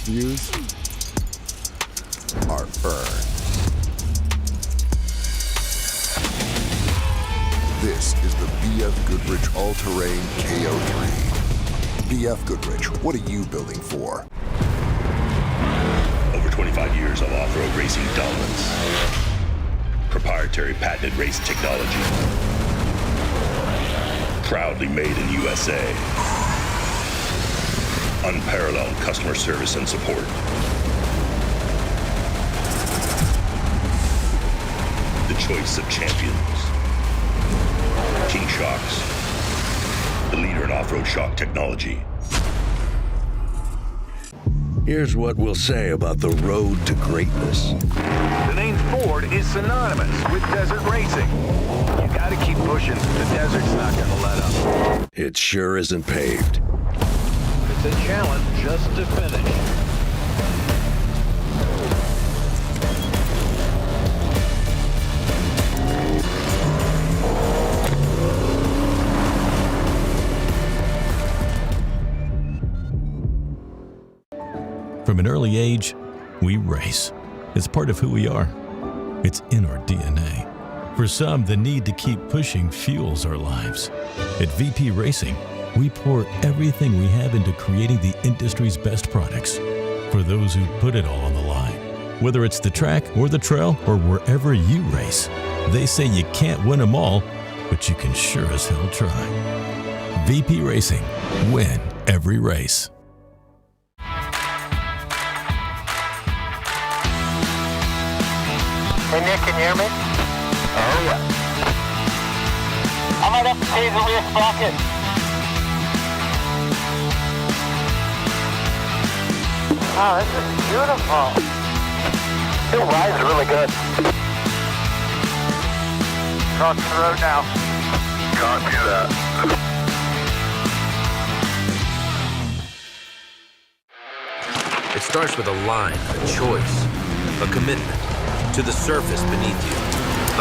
views are earned. This is the BF Goodrich All-Terrain KO3. BF Goodrich, what are you building for? Over 25 years of off-road racing dominance. Proprietary patented race technology. Proudly made in USA. Unparalleled customer service and support. The choice of champions. King Shocks. The leader in off-road shock technology. Here's what we'll say about the road to greatness. The name Ford is synonymous with desert racing. You gotta keep pushing. The desert's not gonna let up. It sure isn't paved. It's a challenge just to finish. From an early age, we race. It's part of who we are. It's in our DNA. For some, the need to keep pushing fuels our lives. At VP Racing, we pour everything we have into creating the industry's best products for those who put it all on the line. Whether it's the track or the trail or wherever you race, they say you can't win them all, but you can sure as hell try. VP Racing. Win every race. Hey Nick, can you hear me? Oh yeah. I might have to change the rear sprocket. Oh, this is beautiful. This ride is really good. Crossing the road now. Can't do that. It starts with a line, a choice, a commitment to the surface beneath you,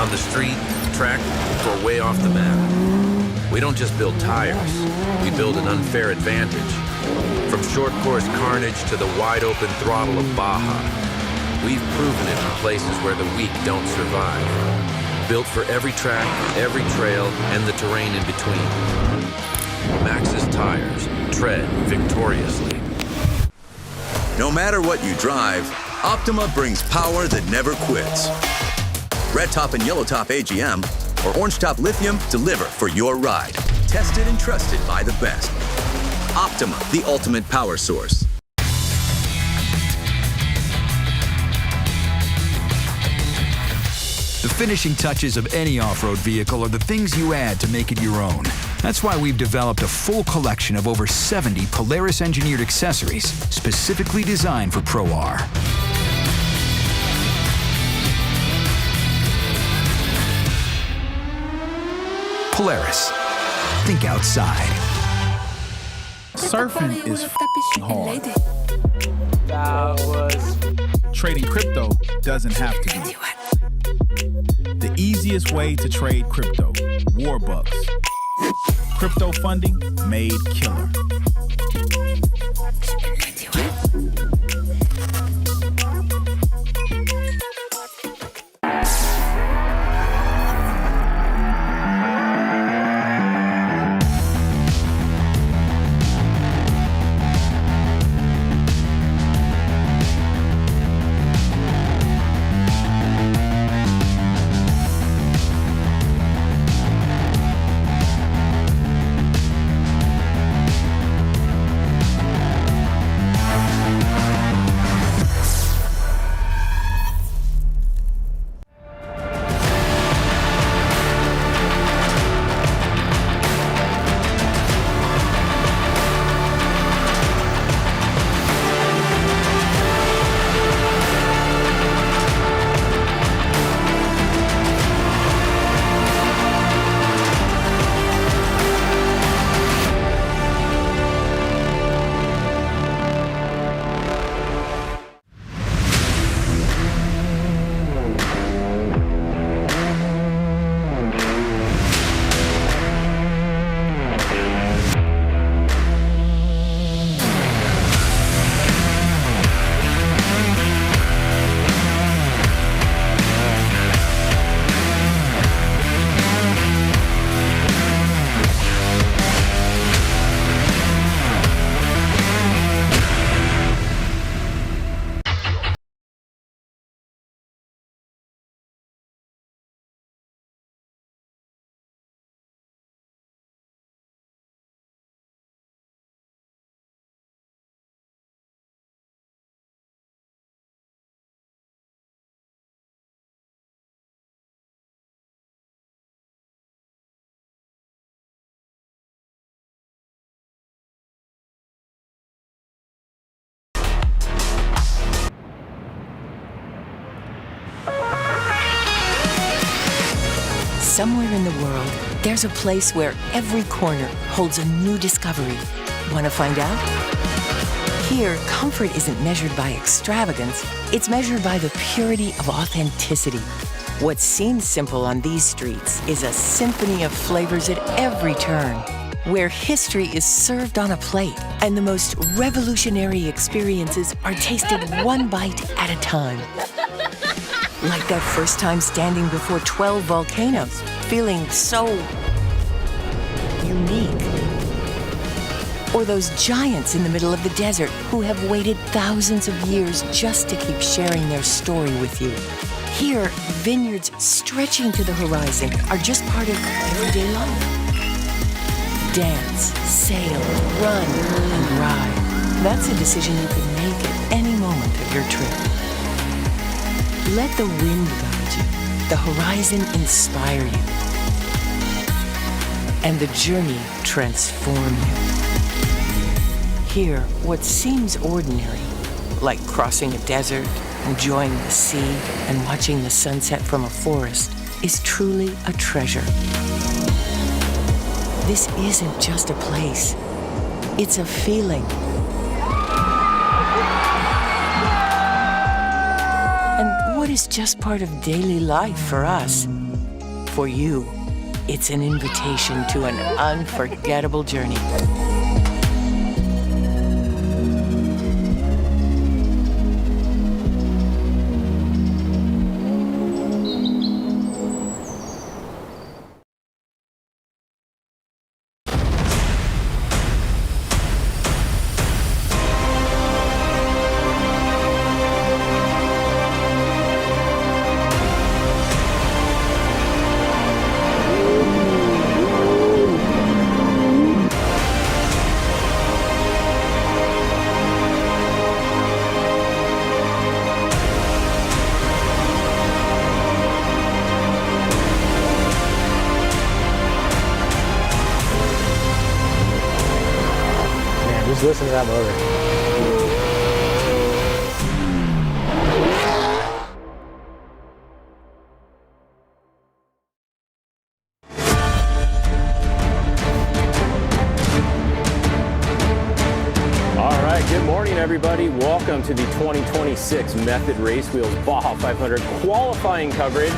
on the street, track, or way off the map. We don't just build tires, we build an unfair advantage. From short course carnage to the wide open throttle of Baja, we've proven it in places where the weak don't survive. Built for every track, every trail, and the terrain in between. Maxxis tires tread victoriously. No matter what you drive, Optima brings power that never quits. Red Top and Yellow Top AGM or Orange Top Lithium deliver for your ride. Tested and trusted by the best. Optima, the ultimate power source. The finishing touches of any off-road vehicle are the things you add to make it your own. That's why we've developed a full collection of over 70 Polaris-engineered accessories specifically designed for Pro R. Polaris. Think outside. Surfing is hard. Trading crypto doesn't have to be. The easiest way to trade crypto, Warbucks. Crypto funding made killer. Somewhere in the world, there's a place where every corner holds a new discovery. Want to find out? Here, comfort isn't measured by extravagance. It's measured by the purity of authenticity. What seems simple on these streets is a symphony of flavors at every turn, where history is served on a plate and the most revolutionary experiences are tasted one bite at a time. Like that first time standing before 12 volcanoes, feeling so unique. Or those giants in the middle of the desert who have waited thousands of years just to keep sharing their story with you. Here, vineyards stretching to the horizon are just part of everyday life. Dance, sail, run, and ride. That's a decision you can make at any moment of your trip. Let the wind guide you, the horizon inspire you, and the journey transform you. Here, what seems ordinary, like crossing a desert, enjoying the sea, and watching the sunset from a forest, is truly a treasure. This isn't just a place, it's a feeling. And what is just part of daily life for us, for you, it's an invitation to an unforgettable journey. Just listen to that motor. Everybody, welcome to the 2026 Method Race Wheels Baja 500 qualifying coverage.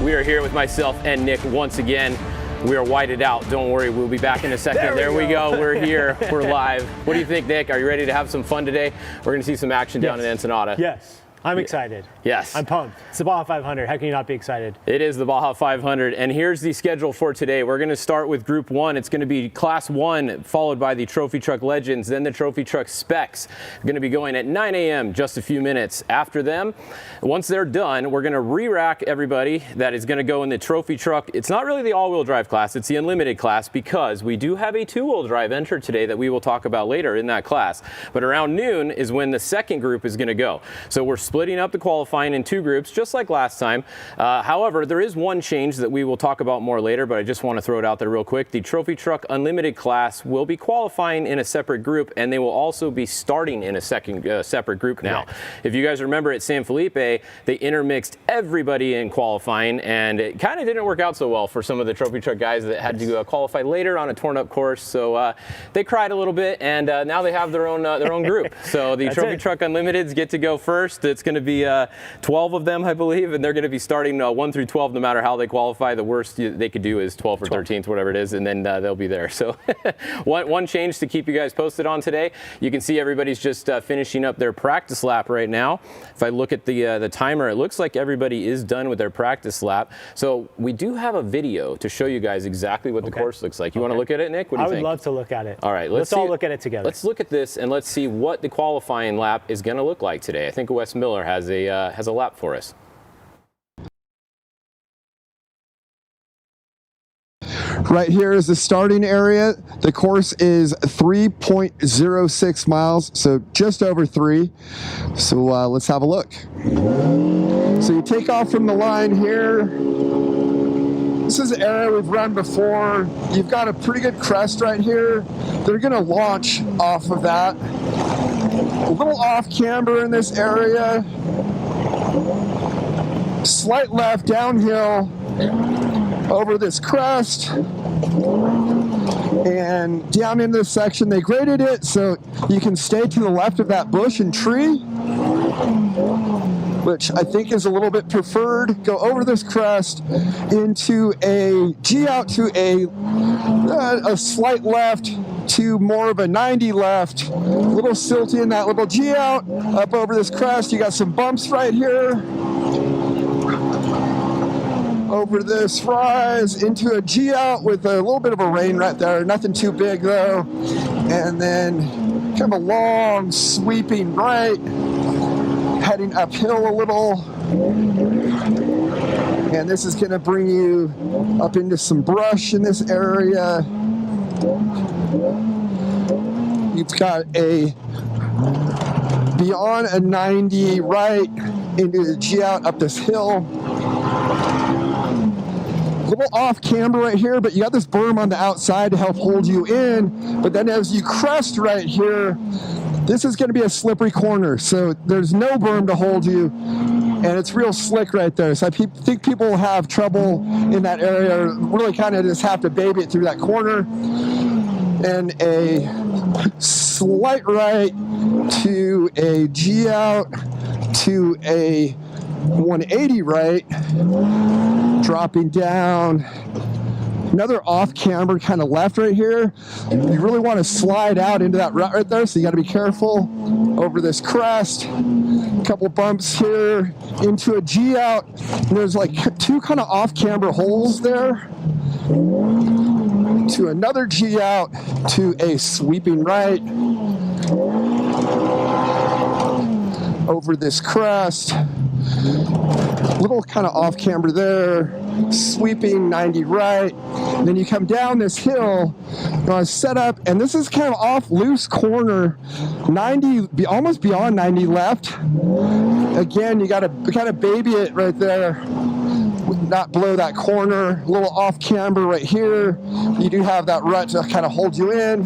We are here with myself and Nick once again. We are whited out. Don't worry, we'll be back in a second. There we go. We're here. We're live. What do you think, Nick? Are you ready to have some fun today? We're going to see some action down in Ensenada. Yes. I'm excited. Yes. I'm pumped. It's the Baja 500. How can you not be excited? It is the Baja 500. And here's the schedule for today. We're going to start with Group 1. It's going to be Class 1, followed by the Trophy Truck Legends, then the Trophy Truck Specs. We're going to be going at 9 a.m., just a few minutes after them. Once they're done, we're going to re-rack everybody that is going to go in the Trophy Truck. It's not really the all-wheel drive class. It's the Unlimited class because we do have a two-wheel drive entered today that we will talk about later in that class. But around noon is when the second group is going to go. So we're splitting up the qualifying in two groups, just like last time. However, there is one change that we will talk about more later, but I just want to throw it out there real quick. The Trophy Truck Unlimited class will be qualifying in a separate group, and they will also be starting in a separate group now. Correct. If you guys remember at San Felipe, they intermixed everybody in qualifying, and it kind of didn't work out so well for some of the Trophy Truck guys that had to qualify later on a torn-up course. So they cried a little bit, and now they have their own group. So the Trophy Truck Unlimiteds get to go first. It's going to be 12 of them, I believe, and they're going to be starting 1 through 12 no matter how they qualify. The worst they could do is 12th or 13th, whatever it is, and then they'll be there. So one change to keep you guys posted on today. You can see everybody's just finishing up their practice lap right now. If I look at the timer, it looks like everybody is done with their practice lap. So we do have a video to show you guys exactly what the course looks like. You want to look at it, Nick? What do you think? I would love to look at it. All right, let's all look at it together. Let's look at this and let's see what the qualifying lap is going to look like today. I think Wes Miller has a lap for us. Right here is the starting area. The course is 3.06 miles, so just over 3. So let's have a look. So you take off from the line here. This is an area we've run before. You've got a pretty good crest right here. They're going to launch off of that. A little off camber in this area. Slight left downhill. over this crest and down into this section. They graded it so you can stay to the left of that bush and tree, which I think is a little bit preferred. Go over this crest into a G out to a slight left to more of a 90 left, a little silty in that little G out, up over this crest. You got some bumps right here. Over this rise into a G out with a little bit of a rain right there. Nothing too big though. And then kind of a long sweeping right, heading uphill a little. And this is going to bring you up into some brush in this area. You've got a beyond a 90 right into the G out up this hill. A little off camber right here, but you got this berm on the outside to help hold you in. But then as you crest right here, this is going to be a slippery corner. So there's no berm to hold you, and it's real slick right there. So I think people have trouble in that area, really kind of just have to baby it through that corner. And a slight right to a G out to a 180 right, dropping down. Another off camber kind of left right here. You really want to slide out into that rut right there, so you got to be careful. Over this crest, a couple bumps here into a G out. And there's like two kind of off camber holes there. To another G out to a sweeping right. Over this crest. Little kind of off camber there, sweeping 90 right. And then you come down this hill, set up, and this is kind of off loose corner, 90, almost beyond 90 left. Again, you got to kind of baby it right there, not blow that corner. A little off camber right here. You do have that rut to kind of hold you in.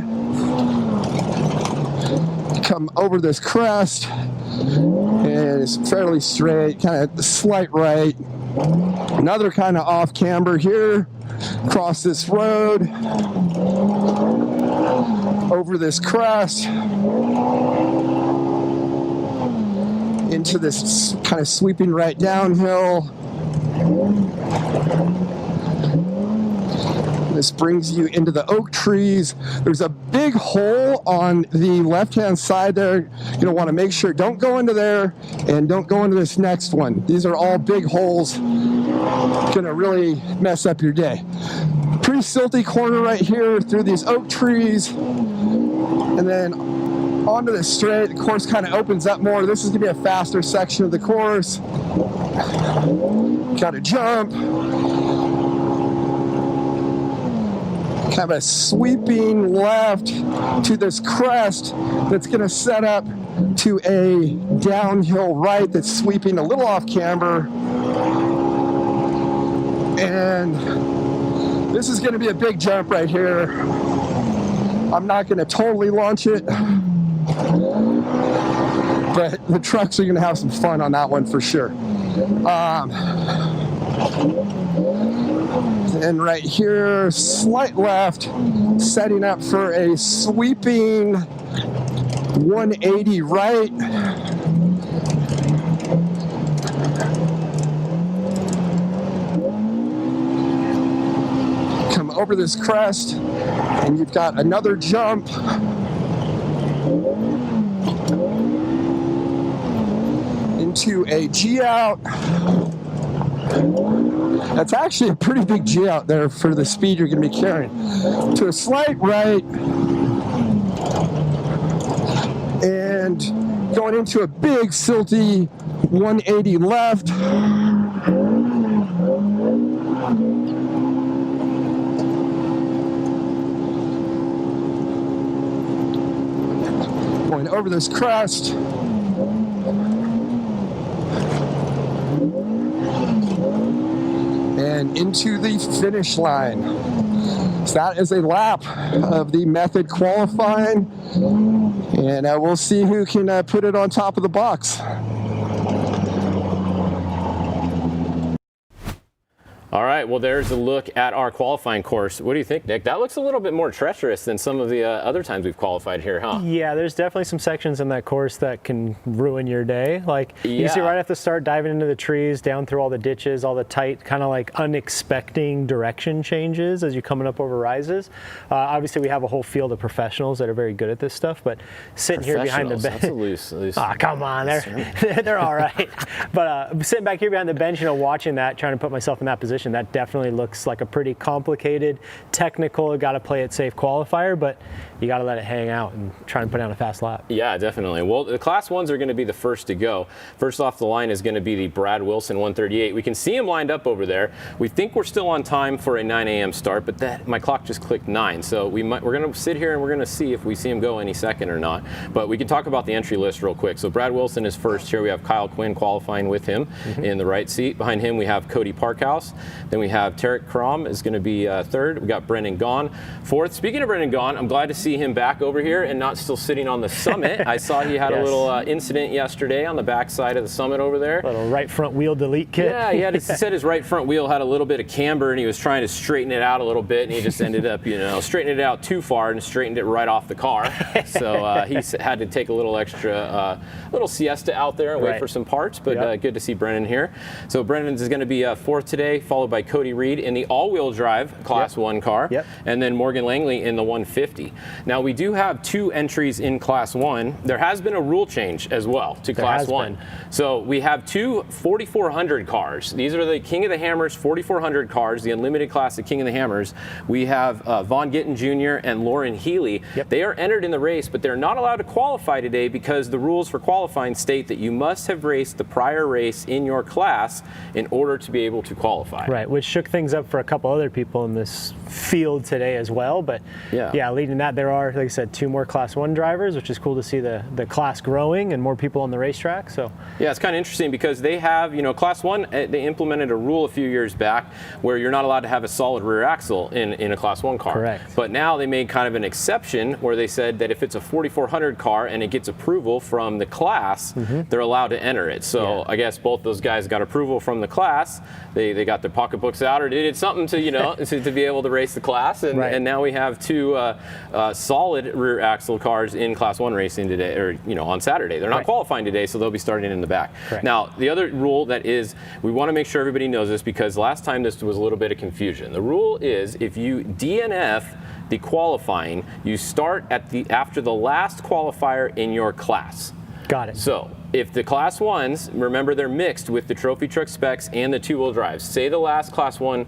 Come over this crest. And it's fairly straight, kind of the slight right. Another kind of off camber here. Cross this road. Over this crest. Into this kind of sweeping right downhill. This brings you into the oak trees. There's a big hole on the left-hand side there. You're gonna want to make sure, don't go into there and don't go into this next one. These are all big holes. Gonna really mess up your day. Pretty silty corner right here through these oak trees. And then onto the straight, the course kind of opens up more. This is gonna be a faster section of the course. Gotta jump. Kind of a sweeping left to this crest that's going to set up to a downhill right that's sweeping a little off camber. And this is going to be a big jump right here. I'm not going to totally launch it, but the trucks are going to have some fun on that one for sure. And right here, slight left, setting up for a sweeping 180 right. Come over this crest, and you've got another jump. Into a G out. That's actually a pretty big G out there for the speed you're going to be carrying. To a slight right. And going into a big silty 180 left. Going over this crest. And into the finish line. So that is a lap of the method qualifying, and we'll see who can put it on top of the box. All right, well, there's a look at our qualifying course. What do you think, Nick? That looks a little bit more treacherous than some of the other times we've qualified here, huh? Yeah, there's definitely some sections in that course that can ruin your day. Like, you see right at the start, diving into the trees, down through all the ditches, all the tight, kind of like unexpected direction changes as you're coming up over rises. Obviously, we have a whole field of professionals that are very good at this stuff, but sitting here behind the bench. That's a loose. Oh, come on, they're all right. But sitting back here behind the bench, watching that, trying to put myself in that position, that definitely looks like a pretty complicated, technical, got to play it safe qualifier, but you got to let it hang out and try and put down a fast lap. Yeah, definitely. Well, the Class 1s are going to be the first to go. First off the line is going to be the Brad Wilson 138. We can see him lined up over there. We think we're still on time for a 9 a.m. start, but my clock just clicked 9, so we're going to sit here and we're going to see if we see him go any second or not. But we can talk about the entry list real quick. So Brad Wilson is first here. We have Kyle Quinn qualifying with him in the right seat. Behind him, we have Cody Parkhouse. Then we have Tarek Krom is going to be third. We got Brendan Gaughan fourth. Speaking of Brendan Gaughan, I'm glad to see him back over here and not still sitting on the summit. I saw he had a little incident yesterday on the back side of the summit over there. A little right front wheel delete kit. Yeah, he said his right front wheel had a little bit of camber and he was trying to straighten it out a little bit, and he just ended up, straightening it out too far and straightened it right off the car. So he had to take a little extra, little siesta out there and wait for some parts, but good to see Brendan here. So Brendan is going to be fourth today, followed by Cody Reed in the all-wheel drive Class 1 car, and then Morgan Langley in the 150. Now, we do have 2 entries in Class 1. There has been a rule change as well to Class 1. So we have 2 4,400 cars. These are the King of the Hammers 4,400 cars, the unlimited class of King of the Hammers. We have Vaughn Gittin Jr. and Lauren Healy. They are entered in the race, but they're not allowed to qualify today because the rules for qualifying state that you must have raced the prior race in your class in order to be able to qualify. Right, which shook things up for a couple other people in this field today as well. But yeah, leading that, there are, like I said, 2 more Class 1 drivers, which is cool to see the class growing and more people on the racetrack. So yeah, it's kind of interesting because they have, Class 1, they implemented a rule a few years back where you're not allowed to have a solid rear axle in a Class 1 car. Correct. But now they made kind of an exception where they said that if it's a 4,400 car and it gets approval from the class, they're allowed to enter it. So I guess both those guys got approval from the class. They got their pocketbooks out, or they did something to to be able to race the class, and now we have 2 solid rear axle cars in Class 1 racing today, or on Saturday. They're not qualifying today, so they'll be starting in the back. Now, the other rule that is, we want to make sure everybody knows this because last time this was a little bit of confusion. The rule is if you DNF the qualifying, you start after the last qualifier in your class. Got it. So if the Class 1s, remember they're mixed with the trophy truck specs and the 2-wheel drives. Say the last Class 1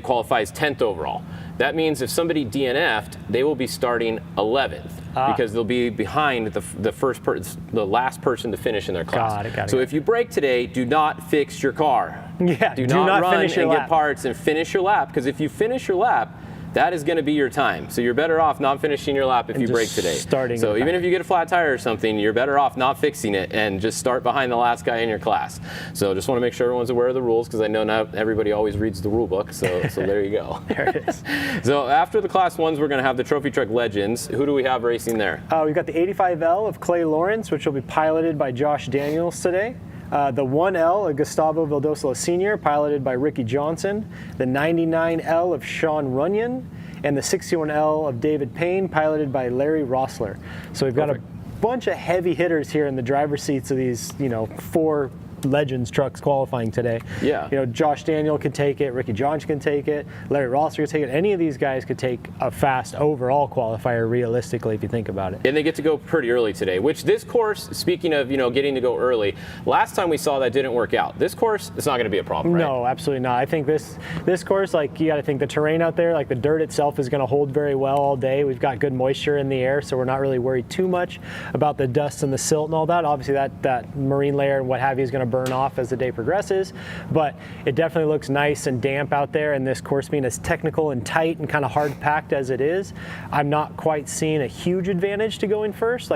qualifies 10th overall. That means if somebody DNF'd, they will be starting 11th because they'll be behind the last person to finish in their class. Got it. So if you brake today, do not fix your car. Yeah, do not run finish your and lap. get parts and finish your lap, because if you finish your lap, that is going to be your time. So you're better off not finishing your lap if you brake today. So even if you get a flat tire or something, you're better off not fixing it and just start behind the last guy in your class. So just want to make sure everyone's aware of the rules, because I know not everybody always reads the rule book. So there you go. There it is. So after the Class 1s, we're going to have the Trophy Truck Legends. Who do we have racing there? We've got the 85L of Clay Lawrence, which will be piloted by Josh Daniels today. The 1L of Gustavo Vildoso Sr., piloted by Ricky Johnson. The 99L of Sean Runyon. And the 61L of David Payne, piloted by Larry Rossler. So we've got a bunch of heavy hitters here in the driver's seats of these, 4 Legends trucks qualifying today. Yeah. Josh Daniel could take it, Ricky Johnson can take it, Larry Rossler could take it. Any of these guys could take a fast overall qualifier realistically if you think about it. And they get to go pretty early today, which this course, speaking of, getting to go early, last time we saw that didn't work out. This course, it's not going to be a problem, right? No, absolutely not. I think this course, you got to think the terrain out there, the dirt itself is going to hold very well all day. We've got good moisture in the air, so we're not really worried too much about the dust and the silt and all that. Obviously, that marine layer and what have you is going to burn off as the day progresses, but it definitely looks nice and damp out there, and this course being as technical and tight and kind of hard packed as it is, I'm not quite seeing a huge advantage to going first.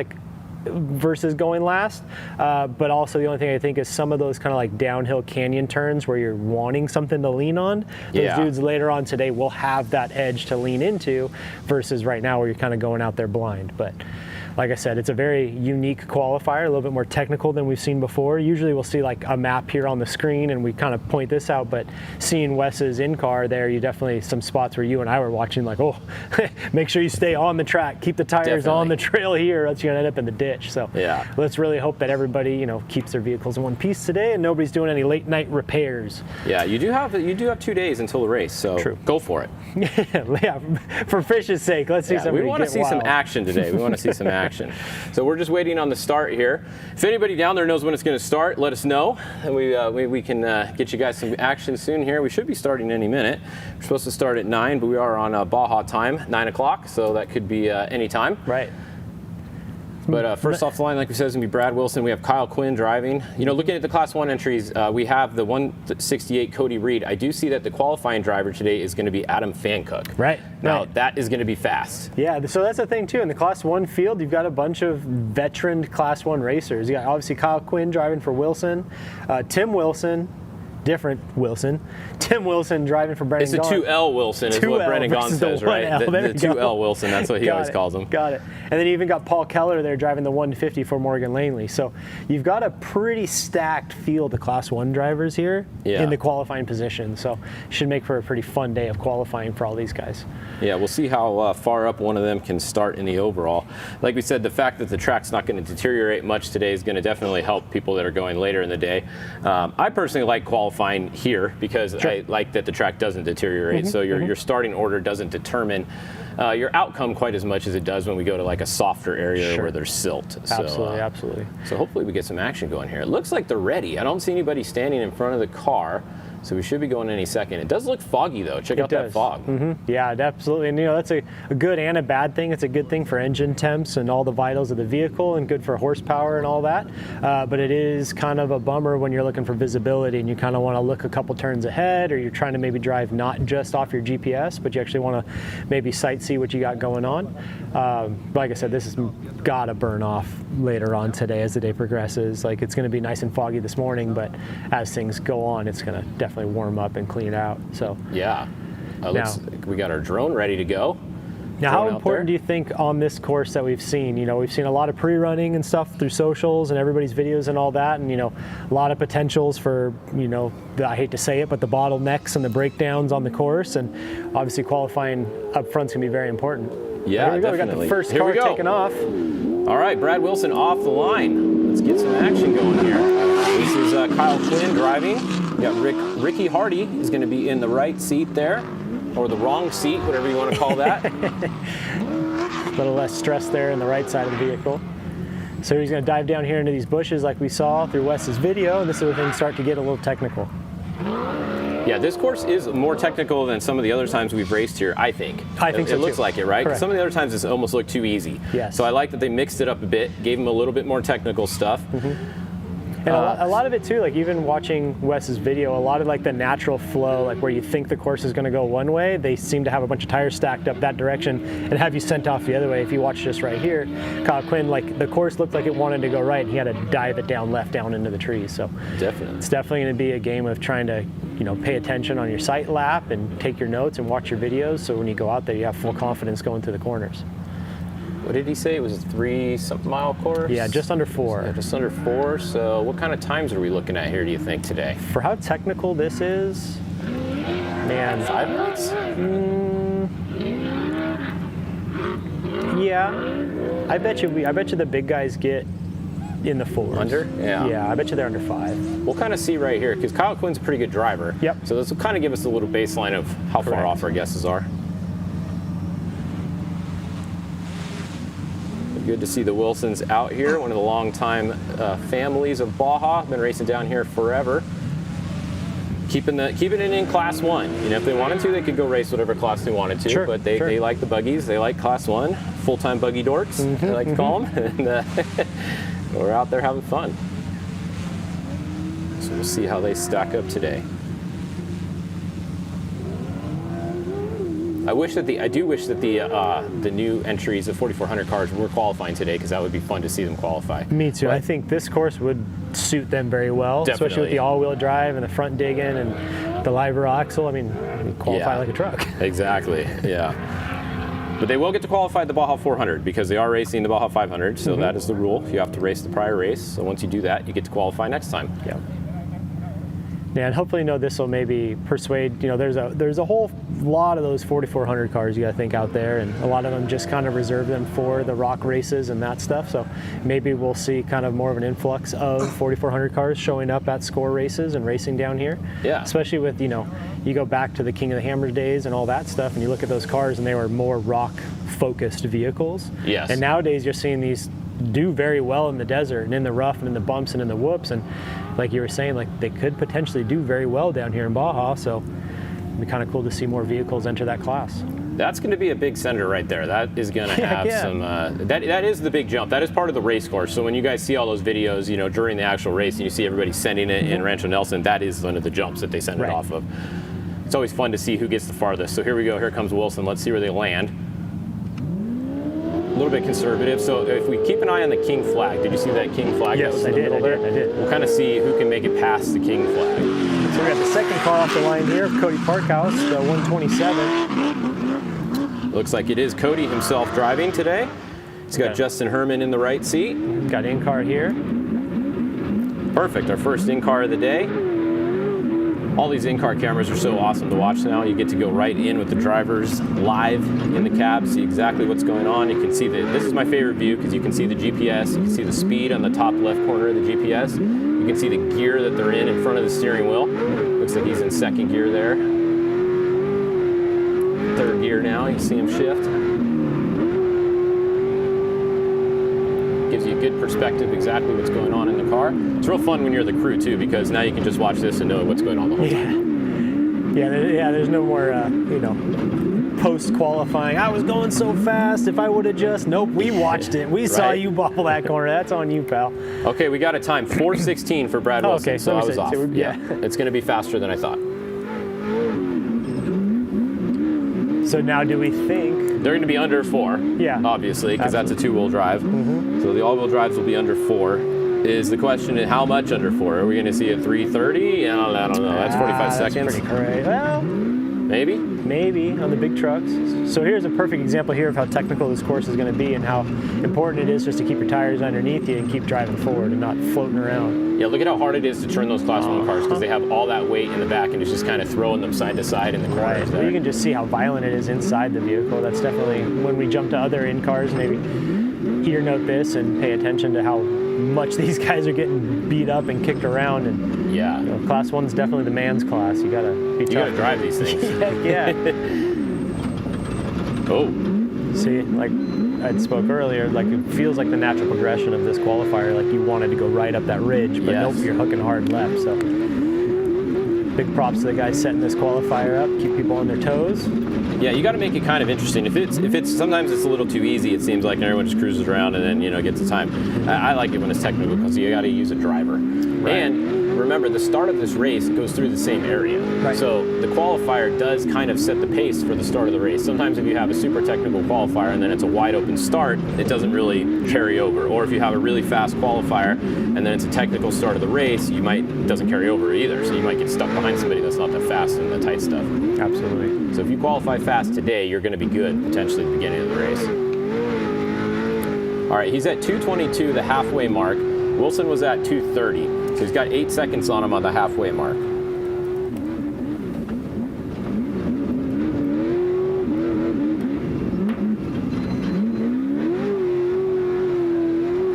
versus going last. But also the only thing I think is some of those kind of like downhill canyon turns where you're wanting something to lean on. Those dudes later on today will have that edge to lean into versus right now where you're kind of going out there blind. But like I said, it's a very unique qualifier, a little bit more technical than we've seen before. Usually we'll see like a map here on the screen and we kind of point this out, but seeing Wes's in-car there, you definitely, some spots where you and I were watching like, oh, make sure you stay on the track, keep the tires on the trail here, else you're gonna end up in the ditch. So let's really hope that everybody, you know, keeps their vehicles in one piece today and nobody's doing any late night repairs. Yeah, you do have 2 days until the race, so go for it. Yeah, for fish's sake, let's see somebody we want to see some action today. We want to see some action. So we're just waiting on the start here. If anybody down there knows when it's going to start, let us know, and we can get you guys some action soon here. We should be starting any minute. We're supposed to start at 9, but we are on Baja time, 9 o'clock, so that could be any time. Right. But first off the line, like we said, is going to be Brad Wilson. We have Kyle Quinn driving. You know, looking at the Class 1 entries, we have the 168 Cody Reed. I do see that the qualifying driver today is going to be Adam Fancook. Right. Now, that is going to be fast. Yeah, so that's the thing, too. In the Class 1 field, you've got a bunch of veteran Class 1 racers. You got, obviously, Kyle Quinn driving for Wilson, Tim Wilson, different Wilson. Tim Wilson driving for Brendan Gaughan. It's a 2L Wilson is what Brendan Gaughan says, right? The 2L Wilson, that's what he always calls him. Got it. And then you even got Paul Keller there driving the 150 for Morgan Langley. So you've got a pretty stacked field of Class 1 drivers here in the qualifying position. So should make for a pretty fun day of qualifying for all these guys. Yeah, we'll see how far up one of them can start in the overall. Like we said, the fact that the track's not going to deteriorate much today is going to definitely help people that are going later in the day. I personally like qualifying here because I like that the track doesn't deteriorate. So your starting order doesn't determine your outcome quite as much as it does when we go to like a softer area where there's silt. Absolutely, absolutely. So hopefully we get some action going here. It looks like they're ready. I don't see anybody standing in front of the car. So we should be going any second. It does look foggy though. Check out that fog. Yeah, absolutely. And you know, that's a good and a bad thing. It's a good thing for engine temps and all the vitals of the vehicle and good for horsepower and all that. But it is kind of a bummer when you're looking for visibility and you kind of want to look a couple turns ahead, or you're trying to maybe drive not just off your GPS, but you actually want to maybe sight see what you got going on. Like I said, this has got to burn off later on today as the day progresses. Like, it's going to be nice and foggy this morning, but as things go on, it's going to definitely warm up and clean out. So yeah, looks like we got our drone ready to go. Now, how important do you think on this course that we've seen? You know, we've seen a lot of pre-running and stuff through socials and everybody's videos and all that, and you know, a lot of potentials for, you know, I hate to say it, but the bottlenecks and the breakdowns on the course, and obviously qualifying up front's gonna be very important. Yeah, here we go. We got the first car taking off. All right, Brad Wilson off the line. Let's get some action going here. This is Kyle Quinn driving. We got Ricky Hardy is going to be in the right seat there, or the wrong seat, whatever you want to call that. A little less stress there in the right side of the vehicle. So he's going to dive down here into these bushes like we saw through Wes's video, and this is where things start to get a little technical. Yeah, this course is more technical than some of the other times we've raced here, I think. I think so, It looks like it, right? Correct. Some of the other times it's almost looked too easy. Yes. So I like that they mixed it up a bit, gave them a little bit more technical stuff. And a lot of it too, like even watching Wes's video, a lot of like the natural flow, like where you think the course is going to go one way, they seem to have a bunch of tires stacked up that direction and have you sent off the other way. If you watch this right here, Kyle Quinn, like the course looked like it wanted to go right, and he had to dive it down left down into the trees. So definitely, it's definitely going to be a game of trying to, you know, pay attention on your sight lap and take your notes and watch your videos. So when you go out there, you have full confidence going through the corners. What did he say? It was a 3-something mile course? Yeah, just under 4. Yeah, just under 4. So what kind of times are we looking at here, do you think, today? For how technical this is, man. 5 minutes? Yeah. I bet you the big guys get in the 4s. Under? Yeah. Yeah, I bet you they're under 5. We'll kind of see right here, because Kyle Quinn's a pretty good driver. Yep. So this will kind of give us a little baseline of how far off our guesses are. Good to see the Wilsons out here, one of the longtime families of Baja. Been racing down here forever. Keeping it in Class 1. You know, if they wanted to, they could go race whatever class they wanted to. Sure, but they like the buggies. They like Class 1. Full-time buggy dorks, they like to call them. And we're out there having fun. So we'll see how they stack up today. I do wish that the new entries of 4400 cars were qualifying today, because that would be fun to see them qualify. Me too. But I think this course would suit them very well, Definitely. especially with the all-wheel drive and the front digging and the live rear axle. I mean, you qualify like a truck. Exactly. Yeah. But they will get to qualify the Baja 400 because they are racing the Baja 500. So that is the rule. You have to race the prior race. So once you do that, you get to qualify next time. Yeah. Yeah, and hopefully, this will maybe persuade. There's a whole lot of those 4400 cars you got to think out there, and a lot of them just kind of reserve them for the rock races and that stuff. So maybe we'll see kind of more of an influx of 4400 cars showing up at score races and racing down here. Yeah. Especially with you go back to the King of the Hammers days and all that stuff, and you look at those cars and they were more rock-focused vehicles. Yes. And nowadays you're seeing these do very well in the desert and in the rough and in the bumps and in the whoops, and like you were saying, like they could potentially do very well down here in Baja, so it'd be kind of cool to see more vehicles enter that class. That's going to be a big sender right there. That is going to have some. That is the big jump. That is part of the race course. So when you guys see all those videos, during the actual race, and you see everybody sending it in Rancho Nelson, that is one of the jumps that they send it off of. It's always fun to see who gets the farthest. So here we go. Here comes Wilson. Let's see where they land. A little bit conservative. So if we keep an eye on the King flag, did you see that King flag? Yes, that was I in the did. middle there? I did. We'll kind of see who can make it past the King flag. So we got the second car off the line here, Cody Parkhouse, the 127. Looks like it is Cody himself driving today. He's got Justin Herman in the right seat. Got in-car here. Perfect, our first in-car of the day. All these in-car cameras are so awesome to watch now. You get to go right in with the drivers live in the cab, see exactly what's going on. You can see this is my favorite view because you can see the GPS, you can see the speed on the top left corner of the GPS. You can see the gear that they're in front of the steering wheel. Looks like he's in second gear there. Third gear now, you see him shift. Gives you a good perspective exactly what's going on in the car. It's real fun when you're the crew too, because now you can just watch this and know what's going on the whole time. Yeah, there's no more, post-qualifying. I was going so fast, if I would have just, nope, we watched it. We saw you bobble that corner. That's on you, pal. Okay, we got a time, 4:16 for Brad Wilson, okay, so I was off. So yeah, it's going to be faster than I thought. So now do we think? They're going to be under 4, obviously, because that's a two-wheel drive. So the all-wheel drives will be under 4. Is the question, how much under 4? Are we going to see a 3:30? I don't know. That's 45 seconds. That's pretty great. Well, maybe on the big trucks. So here's a perfect example here of how technical this course is going to be and how important it is just to keep your tires underneath you and keep driving forward and not floating around. Yeah, look at how hard it is to turn those Class 1 cars because they have all that weight in the back and it's just kind of throwing them side to side in the corners. Well, you can just see how violent it is inside the vehicle. That's definitely, when we jump to other in-cars, maybe ear note this and pay attention to how much these guys are getting beat up and kicked around. And Class 1's definitely the man's class. You gotta be tough. You gotta drive these things. Yeah. Oh. See, like I spoke earlier, like it feels like the natural progression of this qualifier. Like you wanted to go right up that ridge, but nope, you're hooking hard left. So big props to the guys setting this qualifier up, keep people on their toes. Yeah, you got to make it kind of interesting. If it's sometimes it's a little too easy. It seems like everyone just cruises around and then gets the time. I like it when it's technical because you got to use a driver. Right. And remember, the start of this race goes through the same area. Right. So the qualifier does kind of set the pace for the start of the race. Sometimes if you have a super technical qualifier and then it's a wide open start, it doesn't really carry over. Or if you have a really fast qualifier and then it's a technical start of the race, it doesn't carry over either. So you might get stuck behind somebody that's not that fast in the tight stuff. Absolutely. So if you qualify fast today, you're going to be good potentially at the beginning of the race. All right, he's at 2:22, the halfway mark. Wilson was at 2:30. So he's got 8 seconds on him on the halfway mark.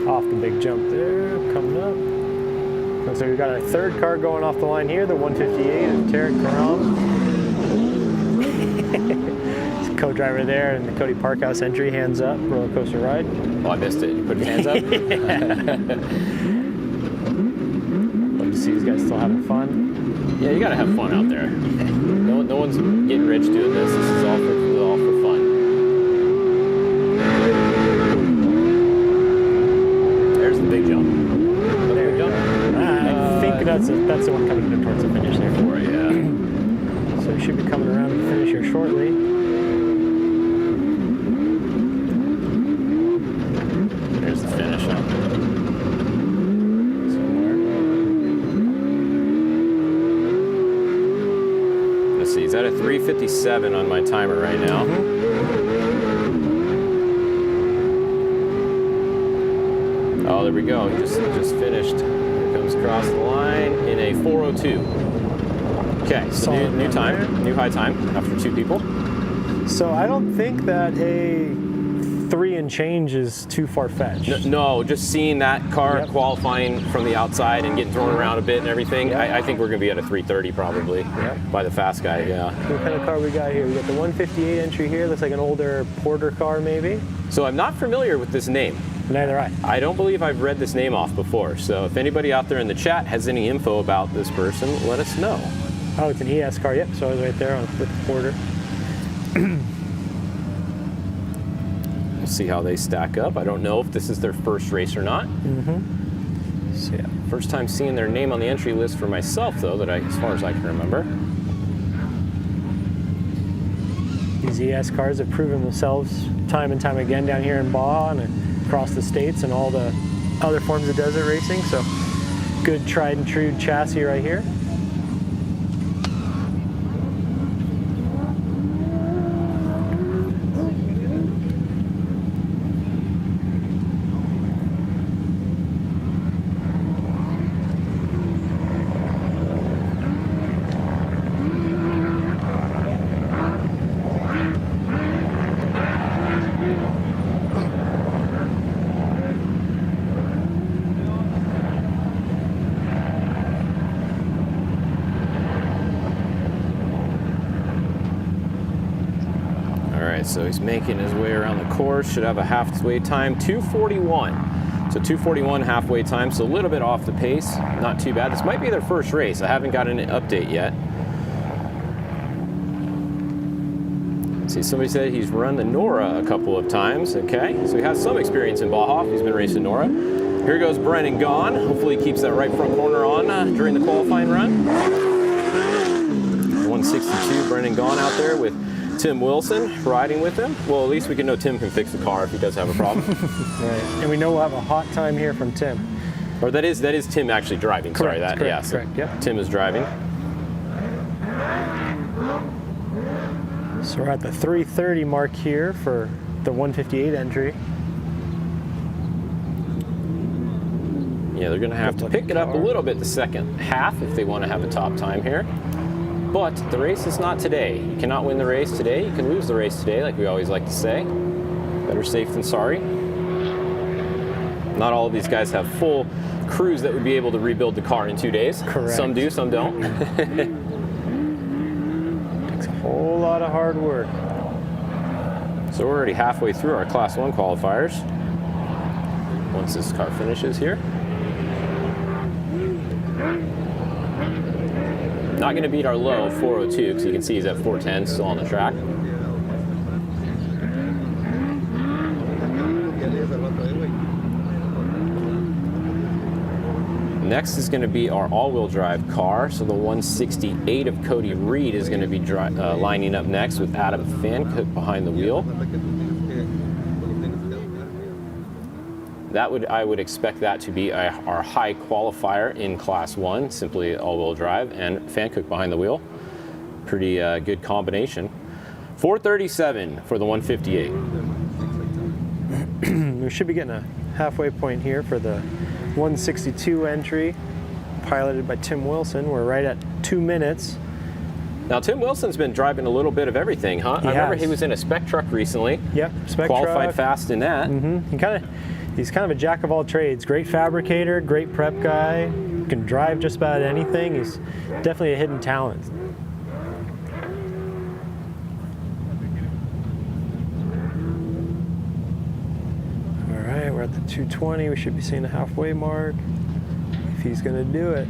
Off the big jump there, coming up. And so we've got a third car going off the line here, the 158 of Tarek Karam. Co-driver there, and the Cody Parkhouse entry, hands up, roller coaster ride. Oh, I missed it. You put his hands up? Love to see these guys still having fun. Yeah, you gotta have fun out there. No one's getting rich doing this. This is all for fun. There's the big jump. There we go. I think that's the one coming towards the finish there. Yeah. So he should be coming around to the finish here shortly. 4:37 on my timer right now. Oh, there we go. He just finished. Here comes across the line in a 4:02. Okay, so new time, new high time after 2 people. So I don't think that a 3 and change is too far-fetched. No, just seeing that car qualifying from the outside and getting thrown around a bit and everything, I think we're going to be at a 3:30 probably by the fast guy, yeah. What kind of car we got here? We got the 158 entry here. Looks like an older Porter car maybe. So I'm not familiar with this name. Neither am I. I don't believe I've read this name off before. So if anybody out there in the chat has any info about this person, let us know. Oh, it's an ES car. Yep, so I was right there with the Porter. We'll see how they stack up. I don't know if this is their first race or not. So yeah, first time seeing their name on the entry list for myself, though, as far as I can remember. These ES cars have proven themselves time and time again down here in Baja and across the states and all the other forms of desert racing. So good tried and true chassis right here. So he's making his way around the course, should have a halfway time, 2:41. So 2:41 halfway time, so a little bit off the pace, not too bad. This might be their first race. I haven't gotten an update yet. See, somebody said he's run the Nora a couple of times. Okay, so he has some experience in Baja. He's been racing Nora. Here goes Brennan Gaughan. Hopefully he keeps that right front corner on during the qualifying run. 162, Brennan Gaughan out there with Tim Wilson riding with him. Well, at least we can know Tim can fix the car if he does have a problem. Right, and we know we'll have a hot time here from Tim. Or that is Tim actually driving. Correct, Sorry, correct, yeah. Tim is driving. So we're at the 3:30 mark here for the 158 entry. Yeah, they're going to have to pick it up a little bit the second half if they want to have a top time here. But the race is not today. You cannot win the race today. You can lose the race today, like we always like to say. Better safe than sorry. Not all of these guys have full crews that would be able to rebuild the car in 2 days. Correct. Some do, some don't. Takes a whole lot of hard work. So we're already halfway through our Class 1 qualifiers. Once this car finishes here. Not going to beat our low of 4:02 because you can see he's at 4:10, still on the track. Next is going to be our all-wheel drive car. So the 168 of Cody Reed is going to be lining up next with Adam Fancook behind the wheel. I would expect that to be our high qualifier in Class 1, simply all-wheel drive, and Fancook behind the wheel. Pretty good combination. 4:37 for the 158. We should be getting a halfway point here for the 162 entry, piloted by Tim Wilson. We're right at 2 minutes. Now, Tim Wilson's been driving a little bit of everything, huh? I remember he was in a Spec truck recently. Yep, Spec qualified truck. fast in that. He's kind of a jack of all trades. Great fabricator, great prep guy, can drive just about anything. He's definitely a hidden talent. All right, we're at the 220. We should be seeing the halfway mark if he's going to do it.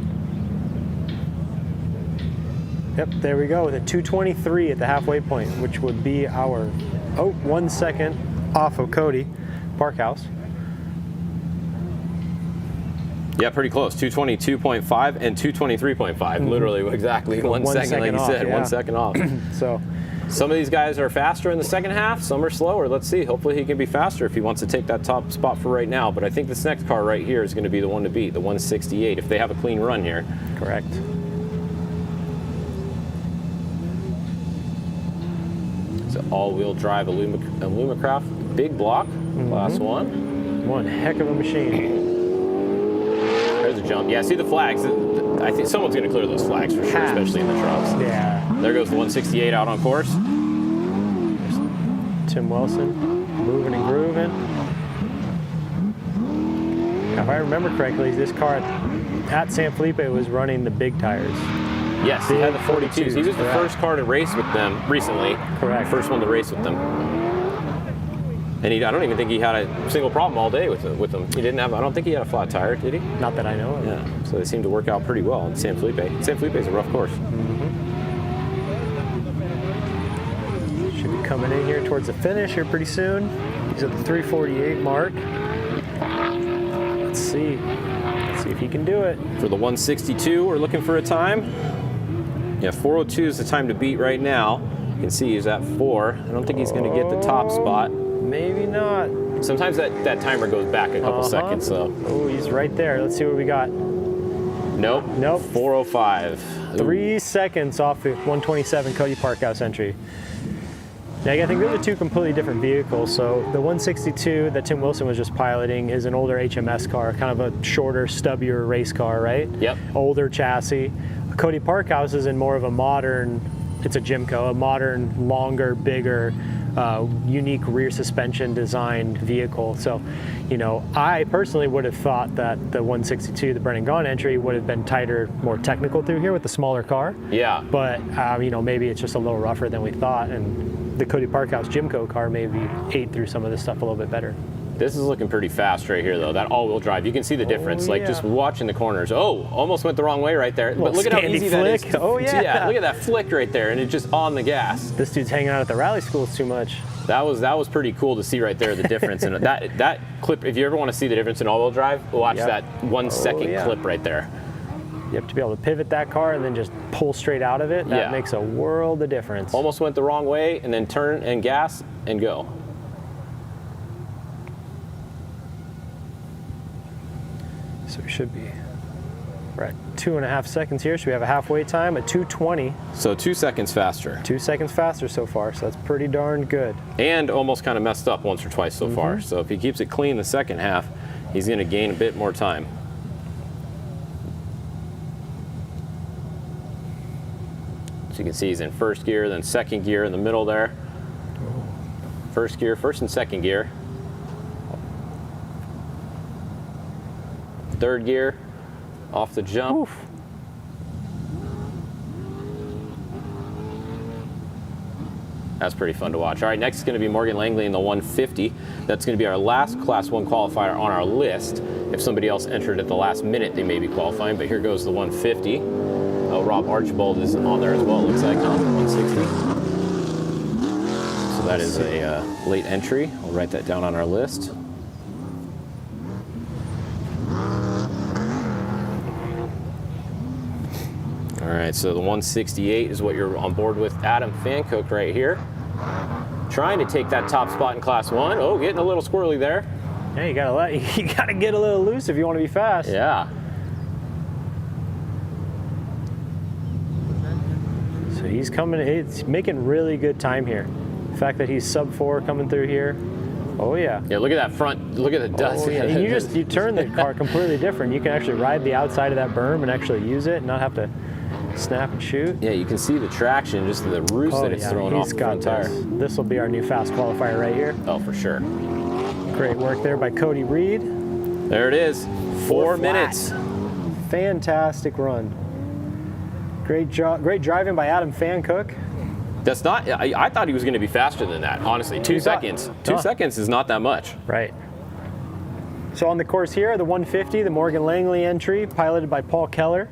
Yep, there we go, with a 223 at the halfway point, which would be our 1 second off of Cody Parkhouse. Yeah, pretty close. 222.5 and 223.5. Literally, exactly 1 second, like you said, 1 second off. So some of these guys are faster in the second half, some are slower. Let's see. Hopefully he can be faster if he wants to take that top spot for right now. But I think this next car right here is going to be the one to beat, the 168, if they have a clean run here. Correct. all-wheel drive Alumacraft big block, class 1. One heck of a machine. There's a jump. Yeah, see the flags. I think someone's going to clear those flags for sure, especially in the trucks. Yeah. There goes the 168 out on course. Tim Wilson, moving and grooving. Now, if I remember correctly, this car at San Felipe was running the big tires. Yes, he had the 42s. He was the first car to race with them recently. Correct. First one to race with them. And I don't even think he had a single problem all day with them. He didn't have. I don't think he had a flat tire, did he? Not that I know of. Yeah. So they seemed to work out pretty well in San Felipe. San Felipe is a rough course. Should be coming in here towards the finish here pretty soon. He's at the 348 mark. Let's see. Let's see if he can do it. For the 162, we're looking for a time. Yeah, 402 is the time to beat right now. You can see he's at 4. I don't think he's going to get the top spot. Maybe not. Sometimes that timer goes back a couple seconds, so. Oh, he's right there. Let's see what we got. Nope. 405. 3 seconds off the 127 Cody Parkhouse entry. Now, I think those are two completely different vehicles. So the 162 that Tim Wilson was just piloting is an older HMS car, kind of a shorter, stubbier race car, right? Yep. Older chassis. Cody Parkhouse is in more of a modern, it's a Jimco, a modern, longer, bigger, unique rear suspension designed vehicle. So, you know, I personally would have thought that the 162, the Brennan Gaughan entry, would have been tighter, more technical through here with the smaller car. Yeah. But, you know, maybe it's just a little rougher than we thought, and the Cody Parkhouse Jimco car maybe ate through some of this stuff a little bit better. This is looking pretty fast right here, though. That all-wheel drive, you can see the difference. Like just watching the corners. Oh, almost went the wrong way right there. But look at how easy that is. Oh yeah. Yeah, look at that flick right there, and it's just on the gas. This dude's hanging out at the rally schools too much. That was pretty cool to see right there, the difference. And that clip, if you ever want to see the difference in all-wheel drive, watch that 1 second clip right there. You have to be able to pivot that car and then just pull straight out of it. That makes a world of difference. Almost went the wrong way, and then turn and gas and go. So we should be, we're at 2.5 seconds here. So we have a halfway time at 2:20. So 2 seconds faster. 2 seconds faster so far. So that's pretty darn good. And almost kind of messed up once or twice so far. So if he keeps it clean the second half, he's going to gain a bit more time. So you can see he's in first gear, then second gear in the middle there. First gear, first and second gear. Third gear, off the jump. Oof. That's pretty fun to watch. All right, next is going to be Morgan Langley in the 150. That's going to be our last Class 1 qualifier on our list. If somebody else entered at the last minute, they may be qualifying, but here goes the 150. Rob Archibald is on there as well, it looks like, on the 160. So that is a late entry. I'll write that down on our list. All right, so the 168 is what you're on board with. Adam Fancook right here. Trying to take that top spot in Class 1. Oh, getting a little squirrely there. Yeah, you gotta get a little loose if you want to be fast. Yeah. So he's making really good time here. The fact that he's sub 4 coming through here. Oh yeah. Yeah, look at that front, look at the dust. Oh, yeah. And you turn the car completely different. You can actually ride the outside of that berm and actually use it and not have to snap and shoot. Yeah, you can see the traction, just the roost that it's throwing off the front tire. This will be our new fast qualifier right here. Oh, for sure. Great work there by Cody Reed. There it is, 4 minutes. Fantastic run. Great driving by Adam Fancook. That's not, I thought he was going to be faster than that, honestly. 2 seconds. 2 seconds is not that much. Right. So on the course here, the 150, the Morgan Langley entry, piloted by Paul Keller.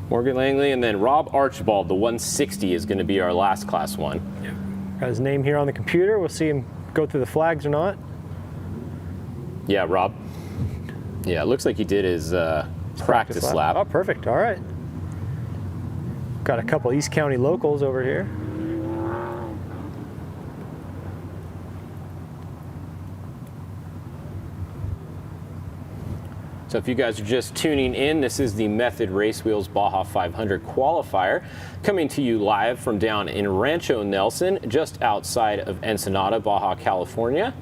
Morgan Langley, and then Rob Archibald, the 160 is going to be our last Class 1. Yeah. Got his name here on the computer. We'll see him go through the flags or not. Yeah, Rob. Yeah, it looks like he did his practice lap. Oh, perfect. All right. Got a couple East County locals over here. So if you guys are just tuning in, this is the Method Race Wheels Baja 500 Qualifier coming to you live from down in Rancho Nelson, just outside of Ensenada, Baja, California.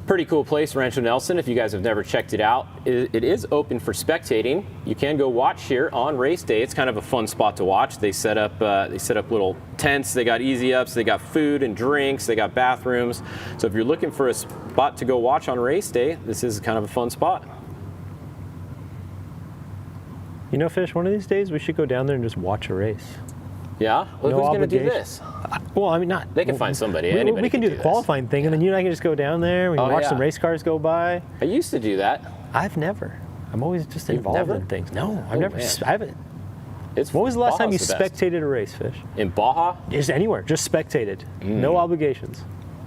Pretty cool place, Rancho Nelson. If you guys have never checked it out, it is open for spectating. You can go watch here on race day. It's kind of a fun spot to watch. They set up little tents. They got easy ups. They got food and drinks. They got bathrooms. So if you're looking for a spot to go watch on race day, this is kind of a fun spot. You know, Fish, one of these days we should go down there and just watch a race. Yeah? Well, no who's going to do this? Well, I mean, not. They can find somebody. We can do the qualifying thing, and then you and I can just go down there. We can watch some race cars go by. I used to do that. I've never. I'm always just involved in things. No, I've never. Man. I haven't. When was the last time you spectated a race, Fish? In Baja? Just anywhere. Just spectated. No obligations.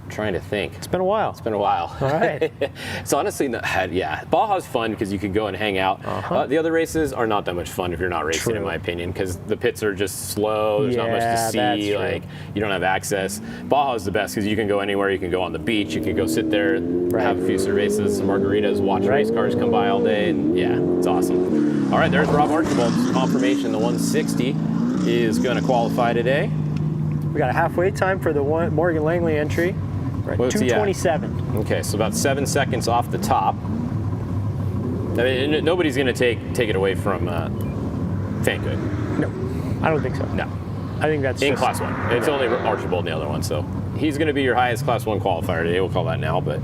Trying to think. It's been a while. It's been a while. All right. It's honestly, Baja's fun because you can go and hang out. The other races are not that much fun if you're not racing, in my opinion, because the pits are just slow. There's not much to see. Like, you don't have access. Baja is the best because you can go anywhere. You can go on the beach. You can go sit there, have a few cervezas, some margaritas, watch race cars come by all day, and yeah, it's awesome. All right, there's Rob Archibald's confirmation. The 160 is going to qualify today. We got a halfway time for the Morgan Langley entry. Right, 2:27. Okay, so about 7 seconds off the top. I mean, nobody's going to take it away from Fangood. No, I don't think so. No, I think that's in Class 1. It's only Archibald and the other one, so he's going to be your highest Class 1 qualifier today. We'll call that now, but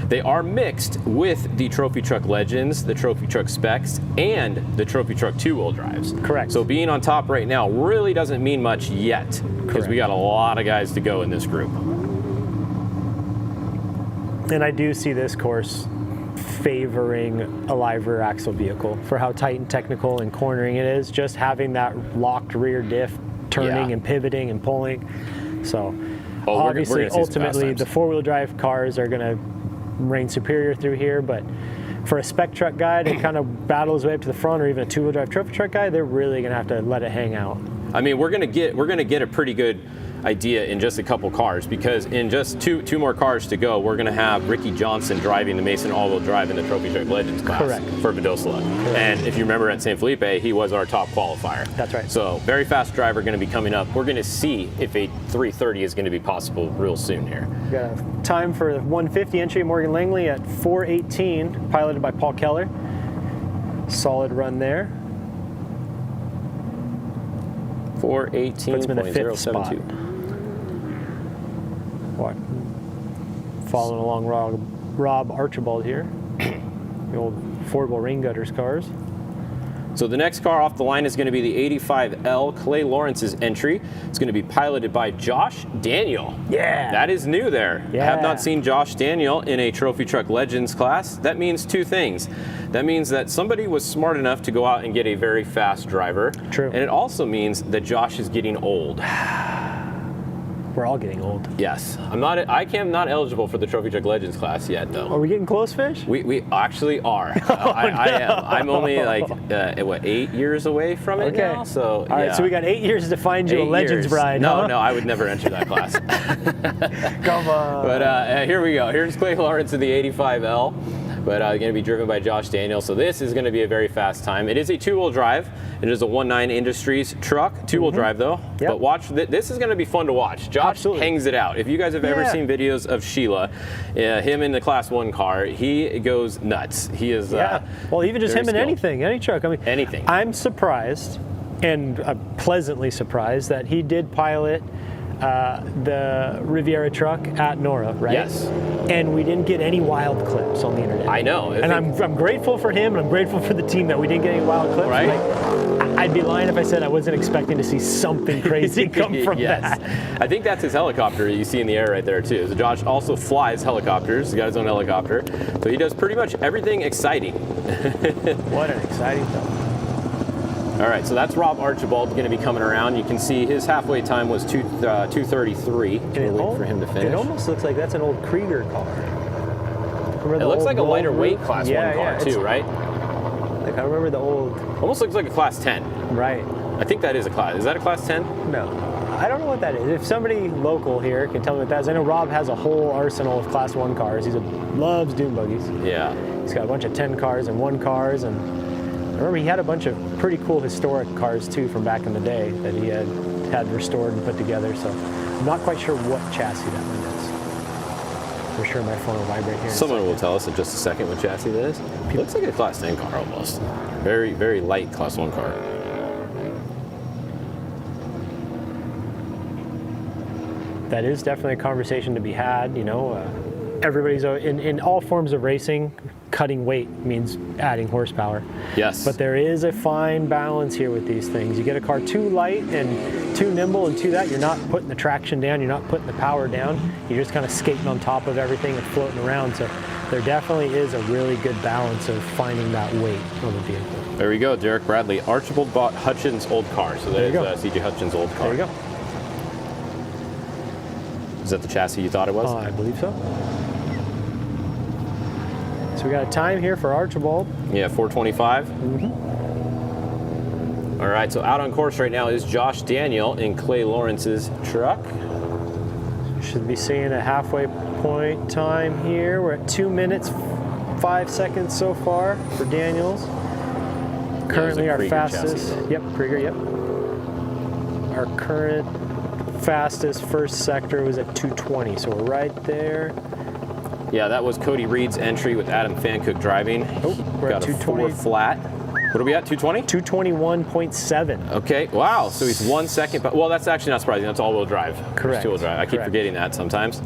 they are mixed with the Trophy Truck Legends, the Trophy Truck Specs, and the Trophy Truck two-wheel drives. Correct. So being on top right now really doesn't mean much yet, because we got a lot of guys to go in this group. And I do see this course favoring a live rear axle vehicle for how tight and technical and cornering it is. Just having that locked rear diff turning and pivoting and pulling. So obviously, ultimately, the four-wheel drive cars are going to reign superior through here. But for a spec truck guy to kind of battle his way up to the front, or even a two-wheel drive trophy truck guy, they're really going to have to let it hang out. I mean, we're going to get a pretty good idea in just a couple cars, because in just two more cars to go, we're going to have Ricky Johnson driving the Mason all-wheel drive in the Trophy Truck Legends class for Vidosla. And if you remember at St. Felipe, he was our top qualifier. That's right. So very fast driver going to be coming up. We're going to see if a 330 is going to be possible real soon here. We got a time for the 150 entry, Morgan Langley at 4:18, piloted by Paul Keller. Solid run there. 4:18.072. Following along Rob Archibald here. The old affordable rain gutters cars. So the next car off the line is going to be the 85L, Clay Lawrence's entry. It's going to be piloted by Josh Daniel. Yeah. That is new there. Yeah. I have not seen Josh Daniel in a Trophy Truck Legends class. That means two things. That means that somebody was smart enough to go out and get a very fast driver. True. And it also means that Josh is getting old. We're all getting old. Yes. I am not eligible for the Trophy Truck Legends class yet, though. Are we getting close, Fish? We actually are. I am. I'm only like, 8 years away from it now? So, all right, so we got 8 years to find you a Legends bride, No, I would never enter that class. Come on. But here we go. Here's Clay Lawrence of the 85L. But going to be driven by Josh Daniel. So this is going to be a very fast time. It is a two-wheel drive. It is a 19 Industries truck, two-wheel drive though. Yep. But watch, this is going to be fun to watch. Josh hangs it out. If you guys have ever seen videos of Sheila, him in the Class 1 car, he goes nuts. He is well, even just him in anything, any truck. I mean, anything. I'm surprised, and pleasantly surprised, that he did pilot the Riviera truck at Nora, right? Yes. And we didn't get any wild clips on the internet. I know. And I'm grateful for him, and I'm grateful for the team that we didn't get any wild clips. Right. Like, I'd be lying if I said I wasn't expecting to see something crazy come from that. I think that's his helicopter you see in the air right there too. So Josh also flies helicopters. He's got his own helicopter. So he does pretty much everything exciting. What an exciting film. All right, so that's Rob Archibald going to be coming around. You can see his halfway time was 2:33. We'll wait for him to finish. It almost looks like that's an old Krieger car. It looks like a lighter weight Class 1 car too, right? Like I remember the old. Almost looks like a Class 10. Right. I think that is a Class. Is that a Class 10? No. I don't know what that is. If somebody local here can tell me what that is. I know Rob has a whole arsenal of Class 1 cars. He loves dune buggies. Yeah. He's got a bunch of 10 cars and 1 cars, and I remember he had a bunch of pretty cool historic cars too from back in the day that he had restored and put together. So I'm not quite sure what chassis that one is. For sure my phone will vibrate here. Someone will tell us in just a second what chassis that is. It looks like a Class 10 car almost. Very, very light Class 1 car. That is definitely a conversation to be had. You know, everybody's in all forms of racing. Cutting weight means adding horsepower. Yes. But there is a fine balance here with these things. You get a car too light and too nimble, and to that, you're not putting the traction down. You're not putting the power down. You're just kind of skating on top of everything and floating around. So there definitely is a really good balance of finding that weight on the vehicle. There we go, Derek Bradley. Archibald bought Hutchins' old car. So that is C.J. Hutchins' old car. There you go. Is that the chassis you thought it was? I believe so. So we got a time here for Archibald. Yeah, 4:25. Mm-hmm. All right, so out on course right now is Josh Daniel in Clay Lawrence's truck. Should be seeing a halfway point time here. We're at 2 minutes, 5 seconds so far for Daniels. Currently our fastest. Yep, Krieger, yep. Our current fastest first sector was at 2:20, so we're right there. Yeah, that was Cody Reed's entry with Adam Fancook driving. Oh, we're got at a 4 flat. What are we at, 220? 221.7. Okay, wow, so he's 1 second, but well, that's actually not surprising, that's all-wheel drive. Correct. Two-wheel drive, I keep forgetting that sometimes.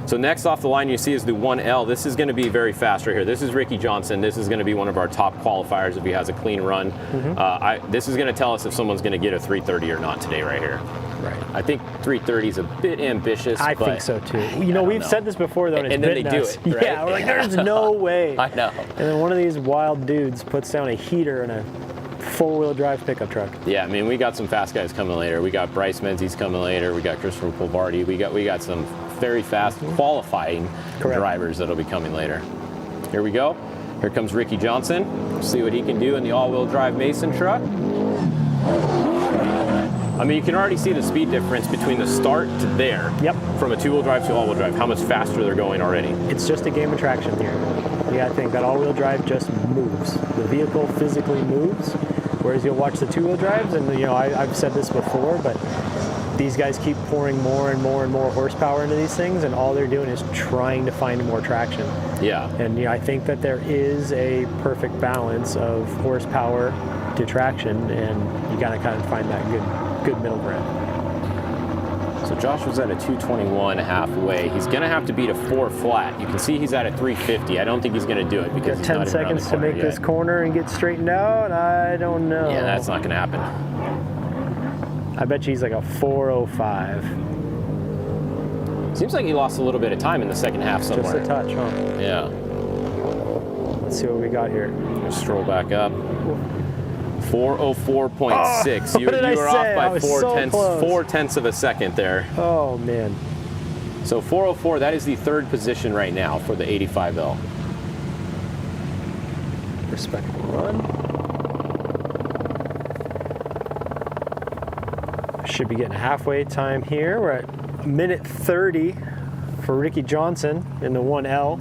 So next off the line you see is the 1L. This is gonna be very fast right here. This is Ricky Johnson. This is gonna be one of our top qualifiers if he has a clean run. Mm-hmm. This is gonna tell us if someone's gonna get a 330 or not today right here. Right. I think 330 is a bit ambitious. I think so too. You know, we've said this before though, and then they do it, right? Yeah, we're like, there's no way. I know. And then one of these wild dudes puts down a heater in a four-wheel drive pickup truck. Yeah, I mean, we got some fast guys coming later. We got Bryce Menzies coming later. We got Christopher Polvardi. We got some very fast qualifying drivers that'll be coming later. Here we go. Here comes Ricky Johnson. See what he can do in the all-wheel drive Mason truck. I mean, you can already see the speed difference between the start to there. Yep. From a two-wheel drive to all-wheel drive, how much faster they're going already. It's just a game of traction here. You gotta think that all-wheel drive just moves. The vehicle physically moves, whereas you'll watch the two-wheel drives, and you know, I've said this before, but these guys keep pouring more and more and more horsepower into these things, and all they're doing is trying to find more traction. Yeah. And you know, I think that there is a perfect balance of horsepower to traction, and you gotta kind of find that good middle ground. So Josh was at a 221 halfway. He's gonna have to beat a 4 flat. You can see he's at a 350. I don't think he's gonna do it because he's 10 seconds to make this corner and get straightened out. I don't know. Yeah, that's not gonna happen. I bet you he's like a 405. Seems like he lost a little bit of time in the second half somewhere. Just a touch, huh? Yeah. Let's see what we got here. Stroll back up. 404.6. You were off by 4/10 of a second there. Oh man. So 404, that is the third position right now for the 85L. Respectable run. Should be getting a halfway time here. We're at a minute 30 for Ricky Johnson in the 1L.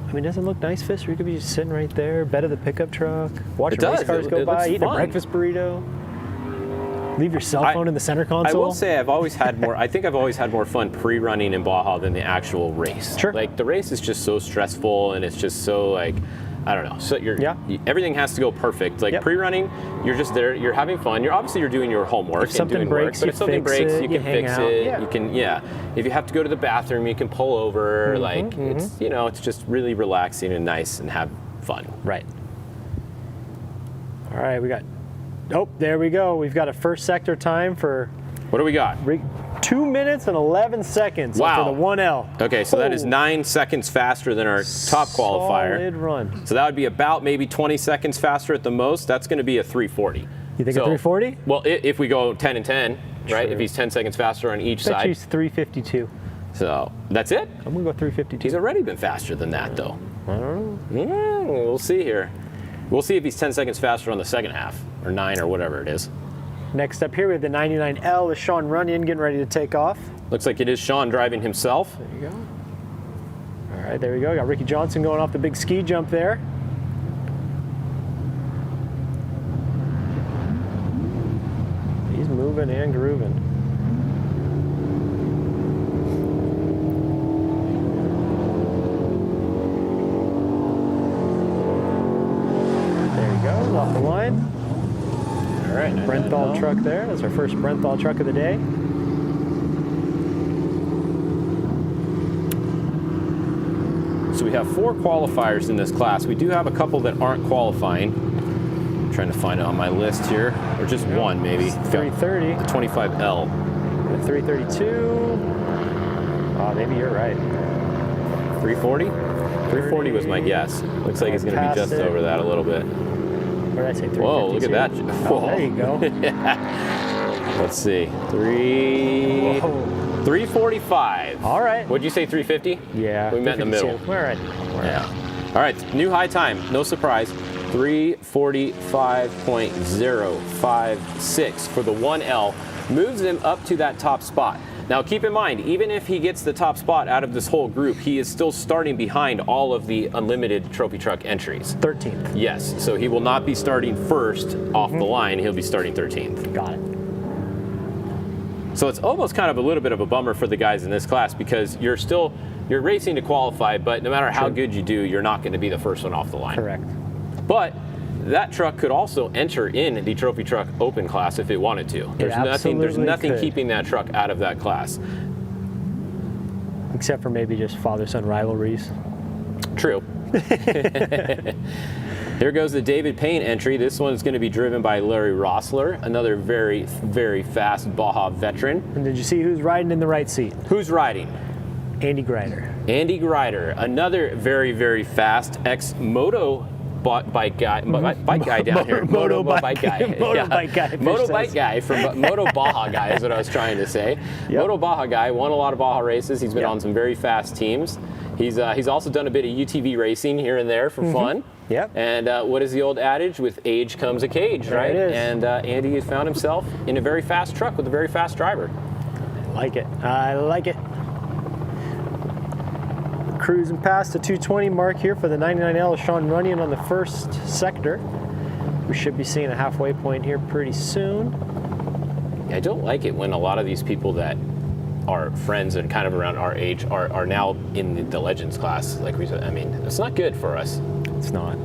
I mean, doesn't it look nice, Fister? You could be just sitting right there, bed of the pickup truck, watching race cars go by, eating a breakfast burrito. Leave your cell phone in the center console. I will say I've always had more. I think I've always had more fun pre-running in Baja than the actual race. Sure. Like the race is just so stressful, and it's just so like, I don't know. So everything has to go perfect. Like pre-running, you're just there. You're having fun. You're doing your homework if something and doing breaks, work. But if something breaks, you can fix it. Yeah. You can If you have to go to the bathroom, you can pull over. It's it's just really relaxing and nice and have fun. Right. All right, we got. Oh, there we go. We've got a first sector time for. What do we got? 2 minutes and 11 seconds for the 1L. Okay, so that is 9 seconds faster than our top qualifier. Solid run. So that would be about maybe 20 seconds faster at the most. That's going to be a 340. You think a 340? Well, if we go 10 and 10, right? If he's 10 seconds faster on each side. He's 352. So that's it? I'm going to go 352. He's already been faster than that, though. I don't know. We'll see here. We'll see if he's 10 seconds faster on the second half, or 9 or whatever it is. Next up here, we have the 99L is Sean Runyon getting ready to take off. Looks like it is Sean driving himself. There you go. All right, there we go. Got Ricky Johnson going off the big ski jump there. He's moving and grooving. There he goes, off the line. All right. Brenthal truck there. That's our first Brenthal truck of the day. So we have 4 qualifiers in this class. We do have a couple that aren't qualifying. I'm trying to find it on my list here, or just one maybe. 330. The 25L. 332. Oh, maybe you're right. 340? 340 was my guess. Looks like it's going to be just over that a little bit. What did I say? 352? Whoa, look at that. Oh, there you go. Let's see. 345. All right. What'd you say, 350? Yeah. We met in the middle. All right. Yeah. All right, new high time. No surprise. 345.056 for the 1L. Moves him up to that top spot. Now keep in mind, even if he gets the top spot out of this whole group, he is still starting behind all of the unlimited trophy truck entries. 13th. Yes, so he will not be starting first off the line, he'll be starting 13th. Got it. So it's almost kind of a little bit of a bummer for the guys in this class because you're racing to qualify, but no matter how good you do, you're not going to be the first one off the line. Correct. But that truck could also enter in the trophy truck open class if it wanted to. There's nothing keeping that truck out of that class. Except for maybe just father-son rivalries. True. Here goes the David Payne entry. This one is going to be driven by Larry Rossler, another very, very fast Baja veteran. And did you see who's riding in the right seat? Who's riding? Andy Grider. Andy Grider, another very, very fast ex-moto bike guy down here. Moto bike guy. Moto bike guy from Moto Baja guy is what I was trying to say. Yep. Moto Baja guy, won a lot of Baja races. He's been on some very fast teams. He's also done a bit of UTV racing here and there for fun. Yep. And what is the old adage? With age comes a cage, right? It is. And Andy has found himself in a very fast truck with a very fast driver. I like it. I like it. Cruising past the 220 mark here for the 99L of Sean Runyon on the first sector. We should be seeing a halfway point here pretty soon. I don't like it when a lot of these people that are friends and kind of around our age are now in the Legends class. Like we said, I mean, it's not good for us. It's not.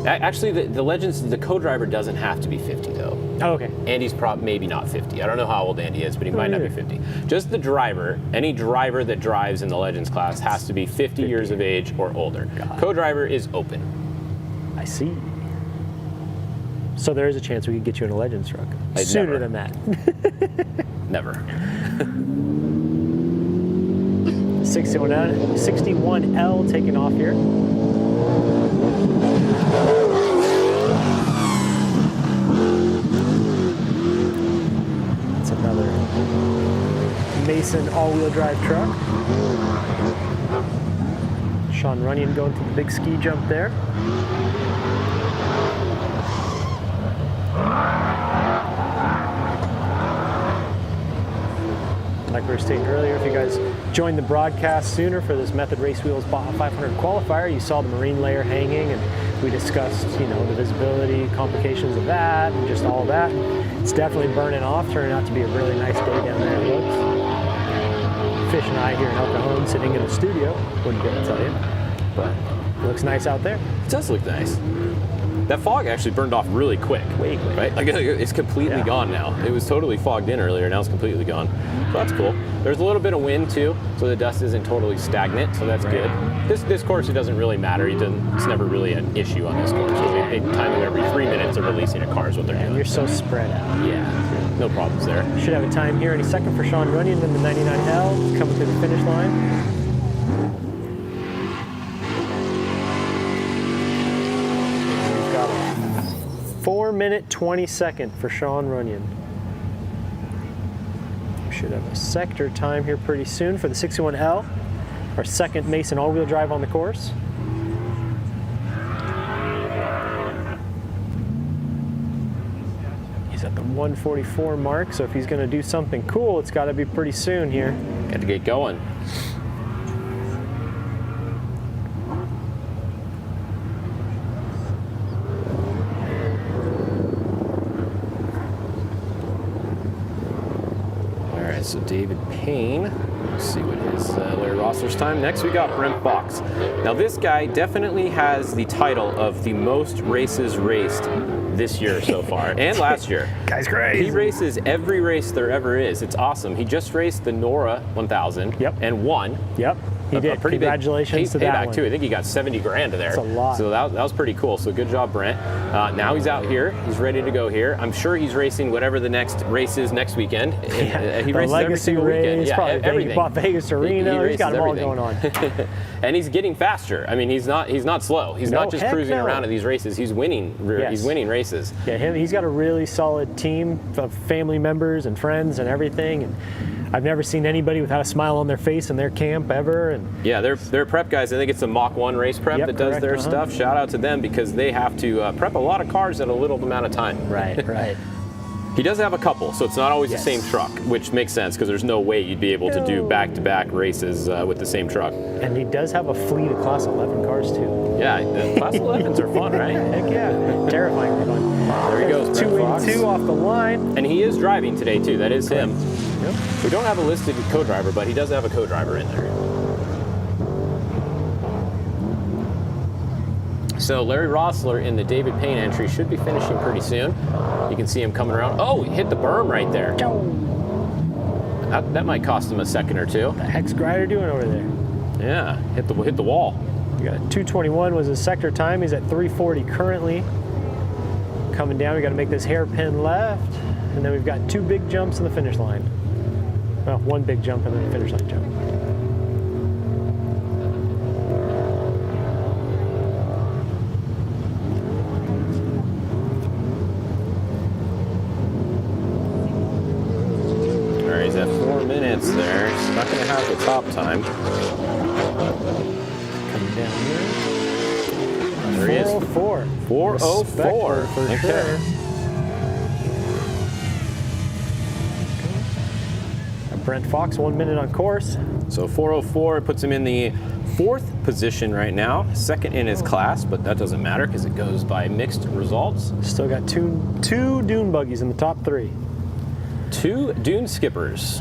Actually, the Legends, the co-driver doesn't have to be 50 though. Oh, okay. Andy's maybe not 50. I don't know how old Andy is, but he might not be 50. Just the driver, any driver that drives in the Legends class has to be 50 years of age or older. Co-driver is open. I see. So there is a chance we could get you in a Legends truck. Sooner than that. Never. 61L taking off here. It's another Mason all-wheel drive truck. Sean Runyon going through the big ski jump there. Like we were stating earlier, if you guys joined the broadcast sooner for this Method Race Wheels Baja 500 qualifier, you saw the marine layer hanging, and we discussed, the visibility, complications of that, and just all of that. It's definitely burning off, turning out to be a really nice day down there, it looks. Fish and I here in El Cajon, sitting in the studio, wouldn't be able to tell you, but it looks nice out there. It does look nice. That fog actually burned off really quick. Way quick. Right? Like it's completely gone now. It was totally fogged in earlier, now it's completely gone. So that's cool. There's a little bit of wind too, so the dust isn't totally stagnant, so that's good. This course, it doesn't really matter. It's never really an issue on this course. They time them every 3 minutes of releasing a car is what they're doing. And you're so spread out. Yeah, no problems there. Should have a time here any second for Sean Runyon in the 99L, coming to the finish line. We've got a 4-minute 22nd for Sean Runyon. We should have a sector time here pretty soon for the 61L, our second Mason all-wheel drive on the course. 144 mark, so if he's going to do something cool, it's got to be pretty soon here. Got to get going. All right, so David Payne. Let's see what his Larry Rossler's time. Next, we got Brent Fox. Now, this guy definitely has the title of the most races raced this year so far, and last year. Guy's crazy. He races every race there ever is. It's awesome. He just raced the Nora 1000 and won. Yep. He did. Pretty Congratulations to that payback one. too. I think he got 70 grand there. That's a lot. So that was pretty cool. So good job, Brent. Now he's out here. He's ready to go here. I'm sure he's racing whatever the next race is next weekend. He races every single weekend. Yeah, everything. He bought Vegas to Reno. He's got them all going on. And he's getting faster. I mean, he's not slow. He's not just cruising around at these races. He's winning. Yes. He's winning races. Yeah, he's got a really solid team of family members and friends and everything. And I've never seen anybody without a smile on their face in their camp ever. And yeah, they're prep guys. I think it's the Mach 1 race prep that does their stuff. Shout out to them because they have to prep a lot of cars in a little amount of time. Right. He does have a couple, so it's not always the same truck, which makes sense because there's no way you'd be able to do back-to-back races with the same truck. And he does have a fleet of Class 11 cars too. Yeah, Class 11s are fun, right? Heck yeah, terrifying fun. There he goes, 282 off the line. And he is driving today too, that is him. Yep. We don't have a listed co-driver, but he does have a co-driver in there. So Larry Rossler in the David Payne entry should be finishing pretty soon. You can see him coming around. Oh, he hit the berm right there. That might cost him a second or two. What the heck's Grider doing over there? Yeah, hit the wall. We got 221 was his sector time. He's at 340 currently. Coming down, we got to make this hairpin left, and then we've got 2 big jumps in the finish line. Well, 1 big jump and then a finish line jump. He's at 4 minutes there. He's not going to have the top time. Coming down here. There he is. 404. 404. For sure. Brent Fox, 1 minute on course. So 404 puts him in the 4th position right now, 2nd in his class, but that doesn't matter because it goes by mixed results. Still got two dune buggies in the top 3. 2 dune skippers.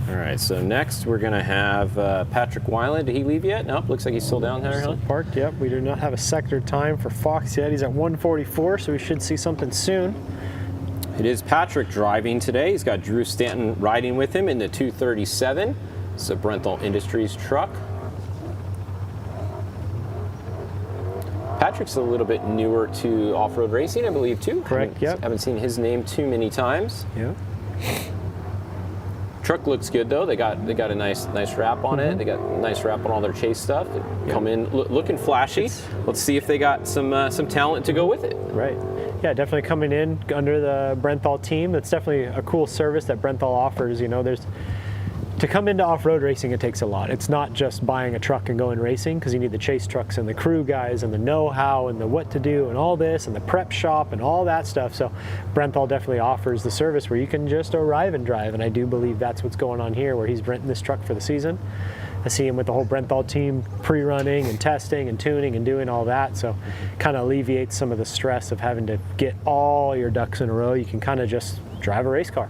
All right, so next we're going to have Patrick Weiland. Did he leave yet? Nope, looks like he's still down there. Still parked, yep. We do not have a sector time for Fox yet. He's at 144, so we should see something soon. It is Patrick driving today. He's got Drew Stanton riding with him in the 237. It's a Brenthal Industries truck. Patrick's a little bit newer to off-road racing, I believe, too. Correct, yep. Haven't seen his name too many times. Yeah. Truck looks good though. They got a nice wrap on it. They got a nice wrap on all their chase stuff. They come in looking flashy. Let's see if they got some talent to go with it. Right. Yeah, definitely coming in under the Brenthal team. That's definitely a cool service that Brenthal offers. You know, to come into off-road racing, it takes a lot. It's not just buying a truck and going racing, because you need the chase trucks and the crew guys and the know-how and the what to do and all this and the prep shop and all that stuff. So Brenthal definitely offers the service where you can just arrive and drive, and I do believe that's what's going on here, where he's renting this truck for the season. I see him with the whole Brenthal team pre-running and testing and tuning and doing all that, so kind of alleviates some of the stress of having to get all your ducks in a row. You can kind of just drive a race car.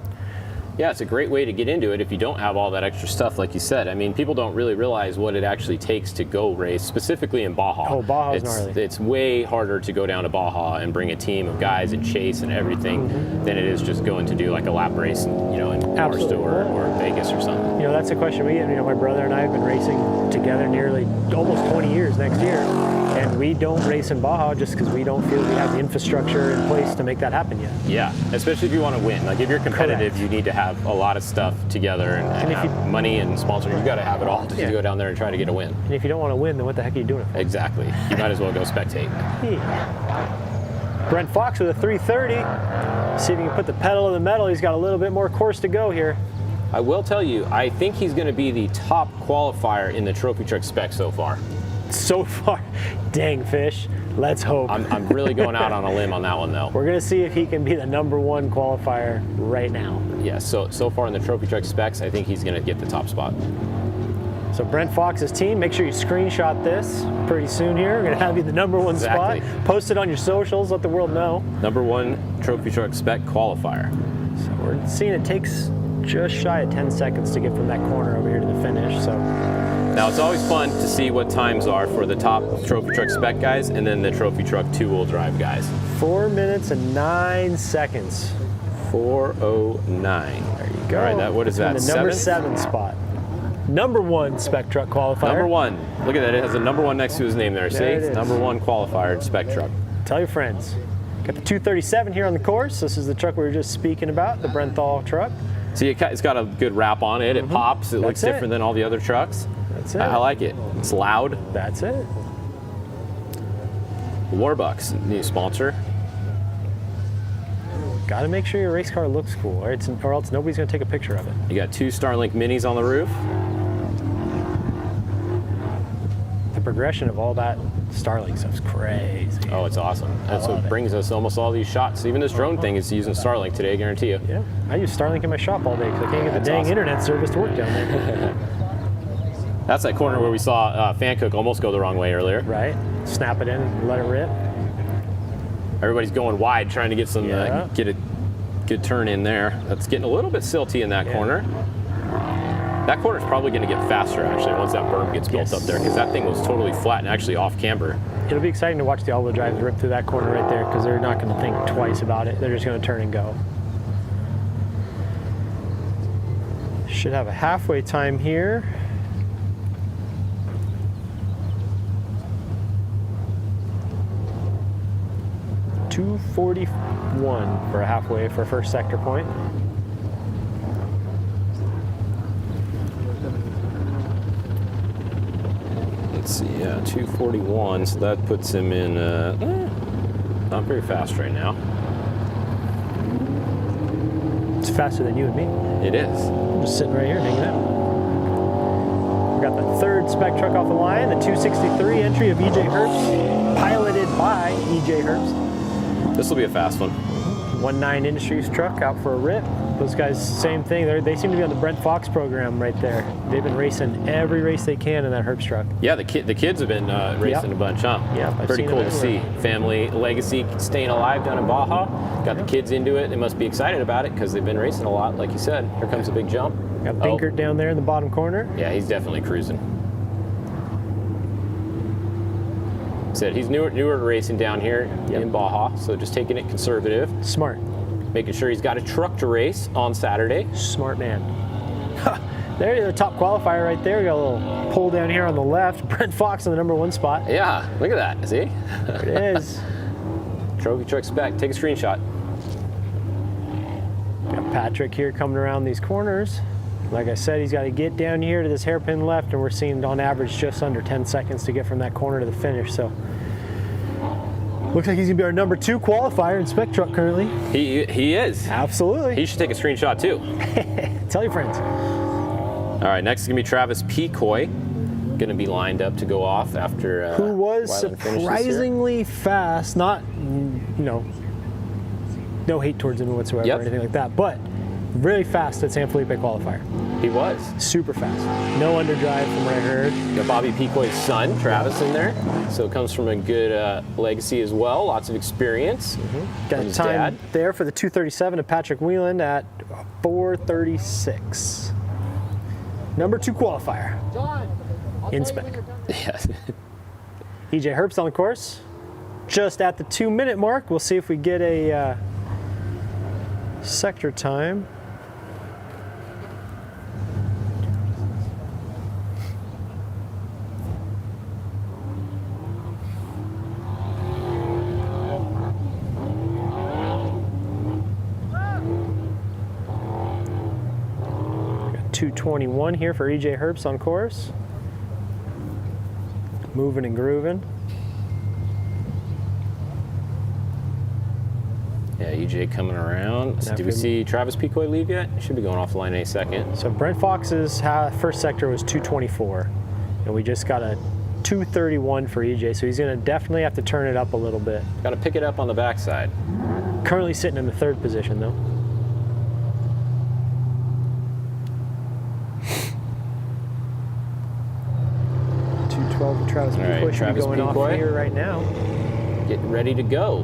Yeah, it's a great way to get into it if you don't have all that extra stuff, like you said. I mean, people don't really realize what it actually takes to go race, specifically in Baja. Oh, Baja's gnarly. It's way harder to go down to Baja and bring a team of guys and chase and everything than it is just going to do like a lap race, in Barstow or Vegas or something. You know, that's a question we get. You know, my brother and I have been racing together nearly almost 20 years next year, and we don't race in Baja just because we don't feel we have the infrastructure in place to make that happen yet. Yeah, especially if you want to win. Like if you're competitive, Correct. You need to have a lot of stuff together and have money and sponsors. You got to have it all to go down there and try to get a win. And if you don't want to win, then what the heck are you doing it for? Exactly. You might as well go spectate. Brent Fox with a 330. See if he can put the pedal to the metal. He's got a little bit more course to go here. I will tell you, I think he's going to be the top qualifier in the Trophy Truck Spec so far. So far, dang fish. Let's hope. I'm really going out on a limb on that one, though. We're going to see if he can be the #1 qualifier right now. Yeah, so far in the Trophy Truck Specs, I think he's going to get the top spot. So Brent Fox's team, make sure you screenshot this pretty soon here. We're going to have you the #1 spot. Post it on your socials, let the world know. #1 Trophy Truck Spec qualifier. So we're seeing it takes just shy of 10 seconds to get from that corner over here to the finish. So now it's always fun to see what times are for the top Trophy Truck Spec guys and then the Trophy Truck 2-wheel drive guys. 4 minutes and 9 seconds. 4:09. There you go. All right, what is that? The #7 spot. #1 Spec Truck qualifier. #1. Look at that. It has a #1 next to his name there. See? It's #1 qualifier Spec Truck. Tell your friends. Got the 237 here on the course. This is the truck we were just speaking about, the Brenthal truck. See, it's got a good wrap on it. It pops. It looks different than all the other trucks. That's it. I like it. It's loud. That's it. Warbucks, new sponsor. Got to make sure your race car looks cool, or else nobody's going to take a picture of it. You got 2 Starlink Minis on the roof. The progression of all that Starlink stuff's crazy. Oh, it's awesome. That's what brings us almost all these shots. Even this drone thing is using Starlink today, I guarantee you. Yeah, I use Starlink in my shop all day because I can't get the dang internet service to work down there. That's that corner where we saw Fancook almost go the wrong way earlier. Right. Snap it in and let it rip. Everybody's going wide, trying to get some get a good turn in there. That's getting a little bit silty in that corner. That corner's probably going to get faster actually once that berm gets built up there, because that thing was totally flat and actually off camber. It'll be exciting to watch the all-wheel drives rip through that corner right there, because they're not going to think twice about it. They're just going to turn and go. Should have a halfway time here. .241 for a halfway for first sector point. Let's see, yeah, 241, so that puts him in, not very fast right now. It's faster than you and me. It is. I'm just sitting right here hanging out. We got the 3rd Spec truck off the line, the 263 entry of EJ Herbst, piloted by EJ Herbst. This will be a fast one. 19 Industries truck out for a rip. Those guys, same thing. They seem to be on the Brent Fox program right there. They've been racing every race they can in that Herbst truck. Yeah, the kids have been racing a bunch, huh? Yeah, pretty cool to see. Family legacy staying alive down in Baja. Got the kids into it. They must be excited about it because they've been racing a lot, like you said. Here comes a big jump. Got Binkert down there in the bottom corner. Yeah, he's definitely cruising. Said he's newer to racing down here in Baja, so just taking it conservative. Smart. Making sure he's got a truck to race on Saturday. Smart man. There's the top qualifier right there. We got a little pull down here on the left. Brent Fox on the #1 spot. Yeah, look at that. See? There it is. Trophy Truck Spec. Take a screenshot. Got Patrick here coming around these corners. Like I said, he's got to get down here to this hairpin left, and we're seeing on average just under 10 seconds to get from that corner to the finish. So looks like he's gonna be our #2 qualifier in Spec Truck currently. He is. Absolutely. He should take a screenshot too. Tell your friends. All right, next is gonna be Travis Pecoy. Gonna be lined up to go off after. Who was surprisingly fast. Not, no hate towards him whatsoever or anything like that, but really fast at San Felipe qualifier. He was. Super fast. No underdrive from what I heard. Got Bobby Pecoy's son, Travis, in there. So it comes from a good legacy as well. Lots of experience. Got a time there for the 237 of Patrick Whelan at 4:36. #2 qualifier. In Spec. Yes. EJ Herbst on the course. Just at the 2-minute mark. We'll see if we get a sector time. Got 2:21 here for EJ Herbst on course. Moving and grooving. Yeah, EJ coming around. So did we see Travis Pecoy leave yet? He should be going off the line any second. So Brent Fox's first sector was 2:24, and we just got a 231 for EJ, so he's going to definitely have to turn it up a little bit. Got to pick it up on the backside. Currently sitting in the 3rd position, though. 212 for Travis Picoy should be going off here right now. Getting ready to go.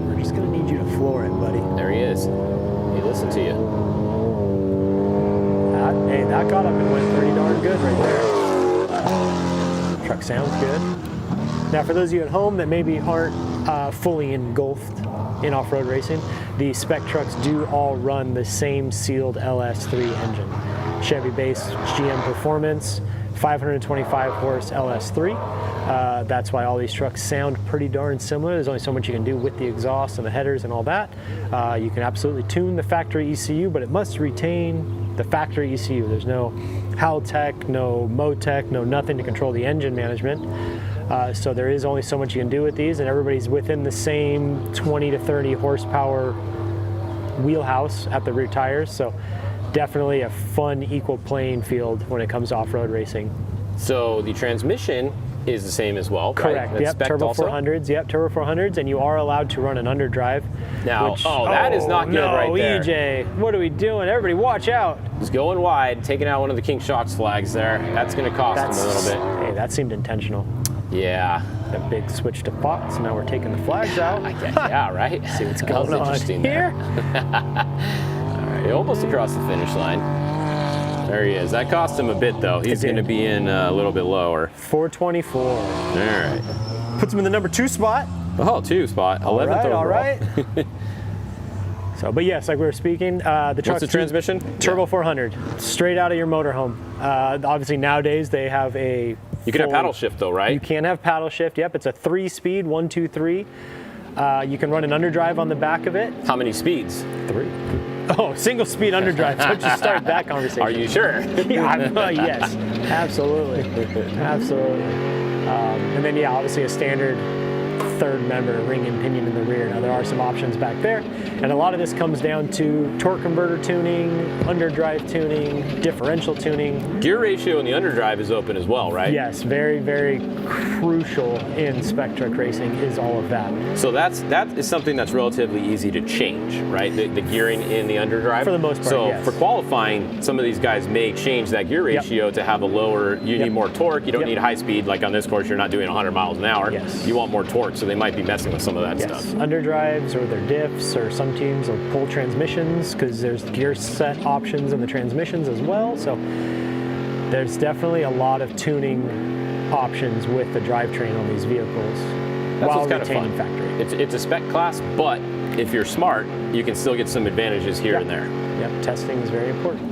We're just going to need you to floor it, buddy. There he is. He listened to you. Hey, that got up and went pretty darn good right there. Truck sounds good. Now, for those of you at home that maybe aren't fully engulfed in off-road racing, the Spec trucks do all run the same sealed LS3 engine. Chevy base, GM Performance, 525 horse LS3. That's why all these trucks sound pretty darn similar. There's only so much you can do with the exhaust and the headers and all that. You can absolutely tune the factory ECU, but it must retain the factory ECU. There's no Haltech, no Motec, no nothing to control the engine management. So there is only so much you can do with these, and everybody's within the same 20 to 30 horsepower wheelhouse at the rear tires. So definitely a fun, equal playing field when it comes to off-road racing. So the transmission is the same as well, correct? Right? Yep, Turbo 400s. Yep, Turbo 400s, and you are allowed to run an underdrive. Now, that is not good right there. EJ, what are we doing? Everybody, watch out! He's going wide, taking out one of the King Shocks flags there. That's going to cost him a little bit. Hey, that seemed intentional. Yeah. A big switch to Fox. Now we're taking the flags out. Yeah, right. See what's going on here. All right, almost across the finish line. There he is. That cost him a bit, though. He's going to be in a little bit lower. 424. All right. Puts him in the number 2 spot. Oh, 2 spot. 11th overall. All right. So, but yes, like we were speaking, the truck's What's the transmission? Turbo 400, straight out of your motorhome. Obviously, nowadays they have a. You can have paddle shift, though, right? You can have paddle shift. Yep, it's a 3-speed, 1, 2, 3. You can run an underdrive on the back of it. How many speeds? 3. Oh, single speed underdrive. Don't you start that conversation. Are you sure? Yes, absolutely. Absolutely. And then, yeah, obviously a standard 3rd member, ring and pinion in the rear. Now, there are some options back there. And a lot of this comes down to torque converter tuning, underdrive tuning, differential tuning. Gear ratio in the underdrive is open as well, right? Yes, very, very crucial in Spec truck racing is all of that. So that is something that's relatively easy to change, right? The gearing in the underdrive. For the most part, so yes. For qualifying, some of these guys may change that gear ratio to have a lower, you need more torque. You don't need high speed. Like on this course, you're not doing 100 miles an hour. Yes. You want more torque, so they might be messing with some of that stuff. Underdrives or their diffs, or some teams will pull transmissions because there's gear set options in the transmissions as well. So there's definitely a lot of tuning options with the drivetrain on these vehicles. That's while what's kind of fun. Factory. It's a spec class, but if you're smart, you can still get some advantages here and there. Yep, testing is very important.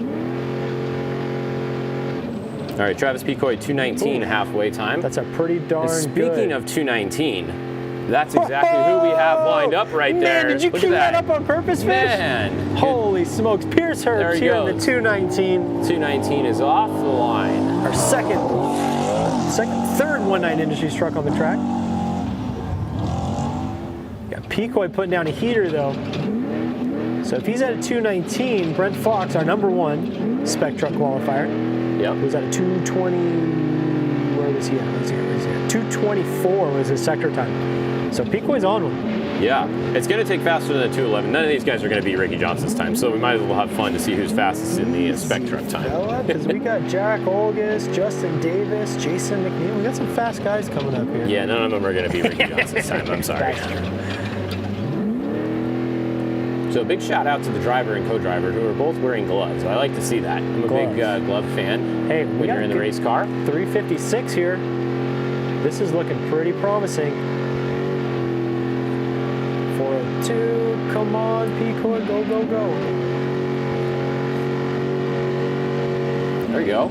All right, Travis Picoy, 219 halfway time. That's a pretty darn good. Speaking of 219, that's exactly who we have lined up right there. Man, did you cue that up on purpose, man? Holy smokes, Pierce Herbst here in the 219. 219 is off the line. Our third 19 Industries truck on the track. Got Picoy putting down a heater though. So if he's at a 219, Brent Fox, our number 1 Spec truck qualifier, was at a 220. Where was he at? 224 was his sector time. So Picoy's on one. Yeah, it's going to take faster than a 211. None of these guys are going to be Ricky Johnson's time, so we might as well have fun to see who's fastest in the Spec truck time. Because we got Jack Olgis, Justin Davis, Jason McNeil. We got some fast guys coming up here. Yeah, none of them are going to be Ricky Johnson's time. I'm sorry. So big shout out to the driver and co-driver who are both wearing gloves. I like to see that. I'm a big glove fan. Hey, when you're in the race car. 356 here. This is looking pretty promising. 402, come on, Picoy, go, go, go. There you go.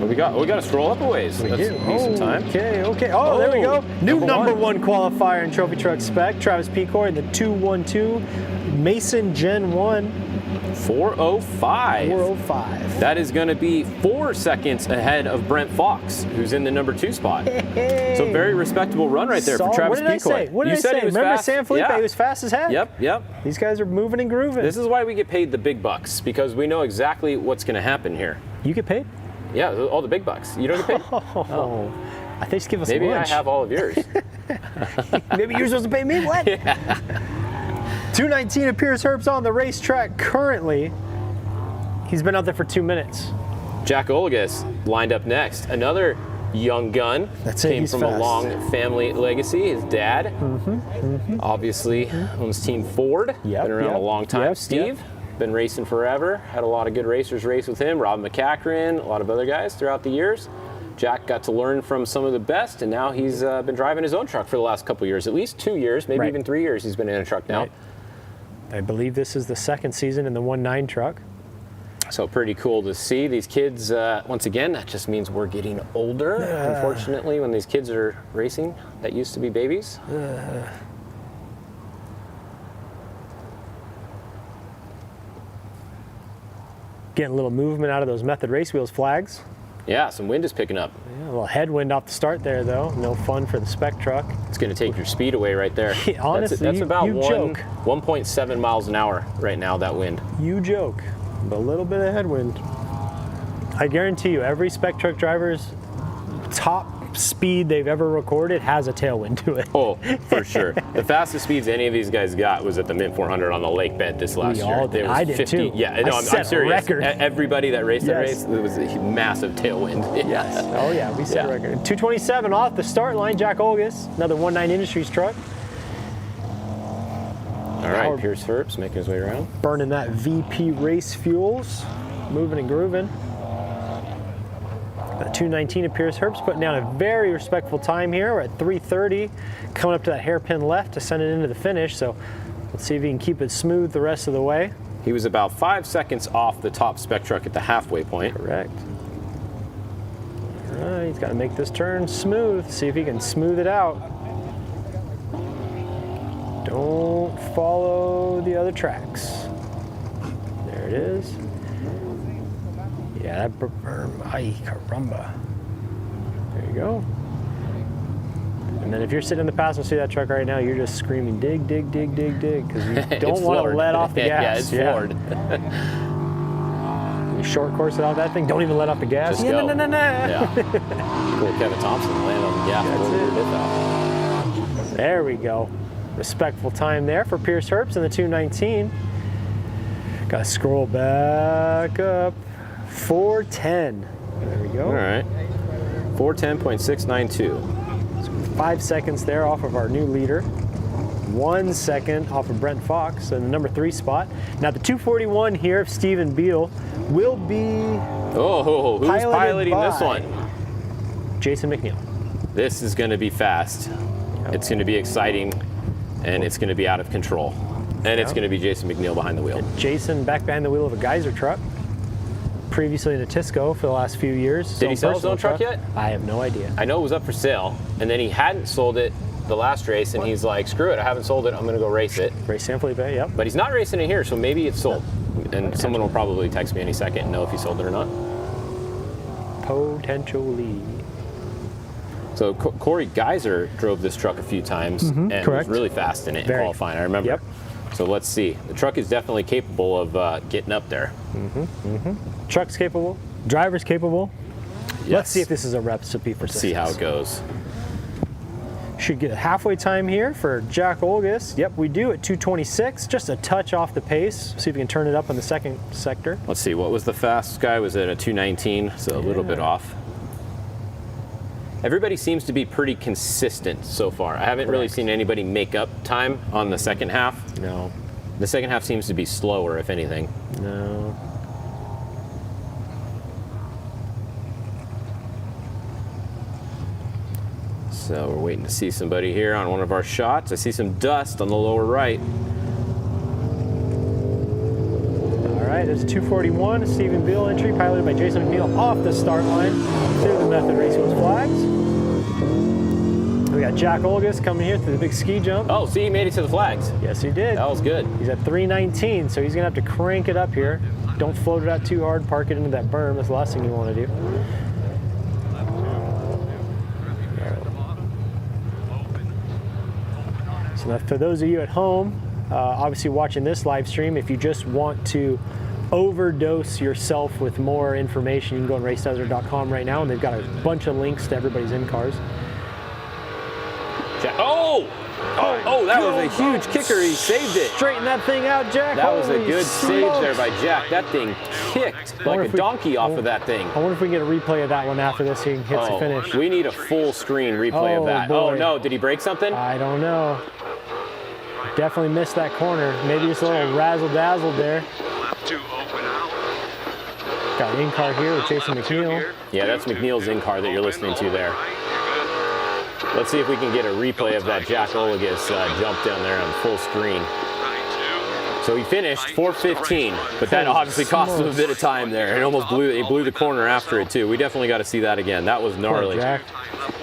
What we got? We got to scroll up a ways. That's a decent time. Okay. Oh, there we go. New number one qualifier in Trophy Truck Spec. Travis Picoy in the 212. Mason Gen 1. 405. 405. That is going to be 4 seconds ahead of Brent Fox, who's in the number 2 spot. So very respectable run right there for Travis Picoy. What did I say? Remember San Felipe? He was fast as heck. Yep. These guys are moving and grooving. This is why we get paid the big bucks, because we know exactly what's going to happen here. You get paid? Yeah, all the big bucks. You don't get paid? Oh. I think just give us Maybe lunch. I have all of yours. Maybe you're supposed to pay me? What? Yeah. 219 of Pierce Herbst on the racetrack currently. He's been out there for 2 minutes. Jack Olgas lined up next. Another young gun. That's it. Came He's from fast. a long family legacy. His dad obviously owns Team Ford. Yep, Been around a long time. yep, Steve, been racing forever. Had a lot of good racers race with him. Rob McCachran, a lot of other guys throughout the years. Jack got to learn from some of the best, and now he's been driving his own truck for the last couple of years, at least 2 years, maybe even 3 years he's been in a truck now. Right. I believe this is the second season in the 1.9 truck. So pretty cool to see these kids. Once again, that just means we're getting older. Unfortunately, when these kids are racing, that used to be babies. Getting a little movement out of those Method Race Wheels flags. Yeah, some wind is picking up. Yeah, a little headwind off the start there, though. No fun for the Spec truck. It's going to take your speed away right there. Honestly, that's about you joke. 1.7 miles an hour right now, that wind. You joke, but a little bit of headwind. I guarantee you, every Spec truck driver's top speed they've ever recorded has a tailwind to it. Oh, for sure. The fastest speeds any of these guys got was at the Mint 400 on the lake bed this last year. All did. It was I did 50, too. Yeah, no, I'm serious. Record. Everybody that raced that Yes. race, it was a massive tailwind. Yes. Oh yeah, we set a record. 227 off the start line. Jack Olgas, another 1.9 Industries truck. All right, Pierce Herbst making his way around. Burning that VP race fuels, moving and grooving. The 219 of Pierce Herbst putting down a very respectful time here. We're at 3:30, coming up to that hairpin left to send it into the finish. So let's see if he can keep it smooth the rest of the way. He was about 5 seconds off the top Spec truck at the halfway point. Correct. All right, he's got to make this turn smooth. See if he can smooth it out. Don't follow the other tracks. There it is. Yeah, that ay caramba. There you go. And then if you're sitting in the passenger seat of that truck right now, you're just screaming, dig, dig, dig, dig, dig, because you don't want to let off the gas. Yeah, it's floored. You short course it off that thing, don't even let off the gas. Just go. Yeah. Cool, Kevin Thompson land on the gas. That's it. There we go. Respectful time there for Pierce Herbst in the 219. Got to scroll back up. 410. There we go. All right. 410.692. So 5 seconds there off of our new leader. 1 second off of Brent Fox in the number 3 spot. Now the 241 here of Stephen Beal will be who's piloting this one? Jason McNeil. This is going to be fast. It's going to be exciting, and it's going to be out of control. And it's going to be Jason McNeil behind the wheel. And Jason back behind the wheel of a Geyser truck. Previously in a Tisco for the last few years. Did he sell his own truck yet? I have no idea. I know it was up for sale, and then he hadn't sold it the last race, and he's like, screw it, I haven't sold it, I'm going to go race it. Race San Felipe, yep. But he's not racing it here, so maybe it's sold. And someone will probably text me any second and know if he sold it or not. Potentially. So Corey Geyser drove this truck a few times and was really fast in it in qualifying, I remember. Yep. So let's see. The truck is definitely capable of getting up there. Truck's capable. Driver's capable. Yes. Let's see if this is a recipe for success. See how it goes. Should get a halfway time here for Jack Olgas. Yep, we do at 226. Just a touch off the pace. See if we can turn it up on the second sector. Let's see. What was the fastest guy? Was it a 219? So a little bit off. Everybody seems to be pretty consistent so far. I haven't really seen anybody make up time on the second half. No. The second half seems to be slower, if anything. No. So we're waiting to see somebody here on one of our shots. I see some dust on the lower right. All right, there's a 241, a Stephen Beal entry, piloted by Jason McNeil off the start line through the Method Race Wheels flags. We got Jack Olgas coming here through the big ski jump. Oh, see, he made it to the flags. Yes, he did. That was good. He's at 319, so he's going to have to crank it up here. Don't float it out too hard, park it into that berm. That's the last thing you want to do. So now for those of you at home, obviously watching this live stream, if you just want to overdose yourself with more information, you can go on racedesert.com right now, and they've got a bunch of links to everybody's in-cars. Oh, that was a huge kicker. He saved it. Straighten that thing out, Jack. That was a Holy good save smokes. there by Jack. That thing kicked like a donkey off of that thing. I wonder if we can get a replay of that one after this so he hits the finish. We need a full screen replay of that. Boy. Oh, no. Did he break something? I don't know. Definitely missed that corner. Maybe just a little razzle-dazzle there. Got an in-car here with Jason McNeil. Yeah, that's McNeil's in-car that you're listening to there. Let's see if we can get a replay of that Jack Olagus jump down there on full screen. So he finished 4:15, but that obviously cost him a bit of time there. It almost blew the corner after it too. We definitely got to see that again. That was gnarly. Poor Jack.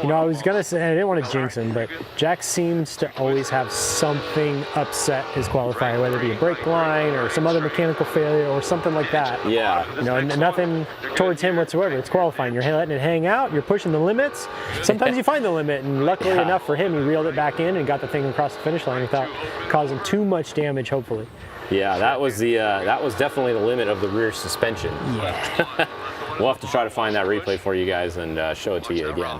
You know, I was gonna say, I didn't want to jinx him, but Jack seems to always have something upset his qualifier, whether it be a brake line or some other mechanical failure or something like that. Yeah. You know, nothing towards him whatsoever. It's qualifying. You're letting it hang out. You're pushing the limits. Sometimes you find the limit, and luckily enough for him, he reeled it back in and got the thing across the finish line without causing too much damage, hopefully. Yeah, that was definitely the limit of the rear suspension. Yeah. We'll have to try to find that replay for you guys and show it to you again.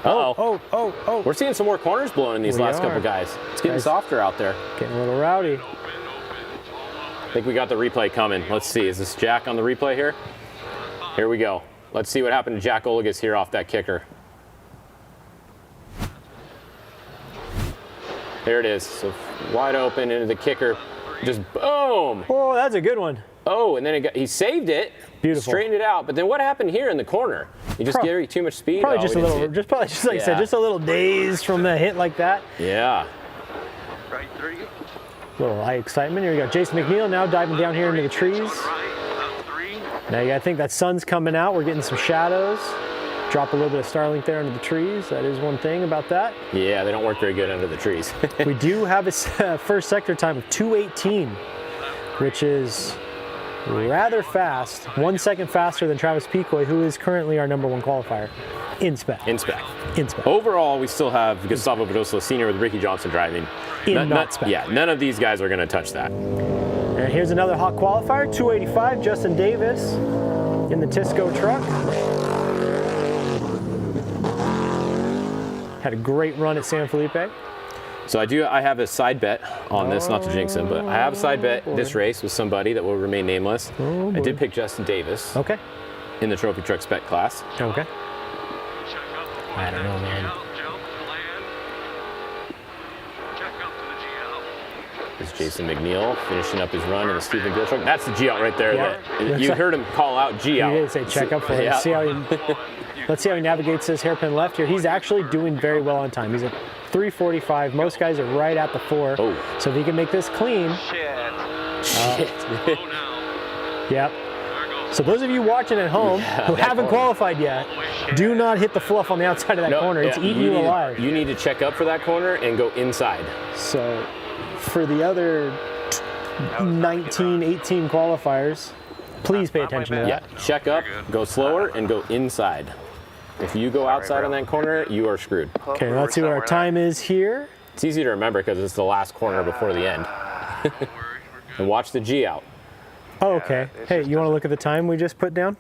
Oh. We're seeing some more corners blowing in these last couple guys. It's getting softer out there. Getting a little rowdy. I think we got the replay coming. Let's see. Is this Jack on the replay here? Here we go. Let's see what happened to Jack Olagus here off that kicker. There it is. So wide open into the kicker. Just boom. Oh, that's a good one. Oh, and then he saved it. Beautiful. Straightened it out. But then what happened here in the corner? You just gave too much speed? Probably just a little, probably just like I said, just a little dazed from the hit like that. Yeah. A little high excitement. Here we go. Jason McNeil now diving down here into the trees. Now you gotta think that sun's coming out. We're getting some shadows. Drop a little bit of Starlink there under the trees. That is one thing about that. Yeah, they don't work very good under the trees. We do have a first sector time of 2:18, which is rather fast. 1 second faster than Travis Picoy, who is currently our #1 qualifier in Spec. Overall, we still have Gustavo Badosa Sr. with Ricky Johnson driving. Not Spec. Yeah, none of these guys are going to touch that. And here's another hot qualifier, 285, Justin Davis in the Tisco truck. Had a great run at San Felipe. So I have a side bet on this, not to jinx him, but I have a side bet this race with somebody that will remain nameless. I did pick Justin Davis. Okay. In the Trophy Truck Spec class. Okay. I don't know, man. Is Jason McNeil finishing up his run in the Stephen Gill truck. That's the G out right there. Yeah. You heard him call out G out. He did say check up for it. Yeah. Let's see how he navigates this hairpin left here. He's actually doing very well on time. He's at 3:45. Most guys are right at the 4. Oh. So if he can make this clean. Shit. Yep. So those of you watching at home who haven't qualified yet, do not hit the fluff on the outside of that corner. It's eating you alive. You need to check up for that corner and go inside. So for the other 19, 18 qualifiers, please pay attention to that. Yeah, check up, go slower, and go inside. If you go outside on that corner, you are screwed. Okay, let's see what our time is here. It's easy to remember because it's the last corner before the end. And watch the G out. Oh, okay. Hey, you want to look at the time we just put down?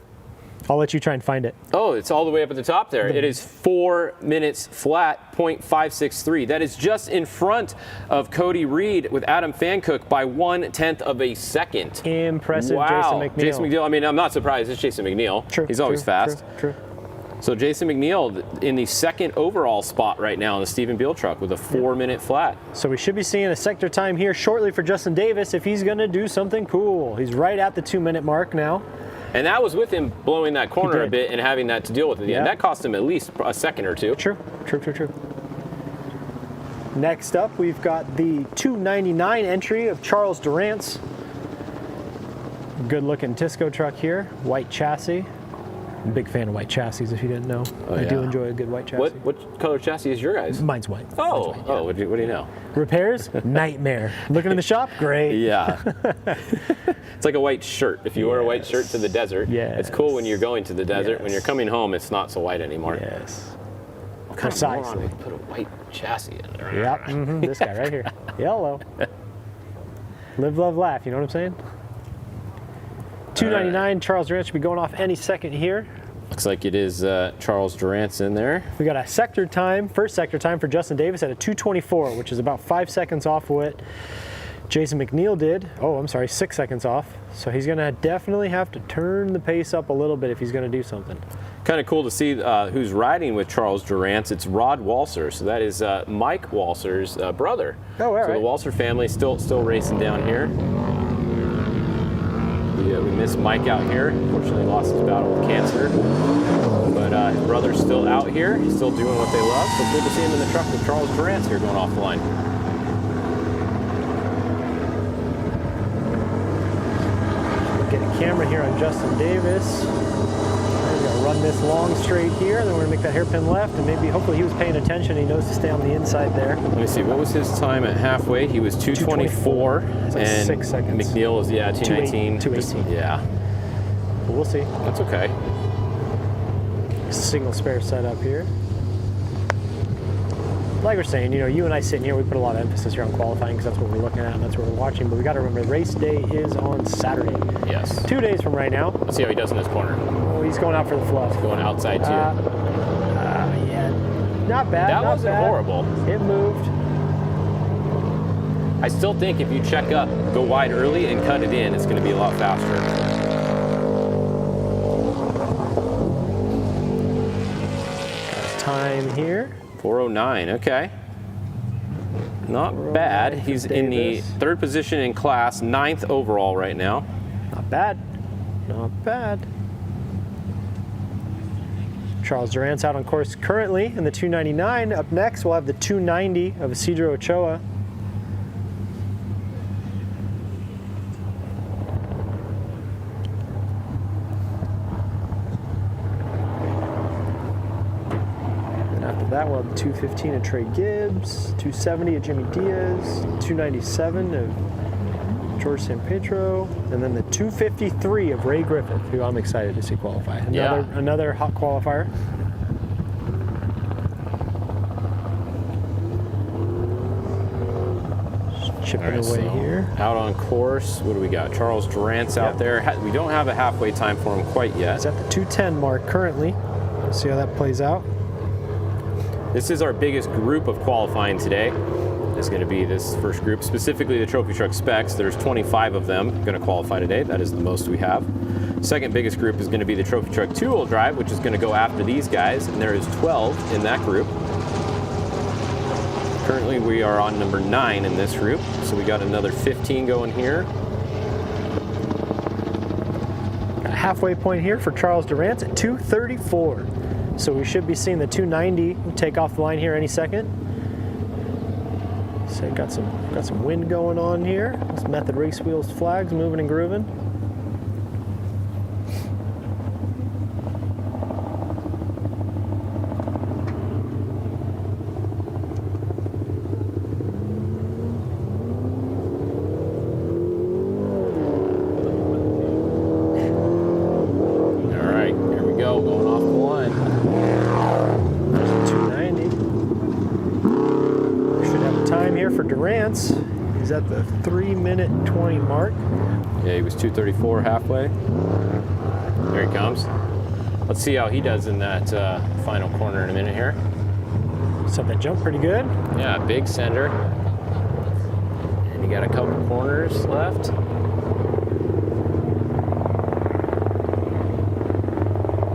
I'll let you try and find it. Oh, it's all the way up at the top there. It is 4 minutes flat, 0.563. That is just in front of Cody Reed with Adam Fancook by 1/10 of a second. Impressive, wow. Jason McNeil. Jason McNeil, I mean, I'm not surprised. It's Jason McNeil. True. He's always fast. True. So Jason McNeil in the second overall spot right now in the Stephen Beal truck with a 4-minute flat. So we should be seeing a sector time here shortly for Justin Davis if he's going to do something cool. He's right at the 2-minute mark now. And that was with him blowing that corner a bit and having that to deal with at the end. That cost him at least a second or two. True. Next up, we've got the 299 entry of Charles Durant's. Good looking Tisco truck here, white chassis. I'm a big fan of white chassis, if you didn't know. I do enjoy a good white chassis. What color chassis is your guys? Mine's white. Oh, what do you know? Repairs? Nightmare. Looking in the shop? Great. Yeah. It's like a white shirt. If you wear a white shirt to the desert, it's cool when you're going to the desert. When you're coming home, it's not so white anymore. Yes. What kind of moron would put a white chassis in there? Yep. This guy right here. Yellow. Live, love, laugh. You know what I'm saying? 299, Charles Durant should be going off any second here. Looks like it is Charles Durant's in there. We got a sector time, first sector time for Justin Davis at a 2:24, which is about 5 seconds off what Jason McNeil did. Oh, I'm sorry, 6 seconds off. So he's going to definitely have to turn the pace up a little bit if he's going to do something. Kind of cool to see who's riding with Charles Durant. It's Rod Walser. So that is Mike Walser's brother. Oh, all right. So the Walser family still racing down here. We missed Mike out here. Unfortunately, lost his battle with cancer. But his brother's still out here. He's still doing what they love. So good to see him in the truck with Charles Durant here going off the line. Get a camera here on Justin Davis. We're going to run this long straight here, then we're going to make that hairpin left, and maybe, hopefully he was paying attention. He knows to stay on the inside there. Let me see, what was his time at halfway? He was 2:24. It's like and 6 seconds. McNeil was, 2:19. 2:18. Yeah. But we'll see. That's okay. Single spare setup here. Like we're saying, you and I sitting here, we put a lot of emphasis here on qualifying because that's what we're looking at and that's what we're watching. But we got to remember, race day is on Saturday. Yes. 2 days from right now. Let's see how he does in this corner. Oh, he's going out for the fluff. He's going outside too. Yeah, not bad. That wasn't horrible. It moved. I still think if you check up, go wide early and cut it in, it's going to be a lot faster. Time here. 4:09, okay. Not bad. He's in the third position in class, 9th overall right now. Not bad. Not bad. Charles Durant's out on course currently in the 299. Up next, we'll have the 290 of Isidro Ochoa. That we'll have the 215 of Trey Gibbs, 270 of Jimmy Diaz, 297 of George San Pedro, and then the 253 of Ray Griffith, who I'm excited to see qualify. Another hot qualifier. Chipping away here. Out on course, what do we got? Charles Durant's out there. We don't have a halfway time for him quite yet. He's at the 210 mark currently. Let's see how that plays out. This is our biggest group of qualifying today. It's going to be this first group, specifically the Trophy Truck Specs. There's 25 of them going to qualify today. That is the most we have. Second biggest group is going to be the Trophy Truck two-wheel drive, which is going to go after these guys, and there is 12 in that group. Currently, we are on number 9 in this group, so we got another 15 going here. Got a halfway point here for Charles Durant at 234. So we should be seeing the 290 take off the line here any second. So got some wind going on here. This Method Race Wheels flags moving and grooving. All right, here we go, going off the line. 290. We should have time here for Durant's. He's at the 3:20 mark. Yeah, he was 2:34 halfway. There he comes. Let's see how he does in that final corner in a minute here. So that jumped pretty good. Yeah, big sender. And you got a couple corners left.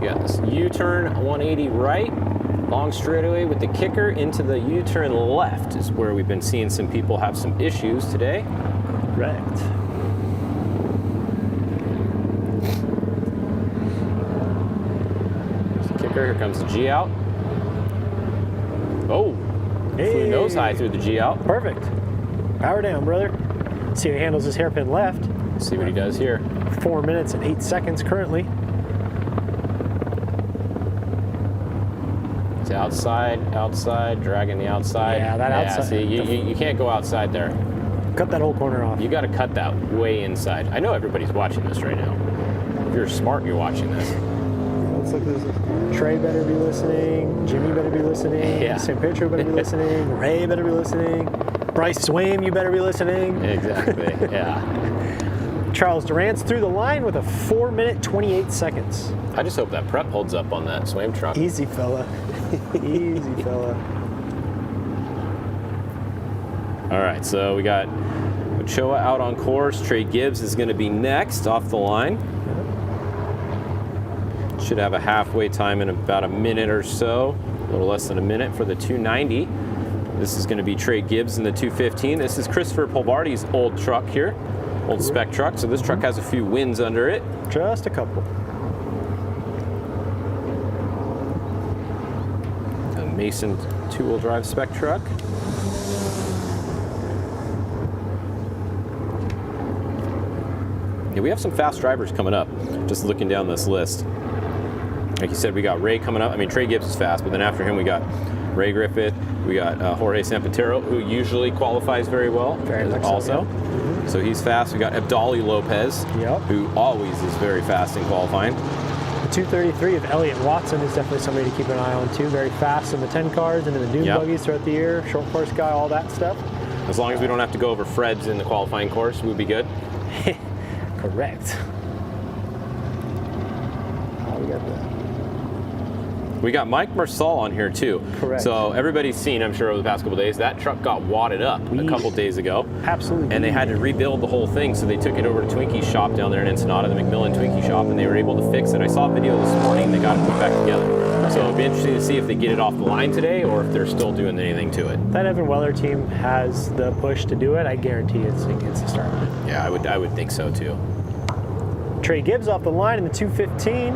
You got this U-turn 180 right, long straightaway with the kicker into the U-turn left is where we've been seeing some people have some issues today. Correct. There's the kicker, here comes the G out. Oh, flew nose high through the G out. Perfect. Power down, brother. See how he handles his hairpin left. Let's see what he does here. 4 minutes and 8 seconds currently. It's outside, dragging the outside. Yeah, that outside. See, you can't go outside there. Cut that whole corner off. You got to cut that way inside. I know everybody's watching this right now. If you're smart, you're watching this. Looks like this. Trey better be listening. Jimmy better be listening. Yeah. San Pedro better be listening. Ray better be listening. Bryce Swaim, you better be listening. Exactly. Yeah. Charles Durant's through the line with a 4 minute 28 seconds. I just hope that prep holds up on that swam truck. Easy, fella. Easy, fella. All right, so we got Ochoa out on course. Trey Gibbs is going to be next off the line. Should have a halfway time in about a minute or so, a little less than a minute for the 290. This is going to be Trey Gibbs in the 215. This is Christopher Polvardi's old truck here, old spec truck. So this truck has a few wins under it. Just a couple. A Mason two-wheel drive spec truck. Yeah, we have some fast drivers coming up, just looking down this list. Like you said, we got Ray coming up. I mean, Trey Gibbs is fast, but then after him we got Ray Griffith, we got Jorge Sampatero, who usually qualifies very well also. Yeah. So he's fast. We got Abdali Lopez, who always is very fast in qualifying. The 233 of Elliott Watson is definitely somebody to keep an eye on too. Very fast in the 10 cars and in the dune buggies throughout the year. Short course guy, all that stuff. As long as we don't have to go over Fred's in the qualifying course, we'll be good. Correct. We got that. We got Mike Marsal on here too. Correct. So everybody's seen, I'm sure, over the past couple days, that truck got wadded up a couple days ago. Absolutely. And they had to rebuild the whole thing, so they took it over to Twinkie's shop down there in Ensenada, the McMillan Twinkie shop, and they were able to fix it. I saw a video this morning, they got it put back together. So it'll be interesting to see if they get it off the line today or if they're still doing anything to it. That Evan Weller team has the push to do it. I guarantee it gets the start of it. Yeah, I would think so too. Trey Gibbs off the line in the 215.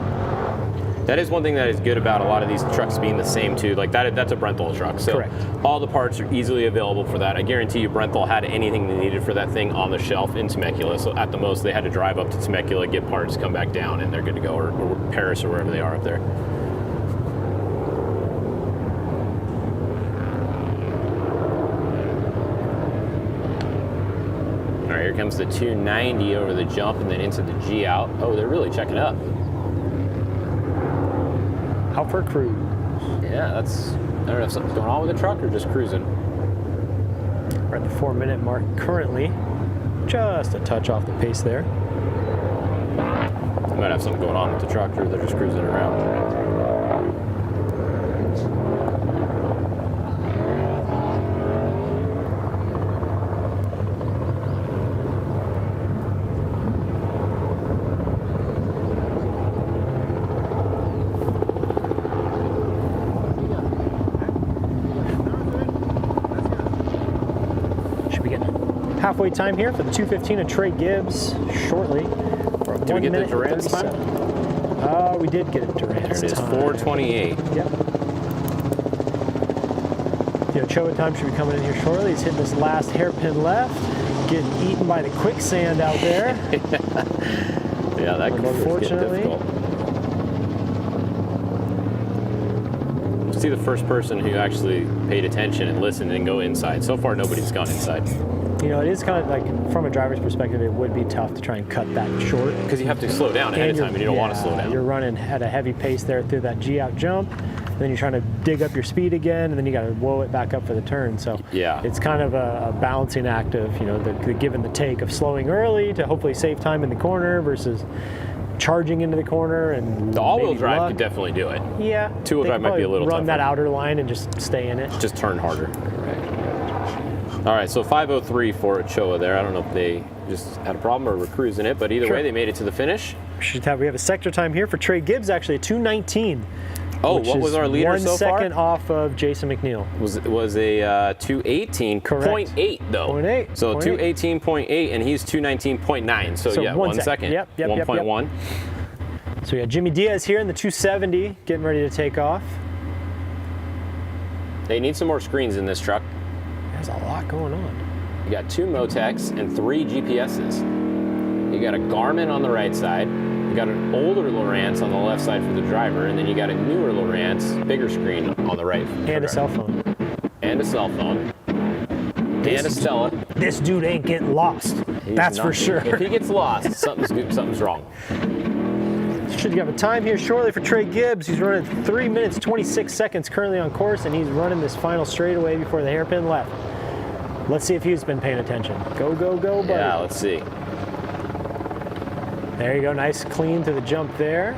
That is one thing that is good about a lot of these trucks being the same too. Like that's a Brenthal truck. So correct. All the parts are easily available for that. I guarantee you Brenthal had anything they needed for that thing on the shelf in Temecula. So at the most they had to drive up to Temecula, get parts, come back down, and they're good to go, or Paris or wherever they are up there. All right, here comes the 290 over the jump and then into the G out. Oh, they're really checking up. Out for a cruise. Yeah, I don't know if something's going on with the truck or just cruising. We're at the 4 minute mark currently. Just a touch off the pace there. They might have something going on with the truck, or they're just cruising around. Halfway time here for the 215 of Trey Gibbs shortly. Did we get the Durant's time? We did get it Durant's time. There it is, 4:28. Yep. The Ochoa time should be coming in here shortly. He's hitting this last hairpin left, getting eaten by the quicksand out there. Yeah, that could get difficult. See the first person who actually paid attention and listened and go inside. So far, nobody's gone inside. You know, it is kind of like, from a driver's perspective, it would be tough to try and cut that short. Because you have to slow down ahead of time, and you don't want to slow down. You're running at a heavy pace there through that G-out jump, and then you're trying to dig up your speed again, and then you got to whoa it back up for the turn. So yeah, it's kind of a balancing act of, you know, the give and the take of slowing early to hopefully save time in the corner versus charging into the corner. And the all-wheel drive could definitely do it. Yeah. Two-wheel drive might be a little tougher. Run that outer line and just stay in it. Just turn harder. All right, so 5:03 for Ochoa there. I don't know if they just had a problem or were cruising it, but either way, they made it to the finish. We have a sector time here for Trey Gibbs, actually, a 2:19. Oh, what was our leader so far? 1 second off of Jason McNeil. Was a 2:18.8 though. 0.8. So 2:18.8, and he's 2:19.9. So yeah, 1 second. Yep. 1.1. So we got Jimmy Diaz here in the 270, getting ready to take off. They need some more screens in this truck. There's a lot going on. You got 2 Motecs and 3 GPSs. You got a Garmin on the right side. You got an older Lowrance on the left side for the driver, and then you got a newer Lowrance, bigger screen on the right. And a cell phone. And a cell phone. And a Stella. This dude ain't getting lost. That's for sure. If he gets lost, something's wrong. Should have a time here shortly for Trey Gibbs. He's running 3 minutes, 26 seconds currently on course, and he's running this final straightaway before the hairpin left. Let's see if he's been paying attention. Go, go, go, buddy. Yeah, let's see. There you go, nice clean to the jump there.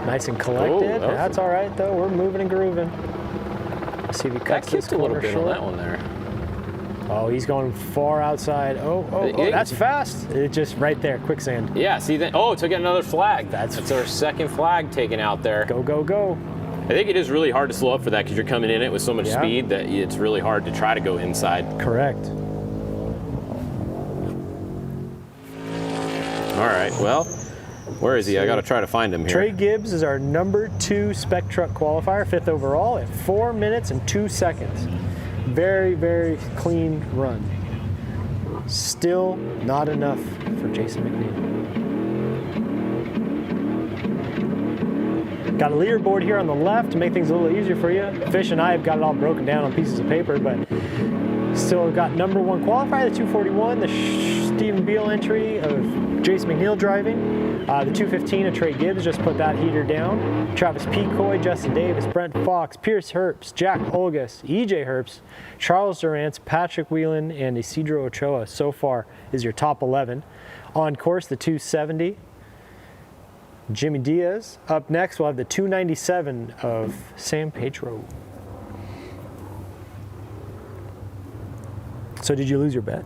Nice and collected. Oh, that's all right though, we're moving and grooving. Let's see if he cuts this a little corner bit short. on that one there. Oh, he's going far outside. Oh, that's fast. It just right there, quicksand. Yeah, see that? Oh, took out another flag. That's our second flag taken out there. Go, go, go. I think it is really hard to slow up for that because you're coming in it with so much speed that it's really hard to try to go inside. Correct. All right, well, where is he? I got to try to find him here. Trey Gibbs is our number 2 Spec Truck qualifier, 5th overall at 4 minutes and 2 seconds. Very, very clean run. Still not enough for Jason McNeil. Got a leaderboard here on the left to make things a little easier for you. Fish and I have got it all broken down on pieces of paper, but still got number 1 qualifier, the 241, the Stephen Beal entry of Jason McNeil driving. The 215 of Trey Gibbs, just put that heater down. Travis Pecoy, Justin Davis, Brent Fox, Pierce Herbst, Jack Olgas, EJ Herbst, Charles Durance, Patrick Whelan, and Isidro Ochoa so far is your top 11. On course, the 270. Jimmy Diaz. Up next, we'll have the 297 of Sam Petro. So did you lose your bet?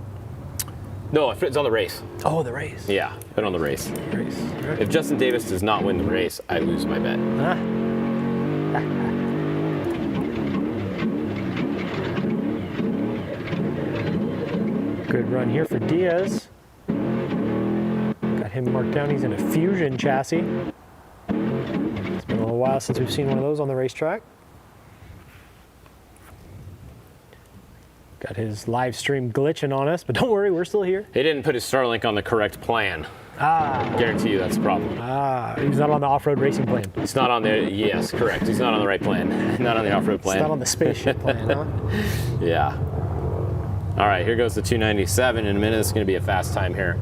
No, it's on the race. Oh, the race. Yeah, bet on the race. Race. Right. If Justin Davis does not win the race, I lose my bet. Good run here for Diaz. Got him marked down. He's in a Fusion chassis. It's been a little while since we've seen one of those on the racetrack. Got his live stream glitching on us, but don't worry, we're still here. He didn't put his Starlink on the correct plan. Guarantee you that's a problem. He's not on the off-road racing plan. It's not on the, yes, correct. He's not on the right plan. Not on the off-road plan. It's not on the spaceship plan, huh? Yeah. All right, here goes the 297. In a minute, it's going to be a fast time here.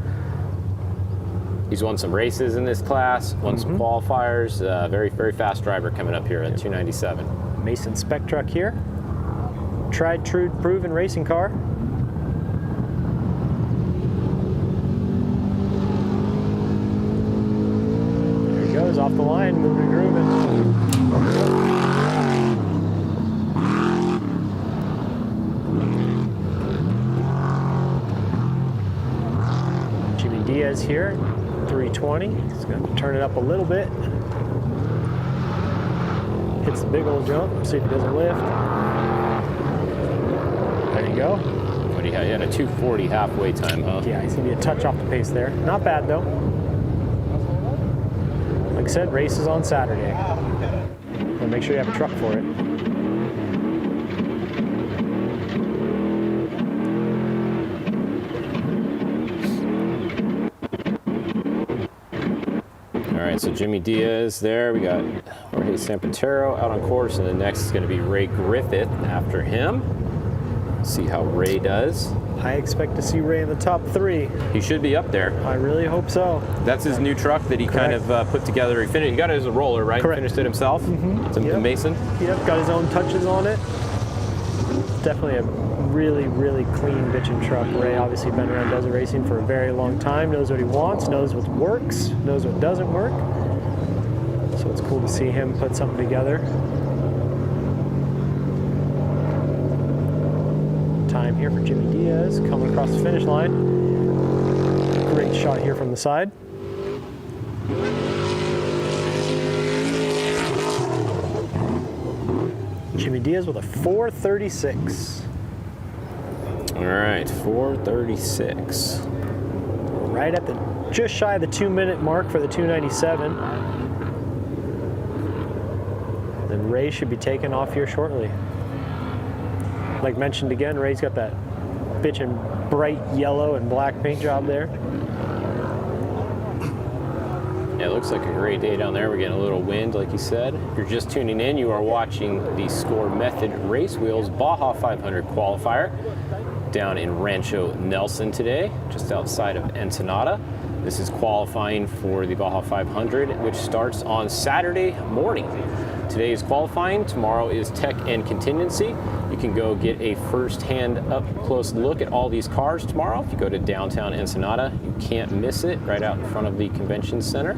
He's won some races in this class, won some qualifiers. Very, very fast driver coming up here at 297. Mason Spec Truck here. Tried, true, proven racing car. There he goes, off the line, moving and grooving. Jimmy Diaz here, 320. He's going to turn it up a little bit. Hits the big old jump, see if he doesn't lift. There you go. What do you have? He had a 240 halfway time, huh? Yeah, he's going to be a touch off the pace there. Not bad, though. Like I said, race is on Saturday. So make sure you have a truck for it. All right, so Jimmy Diaz there. We got Jorge Sampantero out on course, and the next is going to be Ray Griffith after him. See how Ray does. I expect to see Ray in the top 3. He should be up there. I really hope so. That's his new truck that he kind of put together. He got it as a roller, right? Correct. Finished it himself. The Mason. Yep, got his own touches on it. Definitely a really, really clean bitchin' truck. Ray obviously been around desert racing for a very long time, knows what he wants, knows what works, knows what doesn't work. So it's cool to see him put something together. Time here for Jimmy Diaz coming across the finish line. Great shot here from the side. Jimmy Diaz with a 436. All right, 436. Right at the just shy of the 2-minute mark for the 297. Then Ray should be taking off here shortly. Like mentioned again, Ray's got that bitchin' bright yellow and black paint job there. Yeah, it looks like a great day down there. We're getting a little wind, like you said. If you're just tuning in, you are watching the Score Method Race Wheels Baja 500 qualifier down in Rancho Nelson today, just outside of Ensenada. This is qualifying for the Baja 500, which starts on Saturday morning. Today is qualifying, tomorrow is tech and contingency. You can go get a first-hand up-close look at all these cars tomorrow. If you go to downtown Ensenada, you can't miss it, right out in front of the convention center.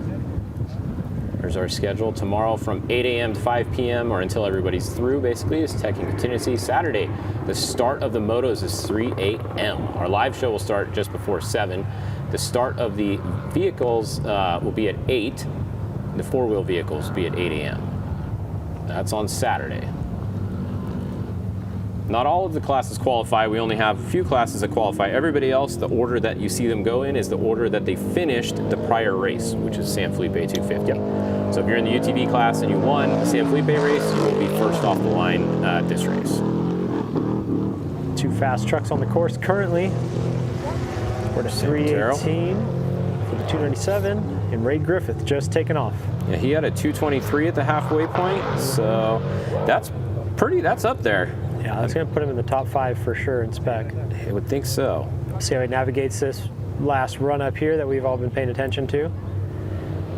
There's our schedule. Tomorrow from 8 a.m. to 5 p.m. or until everybody's through, basically, is tech and contingency. Saturday, the start of the motos is 3 a.m. Our live show will start just before 7. The start of the vehicles will be at 8. The four-wheel vehicles will be at 8 a.m. That's on Saturday. Not all of the classes qualify. We only have a few classes that qualify. Everybody else, the order that you see them go in is the order that they finished the prior race, which is San Felipe 250. Yep. So if you're in the UTV class and you won the San Felipe race, you will be first off the line at this race. 2 fast trucks on the course currently. We're at 318 for the 297, and Ray Griffith just taken off. Yeah, he had a 223 at the halfway point, so that's up there. Yeah, that's going to put him in the top 5 for sure in Spec. I would think so. See how he navigates this last run up here that we've all been paying attention to.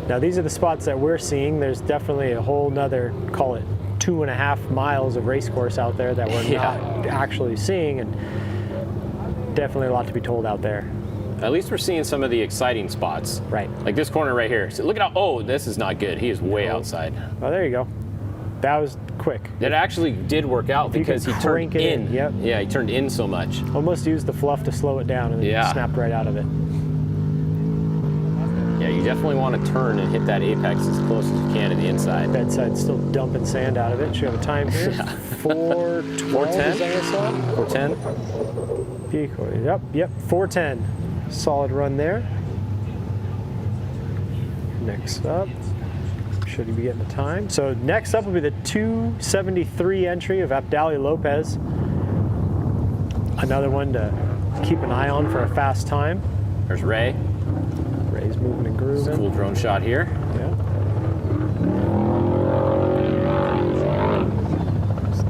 Now these are the spots that we're seeing. There's definitely a whole nother, call it 2.5 miles of race course out there that we're not actually seeing, and definitely a lot to be told out there. At least we're seeing some of the exciting spots. Right. Like this corner right here. So look at how, oh, this is not good. He is way outside. Oh, there you go. That was quick. It actually did work out because he turned in. Yep. Yeah, he turned in so much. Almost used the fluff to slow it down and then snapped right out of it. Yeah, you definitely want to turn and hit that apex as close as you can to the inside. Bedside's still dumping sand out of it. Should have a time here. 4:10. 4:10. Vehicle. Yep. 4:10. Solid run there. Next up. Should he be getting the time? So next up will be the 273 entry of Abdali Lopez. Another one to keep an eye on for a fast time. There's Ray. Ray's moving and grooving. It's a cool drone shot here. Yeah.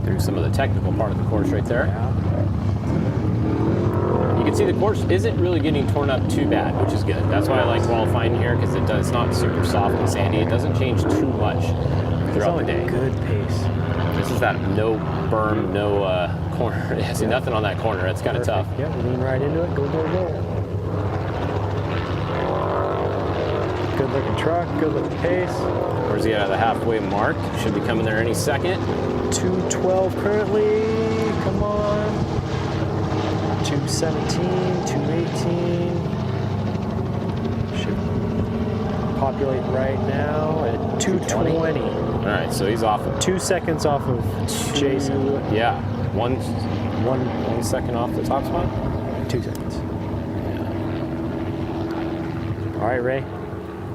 Through some of the technical part of the course right there. Yeah. You can see the course isn't really getting torn up too bad, which is good. That's why I like qualifying here, because it's not super soft and sandy. It doesn't change too much throughout the day. Good pace. This is that no berm, no corner. Yeah, see nothing on that corner. It's kind of tough. Yeah, lean right into it. Go. Good looking truck, good looking pace. Where's he at the halfway mark? Should be coming there any second. 212 currently. Come on. 217, 218. Should populate right now at 220. All right, so he's off. 2 seconds off of Jason. Yeah, one second off the top spot. 2 seconds. Yeah. All right, Ray.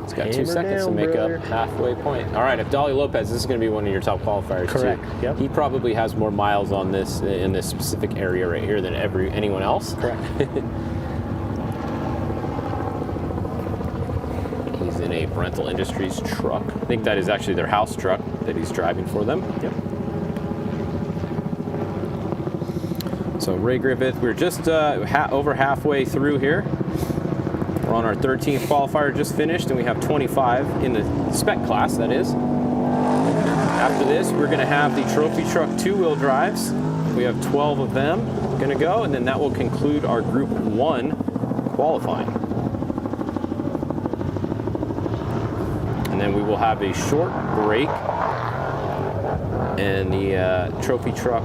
He's got 2 seconds to make up halfway point. All right, Abdali Lopez, this is going to be one of your top qualifiers. Correct. Too. Yep. He probably has more miles on this in this specific area right here than anyone else. Correct. He's in a Rental Industries truck. I think that is actually their house truck that he's driving for them. Yep. So Ray Griffith, we're just over halfway through here. We're on our 13th qualifier, just finished, and we have 25 in the spec class, that is. After this, we're going to have the trophy truck 2-wheel drives. We have 12 of them going to go, and then that will conclude our Group 1 qualifying. And then we will have a short break, and the trophy truck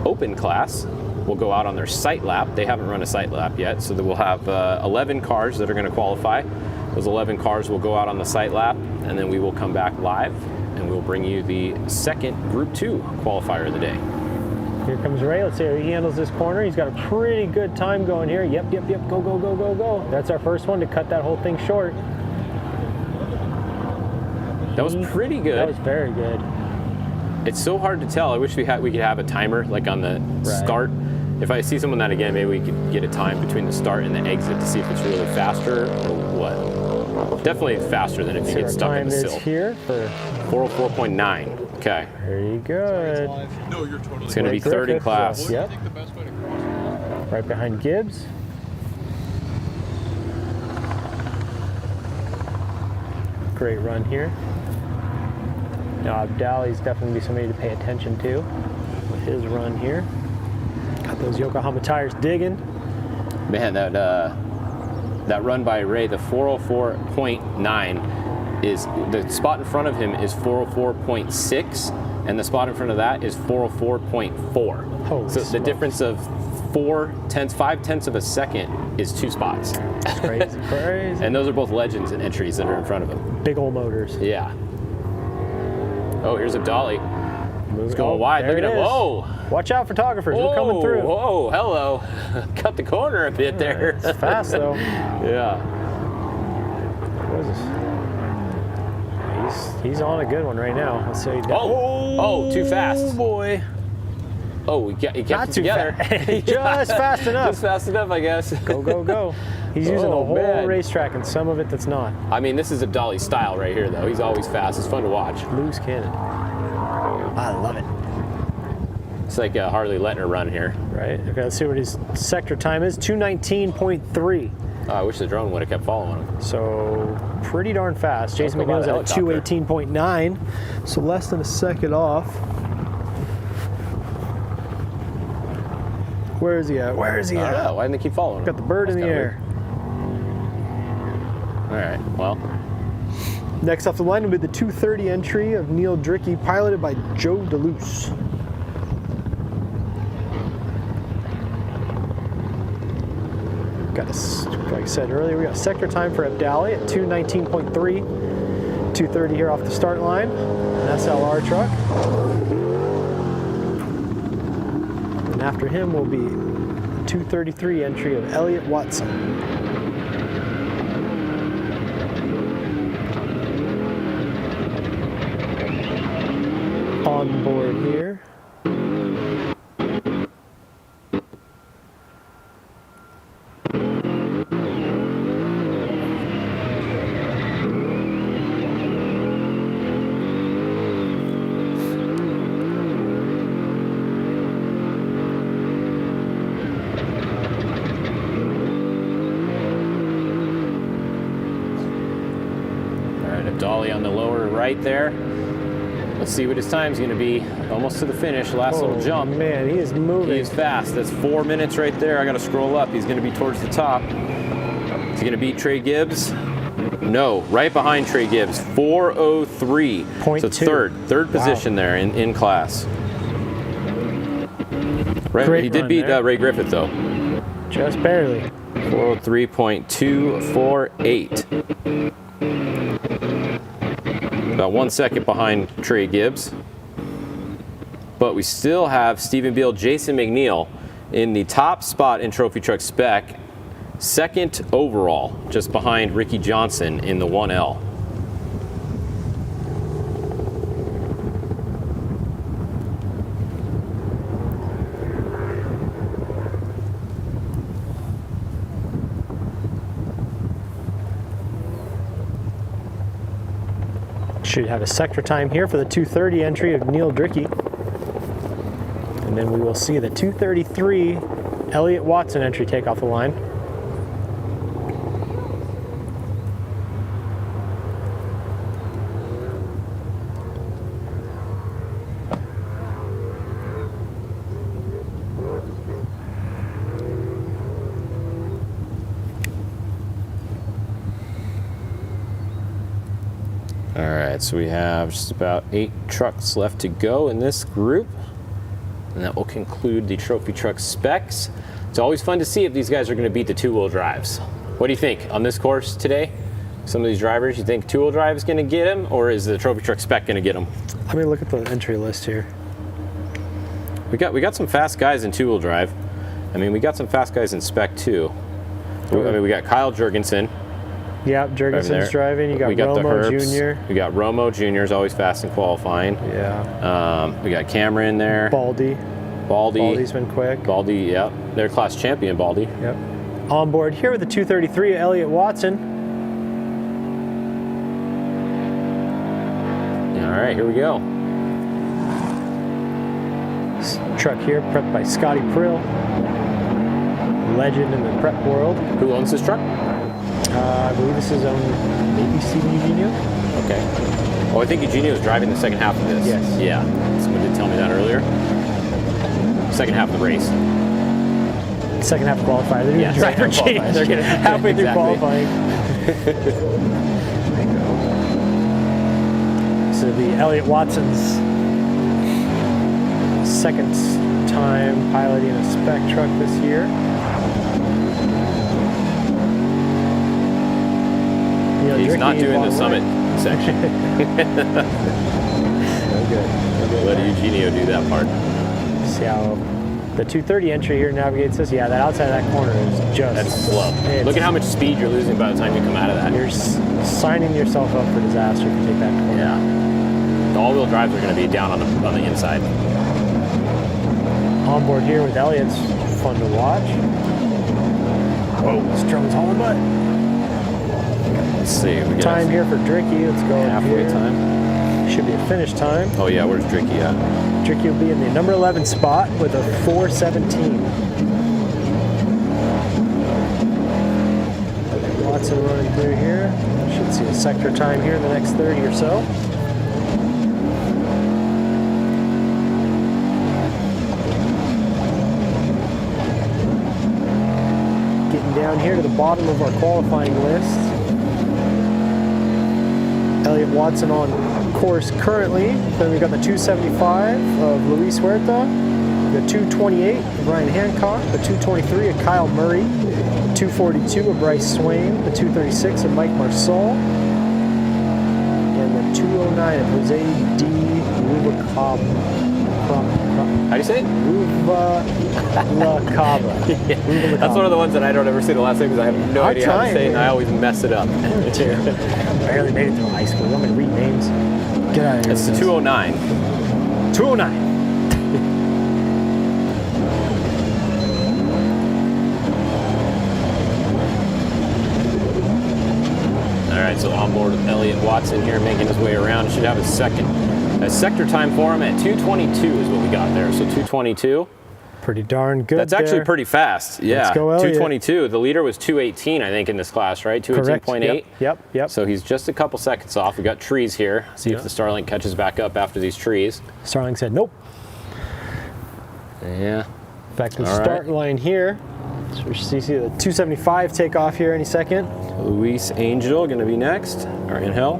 open class will go out on their site lap. They haven't run a site lap yet, so we'll have 11 cars that are going to qualify. Those 11 cars will go out on the site lap, and then we will come back live, and we'll bring you the second Group 2 qualifier of the day. Here comes Ray. Let's see how he handles this corner. He's got a pretty good time going here. Yep. Go. That's our first one to cut that whole thing short. That was pretty good. That was very good. It's so hard to tell. I wish we could have a timer like on the start. If I see someone that again, maybe we could get a time between the start and the exit to see if it's really faster or what. Definitely faster than if you get stuck in the sill. Here for 404.9. Okay. Very good. No, you're totally. It's going to be third in class. Yep. Right behind Gibbs. Great run here. Now, Abdali's definitely be somebody to pay attention to with his run here. Got those Yokohama tires digging. Man, that run by Ray, the 404.9 is the spot in front of him is 404.6, and the spot in front of that is 404.4. Holy so the smokes. difference of 5/10 of a second is 2 spots. That's crazy. Crazy. And those are both legends and entries that are in front of him. Big old motors. Yeah. Oh, here's Abdali. It's going Oh, wide. there Look at it him. is. Whoa. Watch out, photographers. We're coming through. Whoa, hello. Cut the corner a bit there. It's fast, though. Yeah. What is this? He's on a good one right now. Let's see. Oh, too fast. Oh, boy. Oh, he kept Not it too together. Just fast enough. Just fast enough, I guess. Go, go, go. He's using the whole man. racetrack and some of it that's not. I mean, this is Abdali's style right here, though. He's always fast. It's fun to watch. Loose cannon. I love it. It's like Harley letting her run here. Right. Okay, let's see what his sector time is. 2:19.3. Oh, I wish the drone would have kept following him. So pretty darn fast. Jason Don't go by McNeil's the at a helicopter. 2:18.9. So less than a second off. Where is he at? Where is he I at? don't know. Why didn't they keep following him? Got the bird in the air. All right. Well, Next off the line will be the 2:30 entry of Neil Drickey, piloted by Joe DeLuce. Got a, like I said earlier, we got sector time for Abdali at 2:19.3. 2:30 here off the start line. An SLR truck. And after him will be the 2:33 entry of Elliott Watson. On board here. all right, Abdali on the lower right there. Let's see what his time's going to be. Almost to the finish. Last little jump. Man, he is moving. He is fast. That's 4 minutes right there. I got to scroll up. He's going to be towards the top. Is he going to beat Trey Gibbs? No, right behind Trey Gibbs. 4:03. So it's third position there in class. Right, Great he did run beat there. Ray Griffith though. Just barely. 4:03.248. About 1 second behind Trey Gibbs. But we still have Stephen Beal, Jason McNeil in the top spot in Trophy Truck Spec, second overall, just behind Ricky Johnson in the 1L. Should have a sector time here for the 2:30 entry of Neil Drickey. And then we will see the 2:33 Elliott Watson entry take off the line. All right, so we have just about 8 trucks left to go in this group. And that will conclude the Trophy Truck Specs. It's always fun to see if these guys are going to beat the two-wheel drives. What do you think on this course today? Some of these drivers, you think two-wheel drive is going to get them, or is the Trophy Truck Spec going to get them? Let me look at the entry list here. We got some fast guys in two-wheel drive. I mean, we got some fast guys in Spec too. I mean, we got Kyle Jurgensen. Yep, Jurgensen's driving. You got the Romo Herbs. Jr. We got Romo Jr. is always fast in qualifying. Yeah. We got Cameron there. Baldy. Baldy's been quick. Baldy, yep. They're class champion, Baldy. Yep. On board here with the 2:33, Elliott Watson. All right, here we go. This truck here prepped by Scotty Prill, legend in the prep world. Who owns this truck? I believe this is owned maybe CB Vino. Okay. Oh, I think Eugenio was driving the second half of this. Yes. Yeah, someone did tell me that earlier. Second half of the race. Second half of qualifier. They're doing driver change. They're getting halfway through qualifying. So it'll be Elliott Watson's second time piloting a spec truck this year. He's not doing the summit section. Let Eugenio do that part. See how the 230 entry here navigates this. Yeah, that outside of that corner is just... That's slow. Look at how much speed you're losing by the time you come out of that. You're signing yourself up for disaster if you take that corner. Yeah. The all-wheel drives are going to be down on the inside. Onboard here with Elliott's fun to watch. Whoa, Strum's hauling butt. Let's see. We got time here for Dricky. Let's go halfway time. Should be a finish time. Oh yeah, where's Dricky at? Dricky will be in the number 11 spot with a 4:17. Watson running through here. Should see a sector time here in the next 30 or so. Getting down here to the bottom of our qualifying list. Elliott Watson on course currently. Then we've got the 275 of Luis Huerta, the 228 of Ryan Hancock, the 223 of Kyle Murray, the 242 of Bryce Swain, the 236 of Mike Marsal, and the 209 of Jose D. Rubalcaba. How do you say it? Rubalcaba. That's one of the ones that I don't ever say the last name because I have no idea how to say it and I always mess it up. Barely made it through high school. I'm going to read names. Get out of here. It's the 209. 209. All right, so onboard Elliott Watson here making his way around. Should have a sector time for him at 2:22 is what we got there. So 2:22. Pretty darn good. That's actually pretty fast. Yeah. Let's go, Elliott. 2:22. The leader was 2:18, I think, in this class, right? 2:18.8. Yep. So he's just a couple seconds off. We got trees here. See if the Starlink catches back up after these trees. Starlink said nope. Yeah. Back to the start line here. So we should see the 275 take off here any second. Luis Angel going to be next. Or Angel.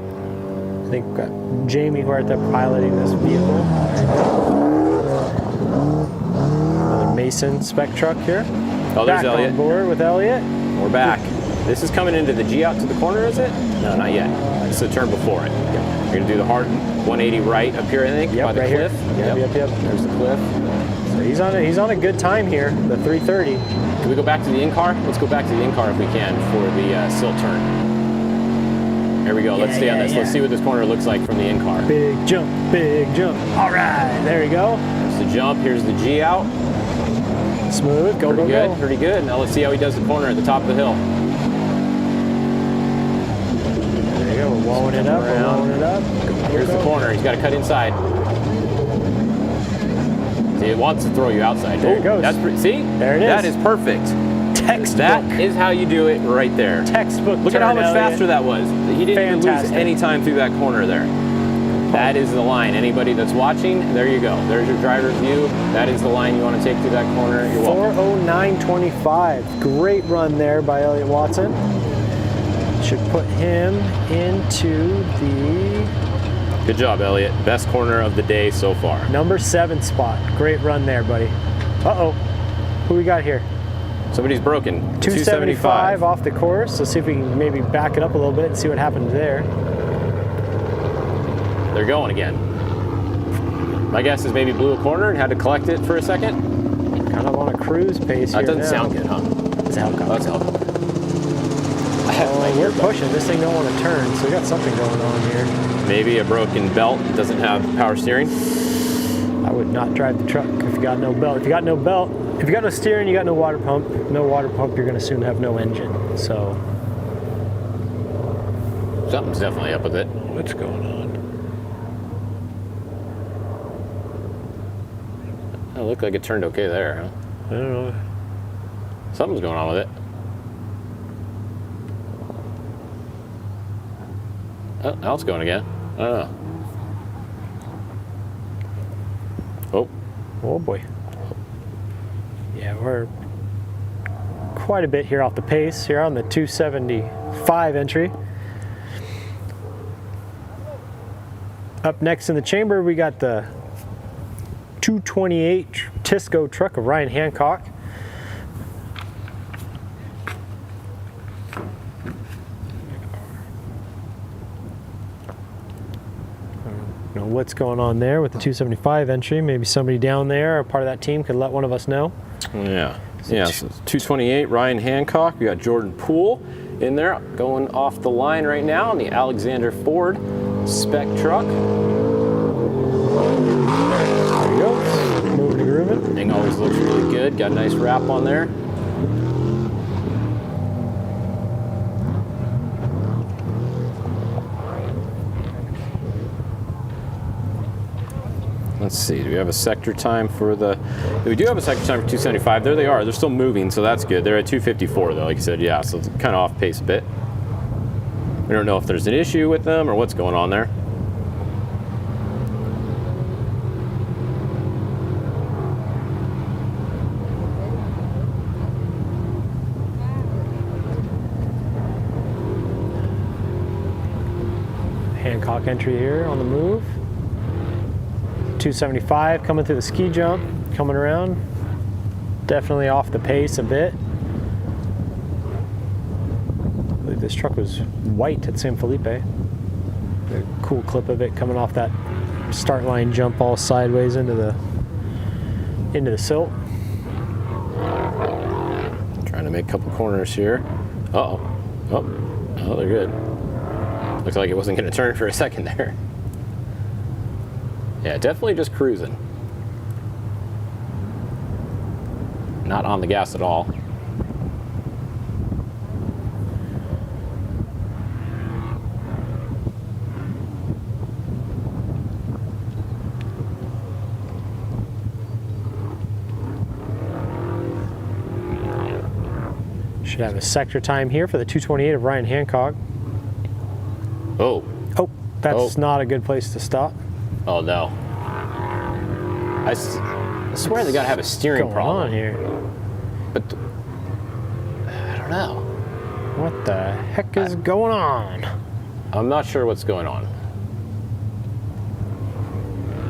I think we've got Jamie Huerta piloting this vehicle. Another Mason spec truck here. Oh, there's back Elliott. on board with Elliott. We're back. This is coming into the G out to the corner, is it? No, not yet. It's the turn before it. You're going to do the hard 180 right up here, I think, by the right cliff. Here. Yep. There's the cliff. So he's on a good time here, the 330. Can we go back to the in-car? Let's go back to the in-car if we can for the silt turn. There we go. Let's stay on this. Let's see what this corner looks like from the in-car. Big jump, big jump. All right, there we go. There's the jump. Here's the G out. Smooth. Go. Pretty good. Now let's see how he does the corner at the top of the hill. There you go. We're wallowing it up. Here's the corner. He's got to cut inside. See, it wants to throw you outside. There it goes. See? There it is. That is perfect. Textbook. That is how you do it right there. Textbook. Look at how much faster that was. He didn't even lose any time through that corner there. That is the line. Anybody that's watching, there you go. There's your driver's view. That is the line you want to take through that corner. You're welcome. 4:09.25. Great run there by Elliott Watson. Should put him into the... Good job, Elliott. Best corner of the day so far. Number 7 spot. Great run there, buddy. Uh-oh. Who we got here? Somebody's broken. 275 off the course. Let's see if we can maybe back it up a little bit and see what happens there. They're going again. My guess is maybe blew a corner and had to collect it for a second. Kind of on a cruise pace here. That doesn't sound good, huh? It's a helicopter. That's a helicopter. We're pushing. This thing don't want to turn, so we got something going on here. Maybe a broken belt. Doesn't have power steering. I would not drive the truck if you got no belt. If you got no belt, if you got no steering, you got no water pump. No water pump, you're going to soon have no engine. So something's definitely up with it. What's going on? It looked like it turned okay there, huh? I don't know. Something's going on with it. Oh, now it's going again. Oh boy. Yeah, we're quite a bit here off the pace here on the 275 entry. Up next in the chamber, we got the 228 Tisco truck of Ryan Hancock. I don't know what's going on there with the 275 entry. Maybe somebody down there or part of that team could let one of us know. Yeah. Yeah, so 228 Ryan Hancock. We got Jordan Poole in there going off the line right now on the Alexander Ford Spec truck. There you go. Moving and grooving. Thing always looks really good. Got a nice wrap on there. Let's see, do we have a sector time for the... We do have a sector time for 275. There they are. They're still moving, so that's good. They're at 254, though, like I said. Yeah, so it's kind of off pace a bit. We don't know if there's an issue with them or what's going on there. Hancock entry here on the move. 275 coming through the ski jump, coming around. Definitely off the pace a bit. I believe this truck was white at San Felipe. A cool clip of it coming off that start line jump all sideways into the silt. Trying to make a couple corners here. Uh-oh. Oh, they're good. Looks like it wasn't going to turn for a second there. Yeah, definitely just cruising. Not on the gas at all. Should have a sector time here for the 228 of Ryan Hancock. Oh, that's not a good place to stop. Oh no. I swear they gotta have a steering problem on here. But I don't know. What the heck is going on? I'm not sure what's going on.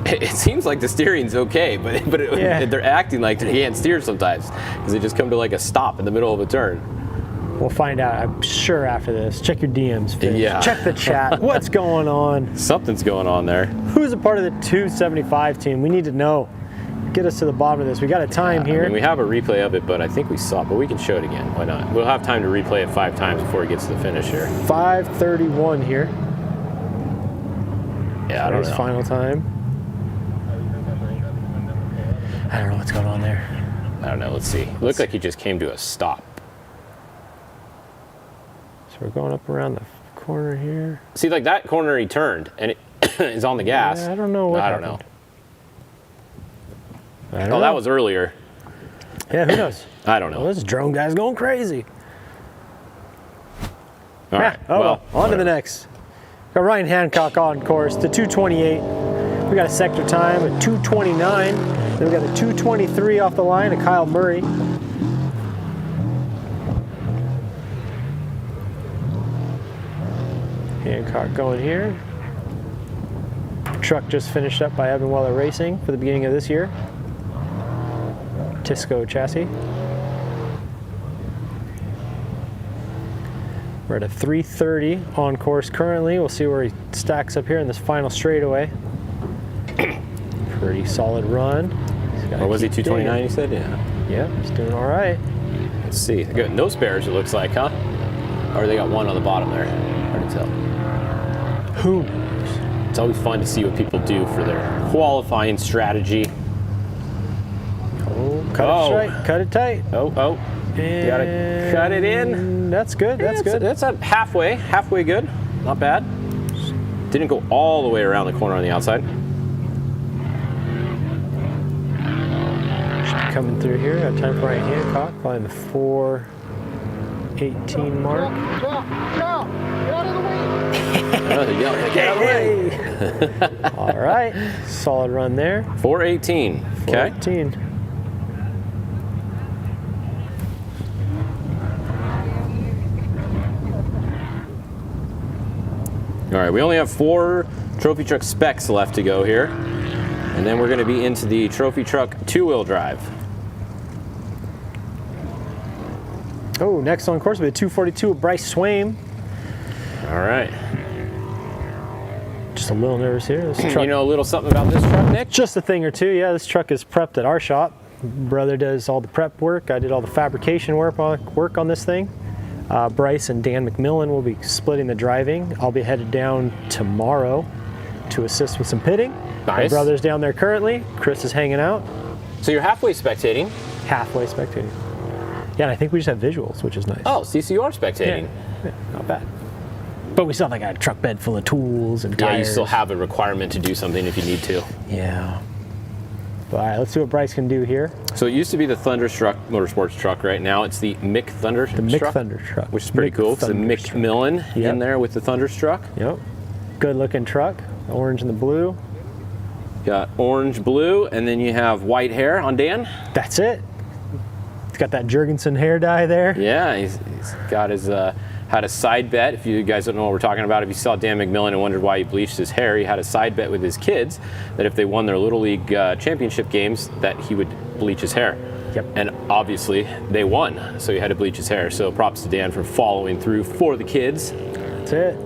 It seems like the steering's okay, but Yeah. they're acting like they can't steer sometimes because they just come to like a stop in the middle of a turn. We'll find out, I'm sure, after this. Check your DMs, Fish. Yeah. Check the chat. What's going on? Something's going on there. Who's a part of the 275 team? We need to know. Get us to the bottom of this. We got a time here. I mean, we have a replay of it, but I think we saw it, but we can show it again. Why not? We'll have time to replay it 5 times before it gets to the finish here. 5:31 here. Yeah, I don't know. Final time. I don't know what's going on there. I don't know. Let's see. It looked like he just came to a stop. So we're going up around the corner here. See, like that corner he turned, and it is on the gas. Yeah, I don't know what happened. happened. Oh, that was earlier. Yeah, who knows? I don't know. Well, this drone guy's going crazy. All right. Oh, well, on to the next. Got Ryan Hancock on course, the 228. We got a sector time at 229. Then we got the 223 off the line of Kyle Murray. Hancock going here. Truck just finished up by Evan Weller Racing for the beginning of this year. Tisco chassis. We're at a 330 on course currently. We'll see where he stacks up here in this final straightaway. Pretty solid run. Or was he 229 you said? Yeah. Yeah, he's doing all right. Let's see. They got no spares it looks like, huh? Or they got one on the bottom there. Hard to tell. Who knows? It's always fun to see what people do for their qualifying strategy. Oh, cut it straight, cut it tight. Oh. You gotta cut it in. That's good, that's good. That's a halfway good. Not bad. Didn't go all the way around the corner on the outside. Should be coming through here. Got time for Ryan Hancock, probably in the 4:18 mark. Get out of the way! Get out of the way. All right. Solid run there. 418. Okay. 418. All right, we only have 4 trophy truck specs left to go here. And then we're going to be into the trophy truck 2-wheel drive. Oh, next on course will be the 242 of Bryce Swaim. All right. Just a little nervous here. This truck, you know a little something about this truck, Nick? Just a thing or two. Yeah, this truck is prepped at our shop. Brother does all the prep work. I did all the fabrication work on this thing. Bryce and Dan McMillan will be splitting the driving. I'll be headed down tomorrow to assist with some pitting. Nice. My brother's down there currently. Chris is hanging out. So you're halfway spectating? Halfway spectating. Yeah, and I think we just have visuals, which is nice. Oh, CCR spectating. Yeah, not bad. But we still have like a truck bed full of tools and tires. Yeah, you still have a requirement to do something if you need to. Yeah. All right, let's see what Bryce can do here. So it used to be the Thunderstruck Motorsports truck. Right now it's the Mick Thunderstruck. The Mick Thunderstruck. Which is pretty cool. It's the McMillan in there with the Thunderstruck. Yep. Good looking truck. Orange and the blue. Got orange, blue, and then you have white hair on Dan. That's it. He's got that Jurgensen hair dye there. Yeah, he's got his, had a side bet. If you guys don't know what we're talking about, if you saw Dan McMillan and wondered why he bleached his hair, he had a side bet with his kids that if they won their Little League championship games, that he would bleach his hair. Yep. And obviously, they won, so he had to bleach his hair. So props to Dan for following through for the kids. That's it.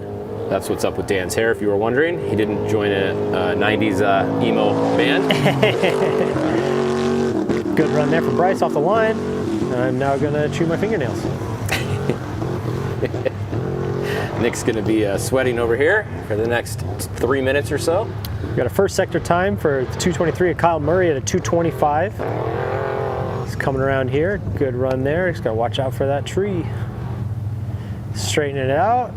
That's what's up with Dan's hair, if you were wondering. He didn't join a 90s emo band. Good run there from Bryce off the line. I'm now going to chew my fingernails. Nick's going to be sweating over here for the next 3 minutes or so. We got a first sector time for the 223 of Kyle Murray at a 225. He's coming around here. Good run there. He's got to watch out for that tree. Straighten it out.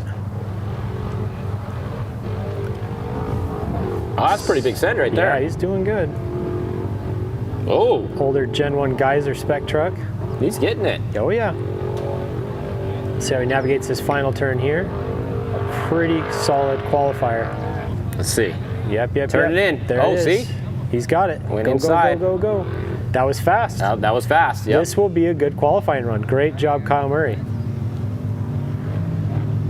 Oh, that's a pretty big send right there. Yeah, he's doing good. Oh. Older Gen 1 Geyser spec truck. He's getting it. Oh, yeah. Let's see how he navigates this final turn here. A pretty solid qualifier. Let's see. Yep. Turn it in. There it is. See? He's got it. Went inside. Go. That was fast. That was fast, yep. This will be a good qualifying run. Great job, Kyle Murray.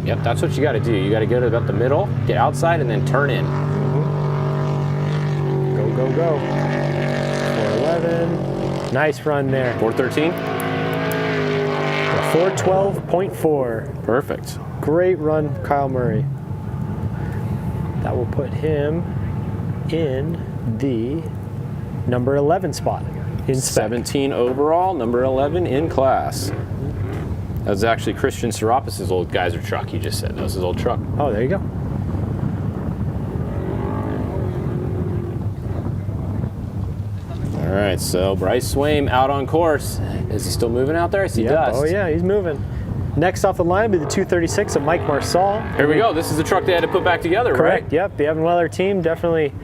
Yep, that's what you got to do. You got to go to about the middle, get outside, and then turn in. Go. 411. Nice run there. 413? 412.4. Perfect. Great run, Kyle Murray. That will put him in the number 11 spot in spec. 17 overall, number 11 in class. That was actually Christian Serapis' old Geyser truck, he just said. That was his old truck. Oh, there you go. All right, so Bryce Swaim out on course. Is he still moving out there? I see dust. Oh, yeah, he's moving. Next off the line will be the 236 of Mike Marsal. Here we go. This is the truck they had to put back together, Correct. right? Yep, the Evan Weller team definitely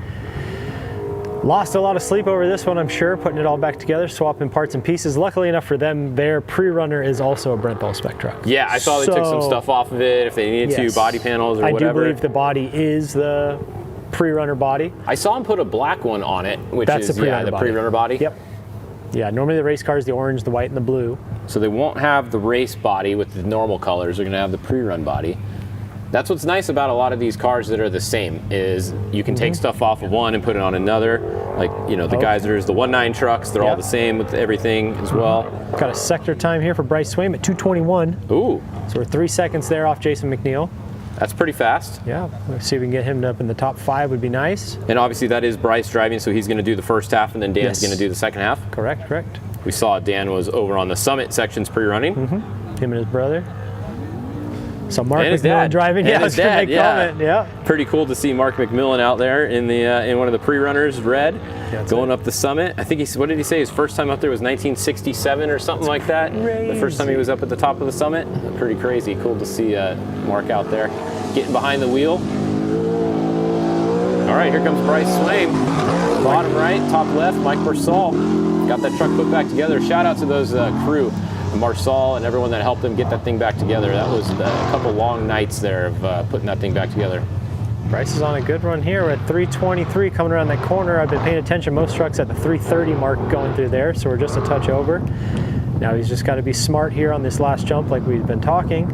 lost a lot of sleep over this one, I'm sure, putting it all back together, swapping parts and pieces. Luckily enough for them, their pre-runner is also a Brent Bell spec truck. Yeah, I saw they took some stuff off of it if they needed to, body panels or whatever. I do believe the body is the pre-runner body. I saw him put a black one on it, which That's is the pre-runner body. Yep. Yeah, normally the race car is the orange, the white, and the blue. So they won't have the race body with the normal colors. They're going to have the pre-run body. That's what's nice about a lot of these cars that are the same is you can take stuff off of one and put it on another. Like, you know, the Geysers, the 1.9 trucks, they're all the same with everything as well. Got a sector time here for Bryce Swaim at 2:21. Ooh. So we're 3 seconds there off Jason McNeil. That's pretty fast. Yeah, let's see if we can get him up in the top 5 would be nice. And obviously that is Bryce driving, so he's going to do the first half and then Dan's going to do the second half. Correct. We saw Dan was over on the Summit sections pre-running. Him and his brother. So Mark and his McMillan dad. driving. And I was going to make comment. Yeah. Pretty cool to see Mark McMillan out there in the in one of the pre-runners, red, going up the Summit. I think what did he say? His first time up there was 1967 or something like that. Crazy. The first time he was up at the top of the Summit. Pretty crazy. Cool to see Mark out there getting behind the wheel. All right, here comes Bryce Swaim. Bottom right, top left, Mike Marsal. Got that truck put back together. Shout out to those crew, Marsal and everyone that helped them get that thing back together. That was a couple long nights there of putting that thing back together. Bryce is on a good run here. We're at 323 coming around that corner. I've been paying attention. Most trucks at the 330 mark going through there, so we're just a touch over. Now he's just got to be smart here on this last jump like we've been talking.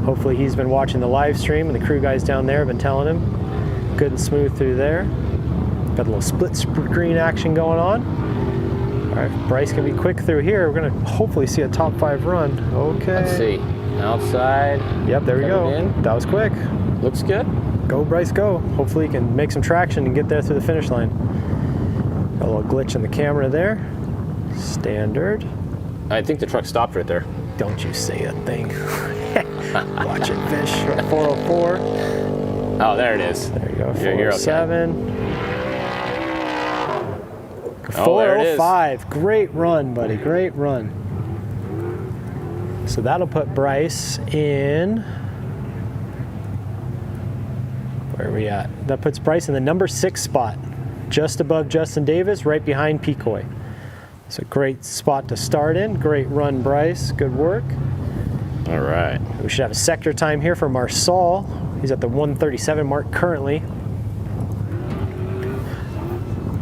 Hopefully he's been watching the live stream and the crew guys down there have been telling him. Good and smooth through there. Got a little split screen action going on. All right, Bryce can be quick through here. We're going to hopefully see a top 5 run. Okay. Let's see. Outside. Yep, there we go. In. That was quick. Looks good. Go, Bryce, go. Hopefully he can make some traction and get there through the finish line. Got a little glitch in the camera there. Standard. I think the truck stopped right there. Don't you say a thing. Watch it fish. 404. Oh, there it is. There you go. 407. Okay. Oh, there it is. 405. Great run, buddy. Great run. So that'll put Bryce in. Where are we at? That puts Bryce in the number 6 spot, just above Justin Davis, right behind Picoy. It's a great spot to start in. Great run, Bryce. Good work. All right. We should have a sector time here for Marsal. He's at the 137 mark currently.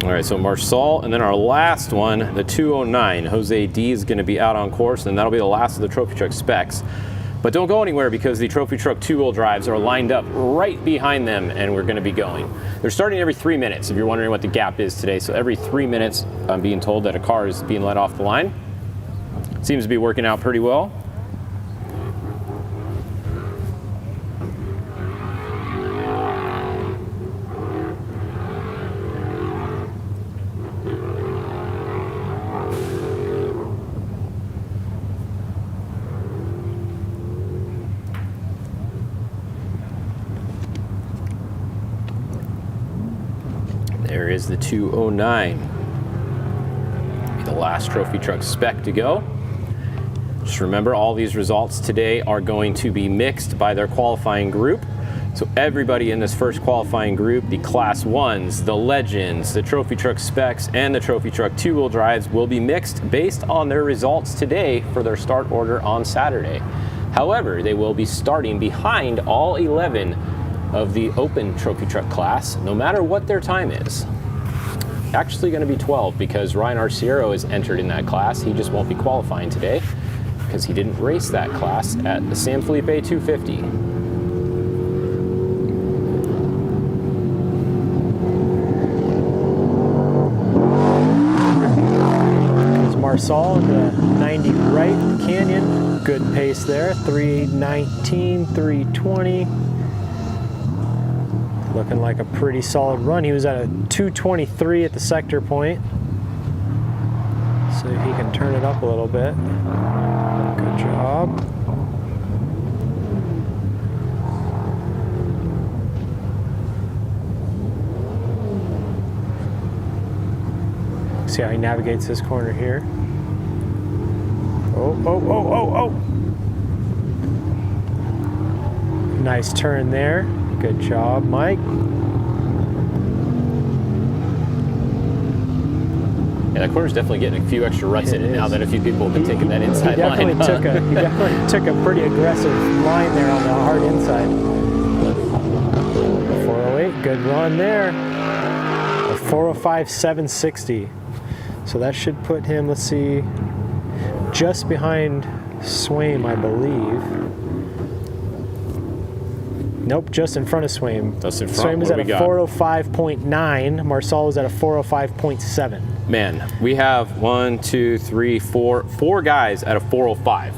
All right, so Marsal, and then our last one, the 209. Jose D is going to be out on course, and that'll be the last of the Trophy Truck specs. But don't go anywhere because the Trophy Truck 2-wheel drives are lined up right behind them, and we're going to be going. They're starting every 3 minutes, if you're wondering what the gap is today. So every 3 minutes, I'm being told that a car is being let off the line. Seems to be working out pretty well. There is the 209. The last Trophy Truck spec to go. Just remember, all these results today are going to be mixed by their qualifying group. So everybody in this first qualifying group, the Class 1s, the Legends, the Trophy Truck specs, and the Trophy Truck 2-wheel drives will be mixed based on their results today for their start order on Saturday. However, they will be starting behind all 11 of the open Trophy Truck class, no matter what their time is. Actually going to be 12 because Ryan Arciero is entered in that class. He just won't be qualifying today because he didn't race that class at the San Felipe 250. There's Marsal in the 90 right canyon. Good pace there. 319, 320. Looking like a pretty solid run. He was at a 223 at the sector point. So he can turn it up a little bit. Good job. See how he navigates this corner here. Oh, oh, oh, oh, oh. Nice turn there. Good job, Mike. Yeah, that corner's definitely getting a few extra ruts in it now that a few people have been taking that inside line. He definitely took a pretty aggressive line there on the hard inside. 408, good run there. A 405, 760. So that should put him, let's see, just behind Swaim, I believe. Nope, just in front of Swaim. Just in front. Swaim is at a 405.9. Marsal is at a 405.7. Man, we have 1, 2, 3, 4 guys at a 405.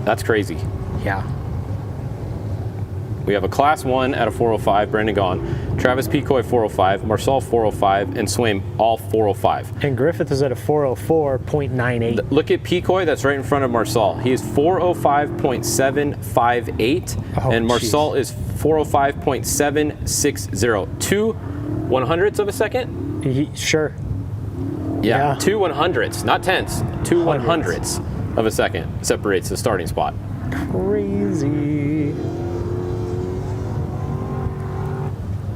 That's crazy. Yeah. We have a Class 1 at a 405, Brendan Gaughan, Travis Picoy 405, Marsal 405, and Swaim all 405. And Griffith is at a 404.98. Look at Picoy, that's right in front of Marsal. He is 405.758, and Marsal is 405.760. 2 100ths of a second? Sure. Yeah, 2 100ths, not tenths. 2 100ths of a second separates the starting spot. Crazy.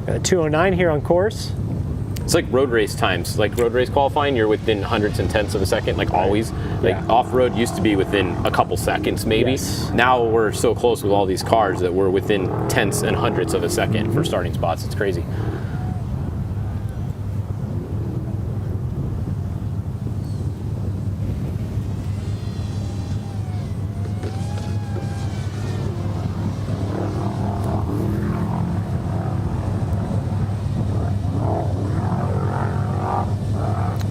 Got a 209 here on course. It's like road race times. Like road race qualifying, you're within hundreds and tenths of a second, like always. Like off-road used to be within a couple seconds, maybe. Yes. Now we're so close with all these cars that we're within tenths and hundredths of a second for starting spots. It's crazy.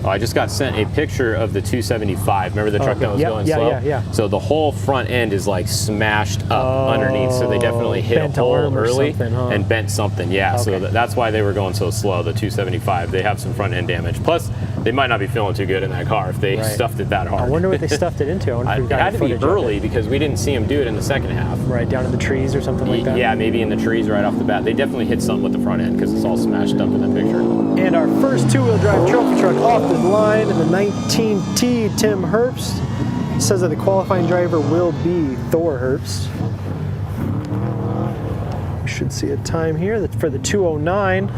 I just got sent a picture of the 275. Remember the truck that was going slow? Yeah. So the whole front end is like smashed up underneath. So they definitely hit a hole early and bent something. Yeah, so that's why they were going so slow, the 275. They have some front end damage. Plus, they might not be feeling too good in that car if they stuffed it that hard. I wonder what they stuffed it into. I wonder if we've got it had to be early because we didn't see them do it in the second half. Right, down in the trees or something like that? Yeah, maybe in the trees right off the bat. They definitely hit something with the front end because it's all smashed up in that picture. And our first two-wheel drive trophy truck off the line in the 19T Tim Herbst. Says that the qualifying driver will be Thor Herbst. We should see a time here for the 209.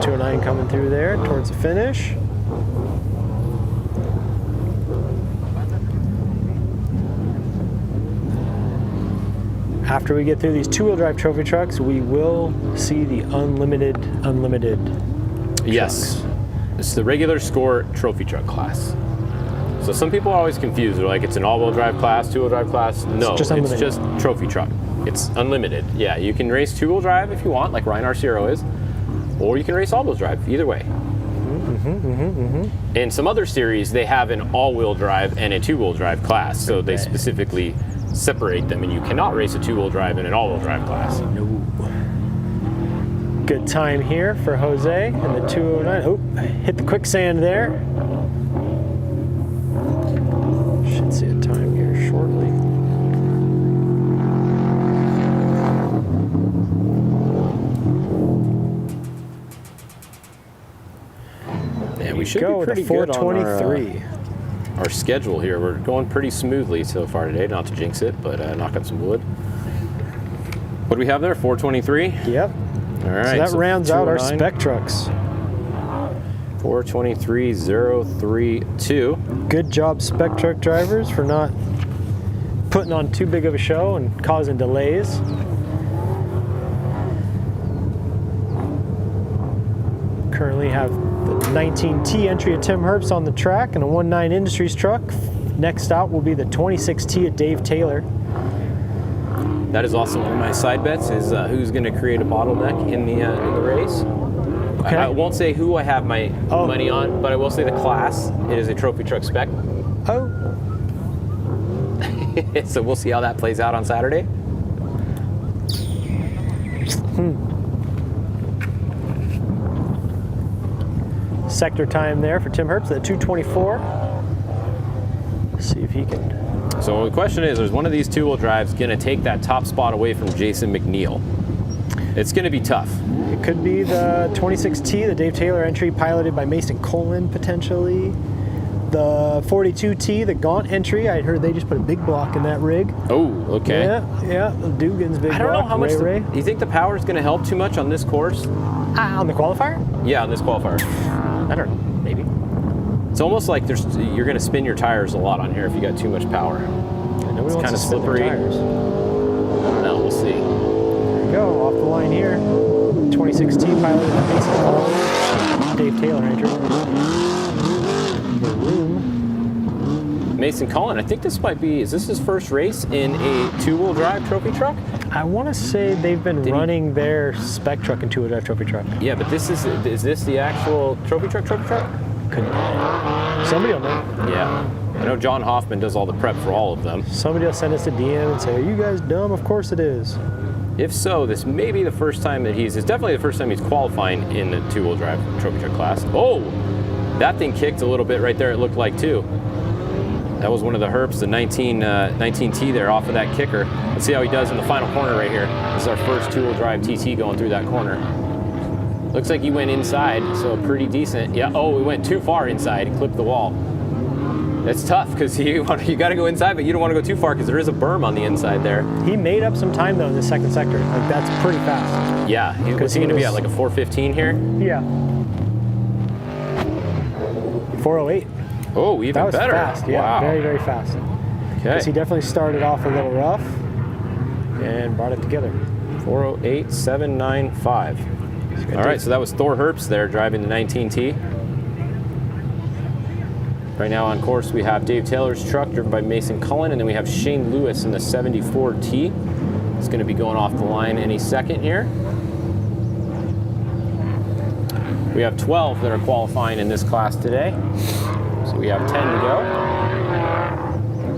209 coming through there towards the finish. After we get through these two-wheel drive trophy trucks, we will see the unlimited Yes. trucks. It's the regular score trophy truck class. So some people are always confused. They're like, it's an all-wheel drive class, two-wheel drive class. No, it's just trophy truck. It's unlimited. Yeah, you can race two-wheel drive if you want, like Ryan Arciero is, or you can race all-wheel drive, either way. In some other series, they have an all-wheel drive and a two-wheel drive class, so they specifically separate them, and you cannot race a two-wheel drive and an all-wheel drive class. No. Good time here for Jose and the 209. Oh, hit the quicksand there. Should see a time here shortly. And we should be pretty good on our schedule here. We're going pretty smoothly so far today, not to jinx it, but knock on some wood. What do we have there, 423? Yep. All right. So that rounds out our spec trucks. 423.032. Good job, spec truck drivers, for not putting on too big of a show and causing delays. Currently have the 19T entry of Tim Herbst on the track and a 19 Industries truck. Next out will be the 26T of Dave Taylor. That is also one of my side bets, is who's going to create a bottleneck in the race. Okay. I won't say who I have my money on, but I will say the class. It is a trophy truck spec. Oh. So we'll see how that plays out on Saturday. Sector time there for Tim Herbst at 2:24. See if he can. So the question is one of these two-wheel drives going to take that top spot away from Jason McNeil? It's going to be tough. It could be the 26T, the Dave Taylor entry, piloted by Mason Coleman, potentially. The 42T, the Gaunt entry. I heard they just put a big block in that rig. Oh, okay. Yeah, Dugan's big block. I don't know how much. Do you think the power is going to help too much on this course? On the qualifier? Yeah, on this qualifier. I don't know. Maybe. It's almost like you're going to spin your tires a lot on here if you got too much power. It's kind of slippery. No, we'll see. There we go, off the line here. 26T piloted by Mason Coleman. Dave Taylor entry. Mason Cullen, I think this might be, is this his first race in a two-wheel drive trophy truck? I want to say they've been running their spec truck and two-wheel drive trophy truck. Yeah, but is this the actual trophy truck? Could be. Somebody will know. Yeah. I know John Hoffman does all the prep for all of them. Somebody will send us a DM and say, are you guys dumb? Of course it is. If so, this may be the first time that it's definitely the first time he's qualifying in the two-wheel drive trophy truck class. Oh, that thing kicked a little bit right there, it looked like, too. That was one of the Herbsts, the 19T there off of that kicker. Let's see how he does in the final corner right here. This is our first two-wheel drive TT going through that corner. Looks like he went inside, so pretty decent. Yeah, oh, he went too far inside, he clipped the wall. It's tough because you got to go inside, but you don't want to go too far because there is a berm on the inside there. He made up some time though in the second sector. Like that's pretty fast. Yeah, was he going to be at like a 4:15 here? Yeah. 4:08. Oh, even that was better. Fast. Yeah, wow. Very, very fast. Okay. He definitely started off a little rough and brought it together. 4:08.795. All right, so that was Thor Herbst there driving the 19T. Right now on course we have Dave Taylor's truck driven by Mason Cullen, and then we have Shane Lewis in the 74T. It's going to be going off the line any second here. We have 12 that are qualifying in this class today, so we have 10 to go.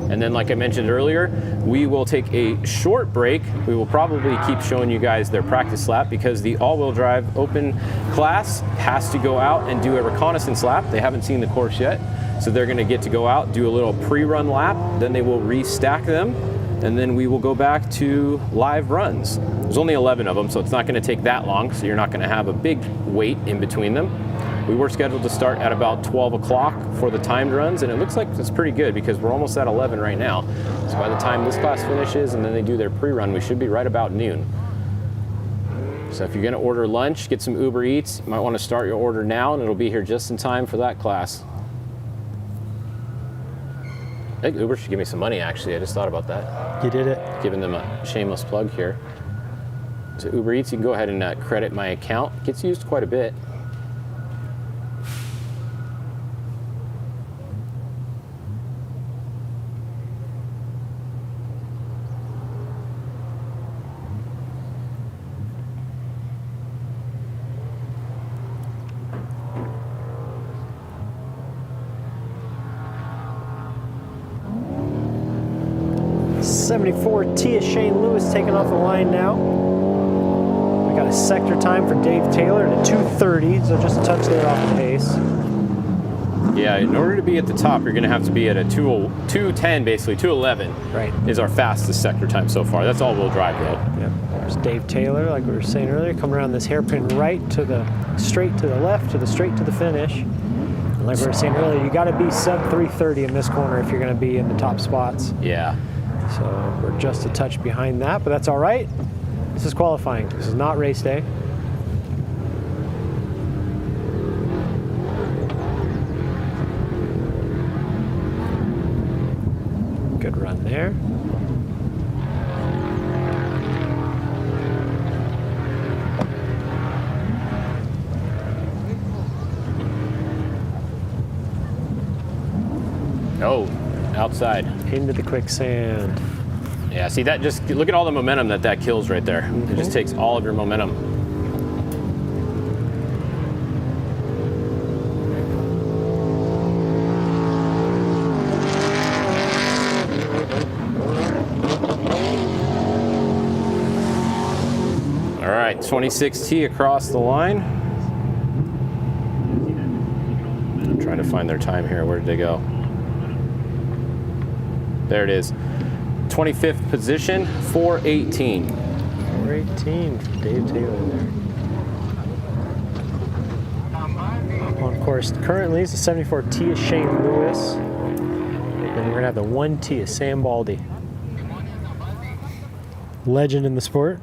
And then, like I mentioned earlier, we will take a short break. We will probably keep showing you guys their practice lap because the all-wheel drive open class has to go out and do a reconnaissance lap. They haven't seen the course yet, so they're going to get to go out, do a little pre-run lap, then they will restack them, and then we will go back to live runs. There's only 11 of them, so it's not going to take that long, so you're not going to have a big wait in between them. We were scheduled to start at about 12 o'clock for the timed runs, and it looks like it's pretty good because we're almost at 11 right now. So by the time this class finishes and then they do their pre-run, we should be right about noon. So if you're going to order lunch, get some Uber Eats, you might want to start your order now, and it'll be here just in time for that class. I think Uber should give me some money, actually. I just thought about that. You did it. Giving them a shameless plug here. So Uber Eats, you can go ahead and credit my account. It gets used quite a bit. .74T is Shane Lewis taking off the line now. We got a sector time for Dave Taylor at a 2:30, so just a touch there off the pace. Yeah, in order to be at the top, you're going to have to be at a 2:10, basically 2:11. Right. Is our fastest sector time so far. That's all-wheel drive though. Yep. There's Dave Taylor, like we were saying earlier, coming around this hairpin right to the straight to the left to the straight to the finish. And like we were saying earlier, you got to be sub 3:30 in this corner if you're going to be in the top spots. Yeah. So we're just a touch behind that, but that's all right. This is qualifying. This is not race day. Good run there. Oh, outside. Into the quicksand. Yeah, see that, just look at all the momentum that kills right there. It just takes all of your momentum. All right, 26T across the line. I'm trying to find their time here. Where did they go? There it is. 25th position, 4:18. 4:18 for Dave Taylor there. On course currently is the 74T is Shane Lewis. Then we're gonna have the 1T is Sam Baldy. Legend in the sport.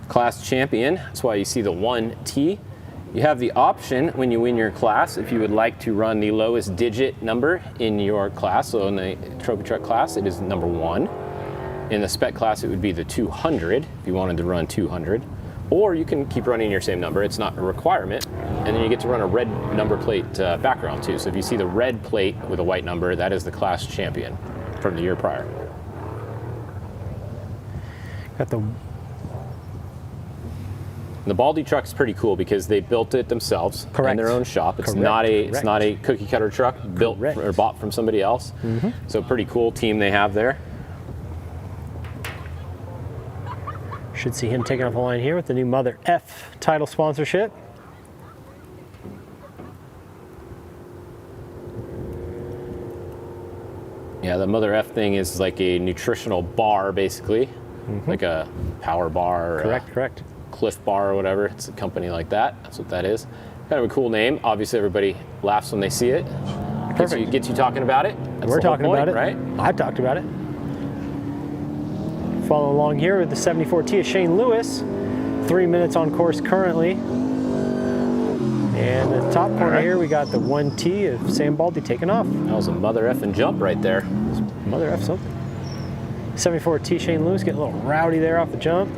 Class champion, that's why you see the 1T. You have the option when you win your class, if you would like to run the lowest digit number in your class. So in the trophy truck class, it is number 1. In the spec class, it would be the 200 if you wanted to run 200. Or you can keep running your same number. It's not a requirement. And then you get to run a red number plate background too. So if you see the red plate with a white number, that is the class champion from the year prior. Got the Baldy truck's pretty cool because they built it themselves in their own shop. It's not a cookie cutter truck built or bought from somebody else. So pretty cool team they have there. Should see him taking off the line here with the new Mother F title sponsorship. Yeah, the Mother F thing is like a nutritional bar, basically, like a power bar or correct. Cliff Bar or whatever. It's a company like that. That's what that is. Kind of a cool name. Obviously, everybody laughs when they see it. Gets you talking about it. That's We're the whole talking point, about it. right? I've talked about it. Following along here with the 74T of Shane Lewis. 3 minutes on course currently. And the top corner here, we got the 1T of Sam Baldy taking off. That was a mother effing jump right there. Mother F something. 74T Shane Lewis getting a little rowdy there off the jump.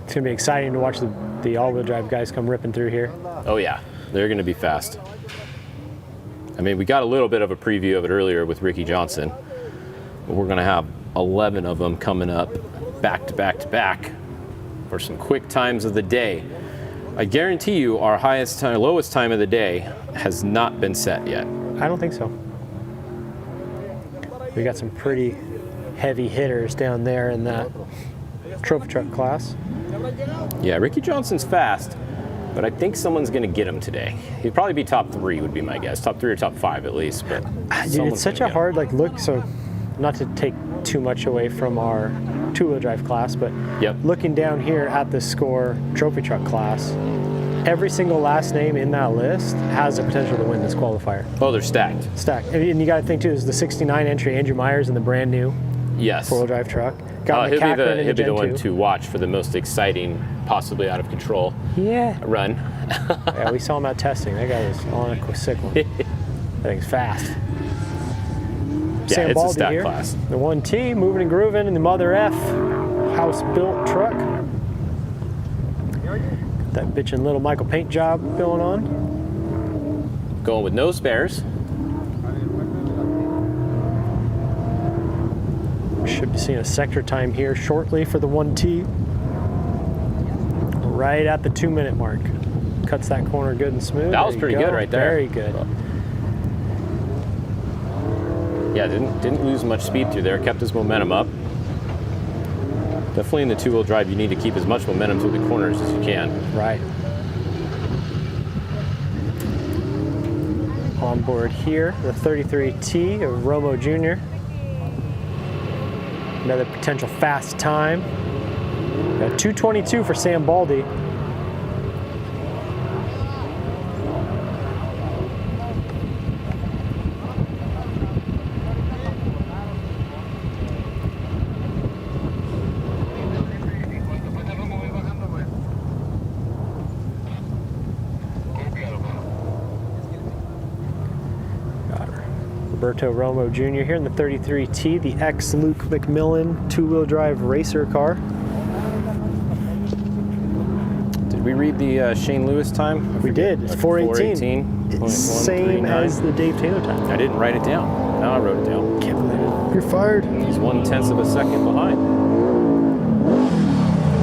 It's going to be exciting to watch the all-wheel drive guys come ripping through here. Oh yeah, they're going to be fast. I mean, we got a little bit of a preview of it earlier with Ricky Johnson. But we're going to have 11 of them coming up back to back to back for some quick times of the day. I guarantee you our lowest time of the day has not been set yet. I don't think so. We got some pretty heavy hitters down there in that trophy truck class. Yeah, Ricky Johnson's fast, but I think someone's going to get him today. He'd probably be top 3 would be my guess. Top 3 or top 5 at least. But dude, it's such a hard look. So not to take too much away from our two-wheel drive class, but looking down here at the score trophy truck class, every single last name in that list has the potential to win this qualifier. Oh, they're stacked. Stacked. And you got to think too, is the 69 entry Andrew Myers in the brand new four-wheel drive truck. Got he'll be the one to watch for the most exciting, possibly out of control run. Yeah, we saw him out testing. That guy was on a sick one. That thing's fast. Yeah, Sam it's Baldy a stack here. class. The 1T moving and grooving in the Mother F house-built truck. Got that bitchin' little Michael paint job going on. Going with no spares. Should be seeing a sector time here shortly for the 1T. Right at the 2-minute mark. Cuts that corner good and smooth. That was pretty good right there. Very good. Yeah, didn't lose much speed through there. Kept his momentum up. Definitely in the two-wheel drive, you need to keep as much momentum through the corners as you can. Right. On board here, the 33T of Romo Jr. Another potential fast time. Got 2:22 for Sam Baldy. Roberto Romo Jr. here in the 33T, the ex-Luke McMillan two-wheel drive racer car. Did we read the Shane Lewis time? We did. It's 4:18. It's same as the Dave Taylor time. I didn't write it down. Now I wrote it down. Can't believe it. You're fired. He's 1/10 of a second behind.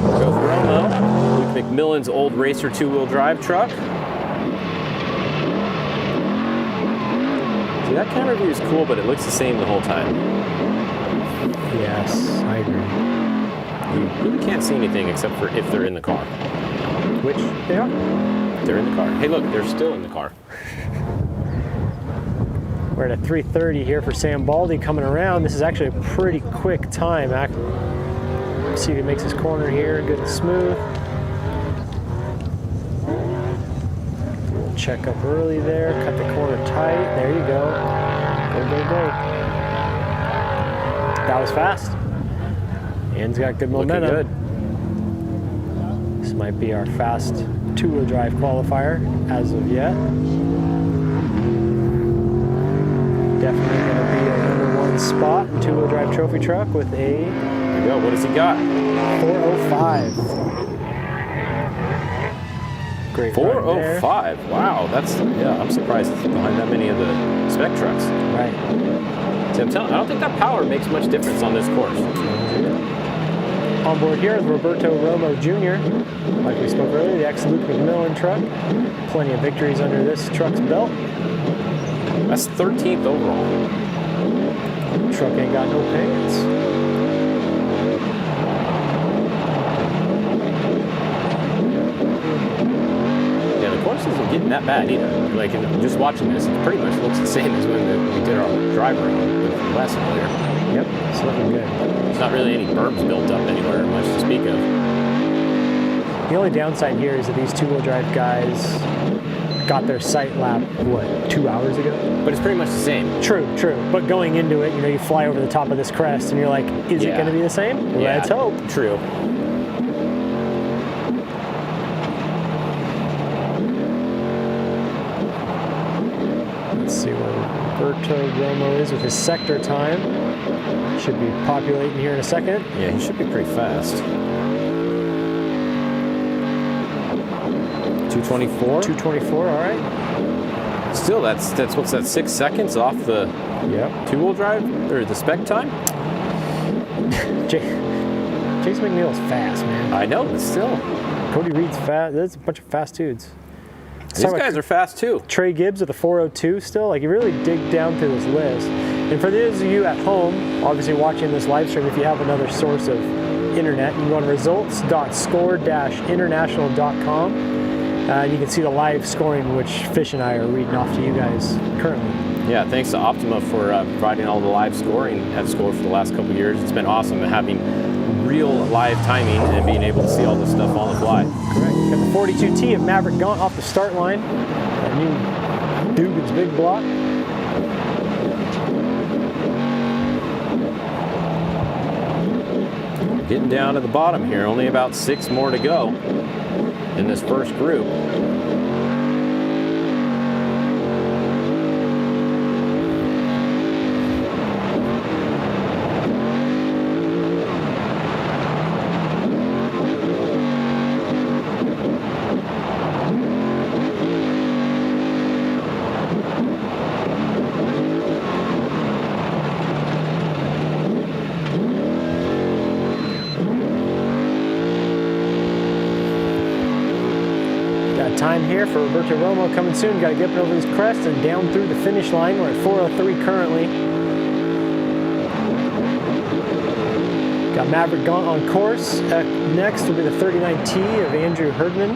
Goes Romo. Luke McMillan's old racer two-wheel drive truck. See, that camera view is cool, but it looks the same the whole time. Yes, I agree. You really can't see anything except for if they're in the car. Which they are. They're in the car. Hey, look, they're still in the car. We're at a 3:30 here for Sam Baldy coming around. This is actually a pretty quick time. See if he makes his corner here, good and smooth. Check up early there, cut the corner tight. There you go. Go, go, go. That was fast. Ian's got good momentum. Looking good. This might be our fast two-wheel drive qualifier as of yet. Definitely going to be a number 1 spot in two-wheel drive trophy truck with a... There you go. What has he got? 4:05. Great 4:05. Wow, I'm surprised it's behind that many of the spec trucks. Right. See, I'm telling you, I don't think that power makes much difference on this course. On board here is Roberto Romo Jr. Like we spoke earlier, the ex-Luke McMillan truck. Plenty of victories under this truck's belt. That's 13th overall. Truck ain't got no pants. Isn't getting that bad either. Like, just watching this, it pretty much looks the same as when we did our driver with last earlier. Yep, it's looking good. There's not really any berms built up anywhere much to speak of. The only downside here is that these two-wheel drive guys got their sight lap, what, 2 hours ago? But it's pretty much the same. True. But going into it, you fly over the top of this crest and you're like, is it going to be the same? Let's hope. True. Let's see where Roberto Romo is with his sector time. Should be populating here in a second. Yeah, he should be pretty fast. 224. 224, all right. Still, that's what's that, 6 seconds off the two-wheel drive or the spec time? Chase McNeil's fast, man. I know, but still. Cody Reed's fast. There's a bunch of fast dudes. These guys are fast too. Trey Gibbs with a 402 still. Like, you really dig down through this list. And for those of you at home, obviously watching this live stream, if you have another source of internet, you can go to results.score-international.com. You can see the live scoring, which Fish and I are reading off to you guys currently. Yeah, thanks to Optima for providing all the live scoring at Score for the last couple of years. It's been awesome having real live timing and being able to see all this stuff on the fly. Correct. Got the 42T of Maverick Gaunt off the start line. That new Dugan's big block. Getting down to the bottom here, only about 6 more to go in this first group. Time here for Roberto Romo coming soon. Got to get up over this crest and down through the finish line. We're at 4:03 currently. Got Maverick Gaunt on course. Next will be the 39T of Andrew Herdman.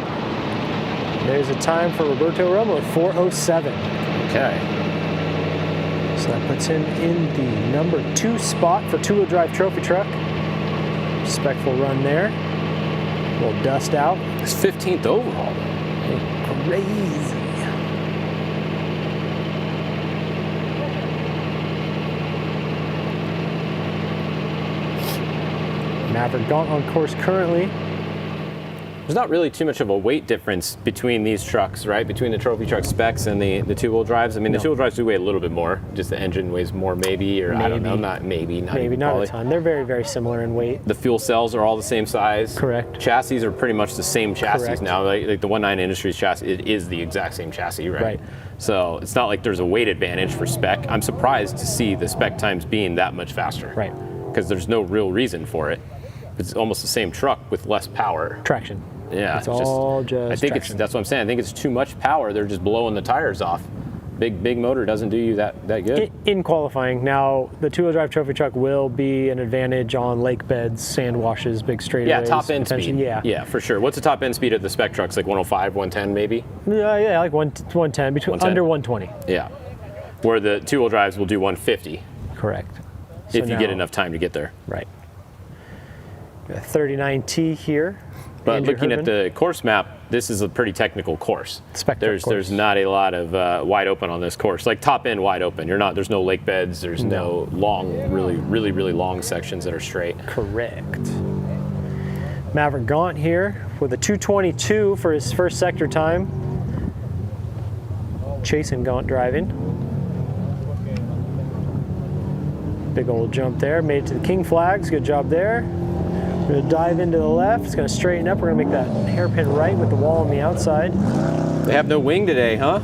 There's a time for Roberto Romo at 4:07. Okay. So that puts him in the number 2 spot for two-wheel drive trophy truck. Respectful run there. A little dust out. It's 15th overall. Crazy. Maverick Gaunt on course currently. There's not really too much of a weight difference between these trucks, right? Between the trophy truck specs and the two-wheel drives. I mean, the two-wheel drives do weigh a little bit more. Just the engine weighs more, maybe, or I don't know, not maybe. Not a ton. They're very, very similar in weight. The fuel cells are all the same size. Correct. Chassis are pretty much the same chassis Correct. now. Like the 19 Industries chassis, it is the exact same chassis, right? Right. So it's not like there's a weight advantage for spec. I'm surprised to see the spec times being that much faster. Right. Because there's no real reason for it. It's almost the same truck with less power. Traction. Yeah, it's all just I think traction. that's what I'm saying. I think it's too much power. They're just blowing the tires off. Big motor doesn't do you that good. In qualifying, now the two-wheel drive trophy truck will be an advantage on lake beds, sand washes, big straightaways. Yeah, top end speed. Yeah, for sure. What's the top end speed of the spec trucks? Like 105, 110 maybe? Yeah, like 110, under 120. Yeah, where the two-wheel drives will do 150. Correct. If you get enough time to get there. Right. 39T here. But Andrew looking Herdman. at the course map, this is a pretty technical course. There's not a lot of wide open on this course. Like top end wide open. There's no lake beds. There's no long, really long sections that are straight. Correct. Maverick Gaunt here with a 2:22 for his first sector time. Chasing Gaunt driving. Big old jump there. Made it to the King flags. Good job there. We're going to dive into the left. It's going to straighten up. We're going to make that hairpin right with the wall on the outside. They have no wing today, huh?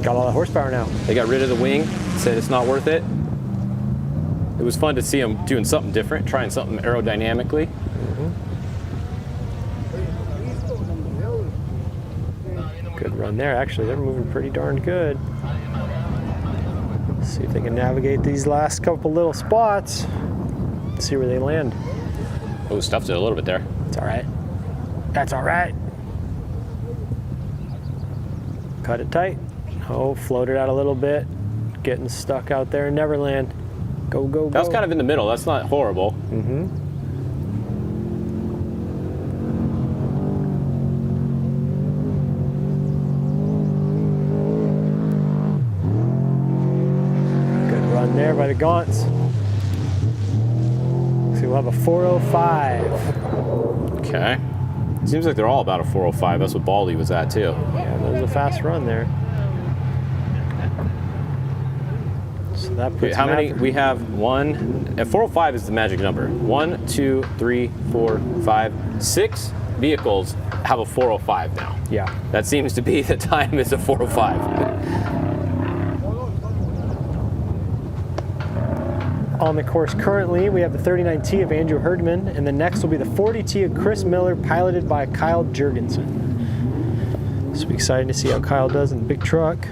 Got all that horsepower now. They got rid of the wing, said it's not worth it. It was fun to see them doing something different, trying something aerodynamically. Good run there. Actually, they're moving pretty darn good. Let's see if they can navigate these last couple little spots. Let's see where they land. Oh, stuffed it a little bit there. It's all right. That's all right. Cut it tight. Oh, floated out a little bit. Getting stuck out there in Neverland. Go, go, go. That was kind of in the middle. That's not horrible. by the Gaunts. So we'll have a 405. Okay. Seems like they're all about a 405. That's what Baldy was at too. Yeah, there's a fast run there. So that puts how many? We have one. 405 is the magic number. 1, 2, 3, 4, 5, 6 vehicles have a 405 now. Yeah. That seems to be the time is a 405. On the course currently, we have the 39T of Andrew Herdman, and the next will be the 40T of Chris Miller, piloted by Kyle Jurgensen. So be exciting to see how Kyle does in the big truck.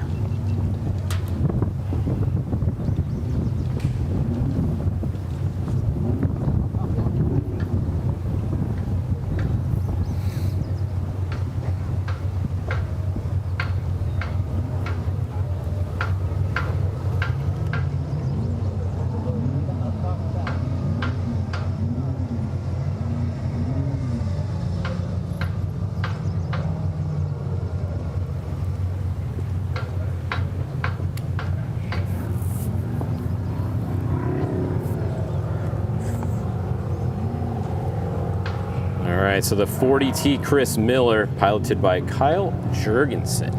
All right, so the 40T Chris Miller, piloted by Kyle Jurgensen.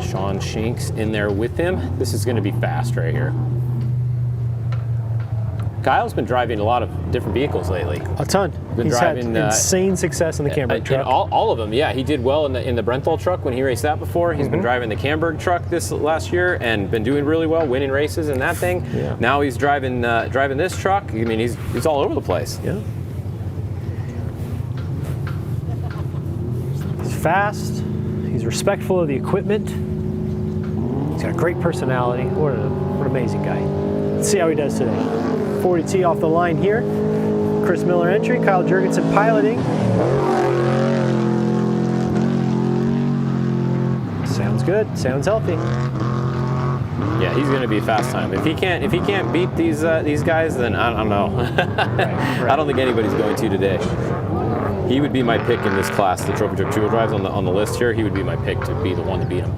Sean Shanks in there with him. This is going to be fast right here. Kyle's been driving a lot of different vehicles lately. A ton. He's had insane success in the Camberg truck. All of them, yeah. He did well in the Brenthal truck when he raced that before. He's been driving the Camberg truck this last year and been doing really well, winning races in that thing. Yeah. Now he's driving this truck. I mean, he's all over the place. Yeah. He's fast. He's respectful of the equipment. He's got a great personality. What an amazing guy. Let's see how he does today. 40T off the line here. Chris Miller entry, Kyle Jurgensen piloting. Sounds good, sounds healthy. Yeah, he's going to be a fast time. If he can't beat these guys, then I don't know. Right. I don't think anybody's going to today. He would be my pick in this class, the Trophy Truck 2-wheel drives on the list here. He would be my pick to be the one to beat him.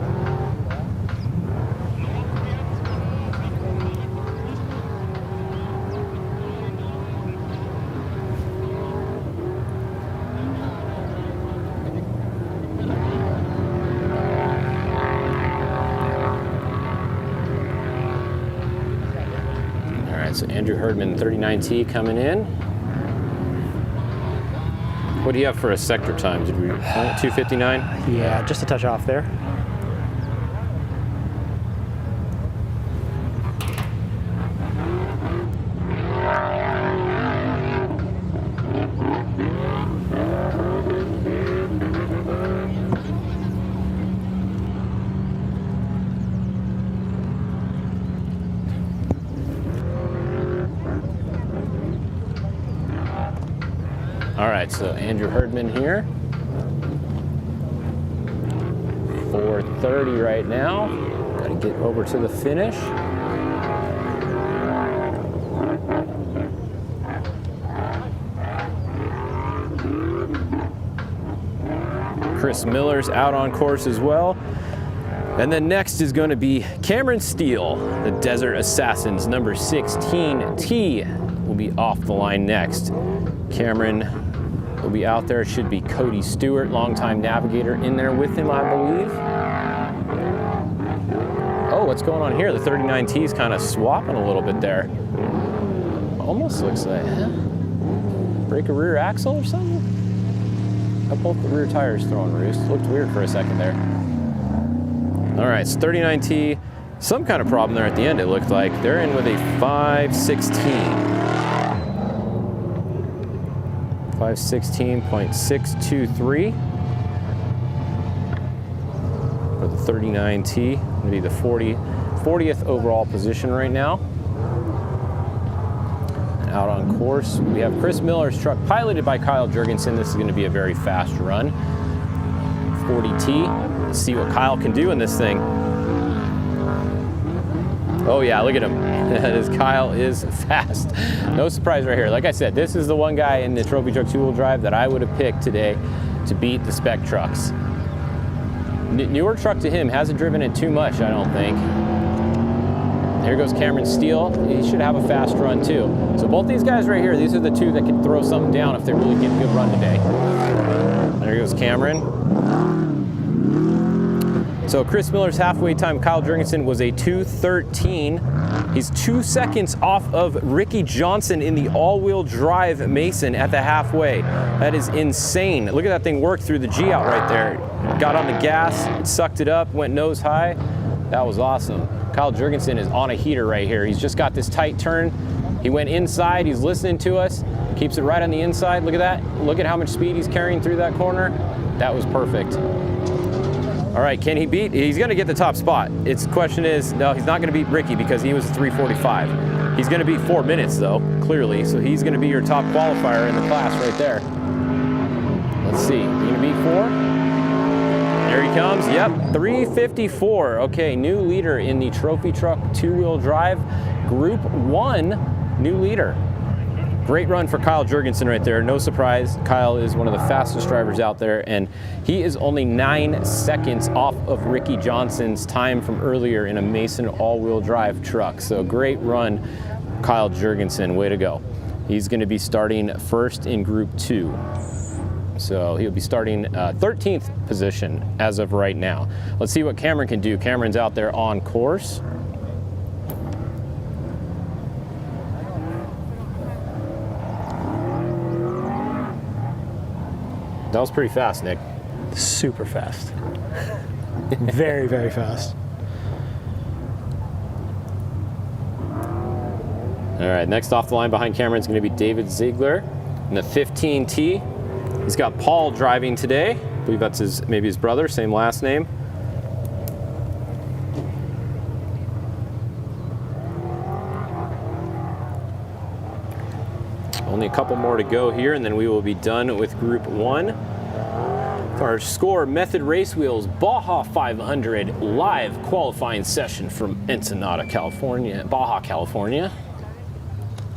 So Andrew Herdman, 39T coming in. What do you have for a sector time? Did we 2:59? Yeah, just a touch off there. All right, so Andrew Herdman here. 4:30 right now. Got to get over to the finish. Chris Miller's out on course as well. And then next is going to be Cameron Steele, the Desert Assassins, number 16T, will be off the line next. Cameron will be out there. It should be Cody Stewart, longtime navigator, in there with him, I believe. Oh, what's going on here? The 39T is kind of swapping a little bit there. Almost looks like, break a rear axle or something? How both the rear tires throwing roost. Looked weird for a second there. All right, so 39T, some kind of problem there at the end, it looked like. They're in with a 516. 516.623 for the 39T. Going to be the 40th overall position right now. And out on course, we have Chris Miller's truck, piloted by Kyle Jurgensen. This is going to be a very fast run. 40T. Let's see what Kyle can do in this thing. Oh yeah, look at him. Kyle is fast. No surprise right here. Like I said, this is the one guy in the Trophy Truck 2-wheel drive that I would have picked today to beat the Spec trucks. Newer truck to him, hasn't driven it too much, I don't think. Here goes Cameron Steele. He should have a fast run too. So both these guys right here, these are the two that can throw something down if they really get a good run today. There goes Cameron. So Chris Miller's halfway time, Kyle Jurgensen, was a 2:13. He's 2 seconds off of Ricky Johnson in the all-wheel drive Mason at the halfway. That is insane. Look at that thing work through the G out right there. Got on the gas, it sucked it up, went nose high. That was awesome. Kyle Jurgensen is on a heater right here. He's just got this tight turn. He went inside, he's listening to us, keeps it right on the inside. Look at that. Look at how much speed he's carrying through that corner. That was perfect. All right, can he beat? He's gonna get the top spot. Its question is, no, he's not gonna beat Ricky because he was 3:45. He's gonna beat 4 minutes though, clearly. So he's gonna be your top qualifier in the class right there. Let's see, you gonna beat 4? There he comes, yep, 3:54. Okay, new leader in the Trophy Truck two-wheel drive. Group 1, new leader. Great run for Kyle Jurgensen right there. No surprise, Kyle is one of the fastest drivers out there, and he is only 9 seconds off of Ricky Johnson's time from earlier in a Mason all-wheel drive truck. So great run, Kyle Jurgensen, way to go. He's gonna be starting first in Group 2. So he'll be starting 13th position as of right now. Let's see what Cameron can do. Cameron's out there on course. That was pretty fast, Nick. Super fast. Very, very fast. All right, next off the line behind Cameron is going to be David Ziegler in the 15T. He's got Paul driving today. I believe that's maybe his brother, same last name. Only a couple more to go here, and then we will be done with Group 1. Our Score Method Race Wheels Baja 500 live qualifying session from Ensenada, California, Baja, California.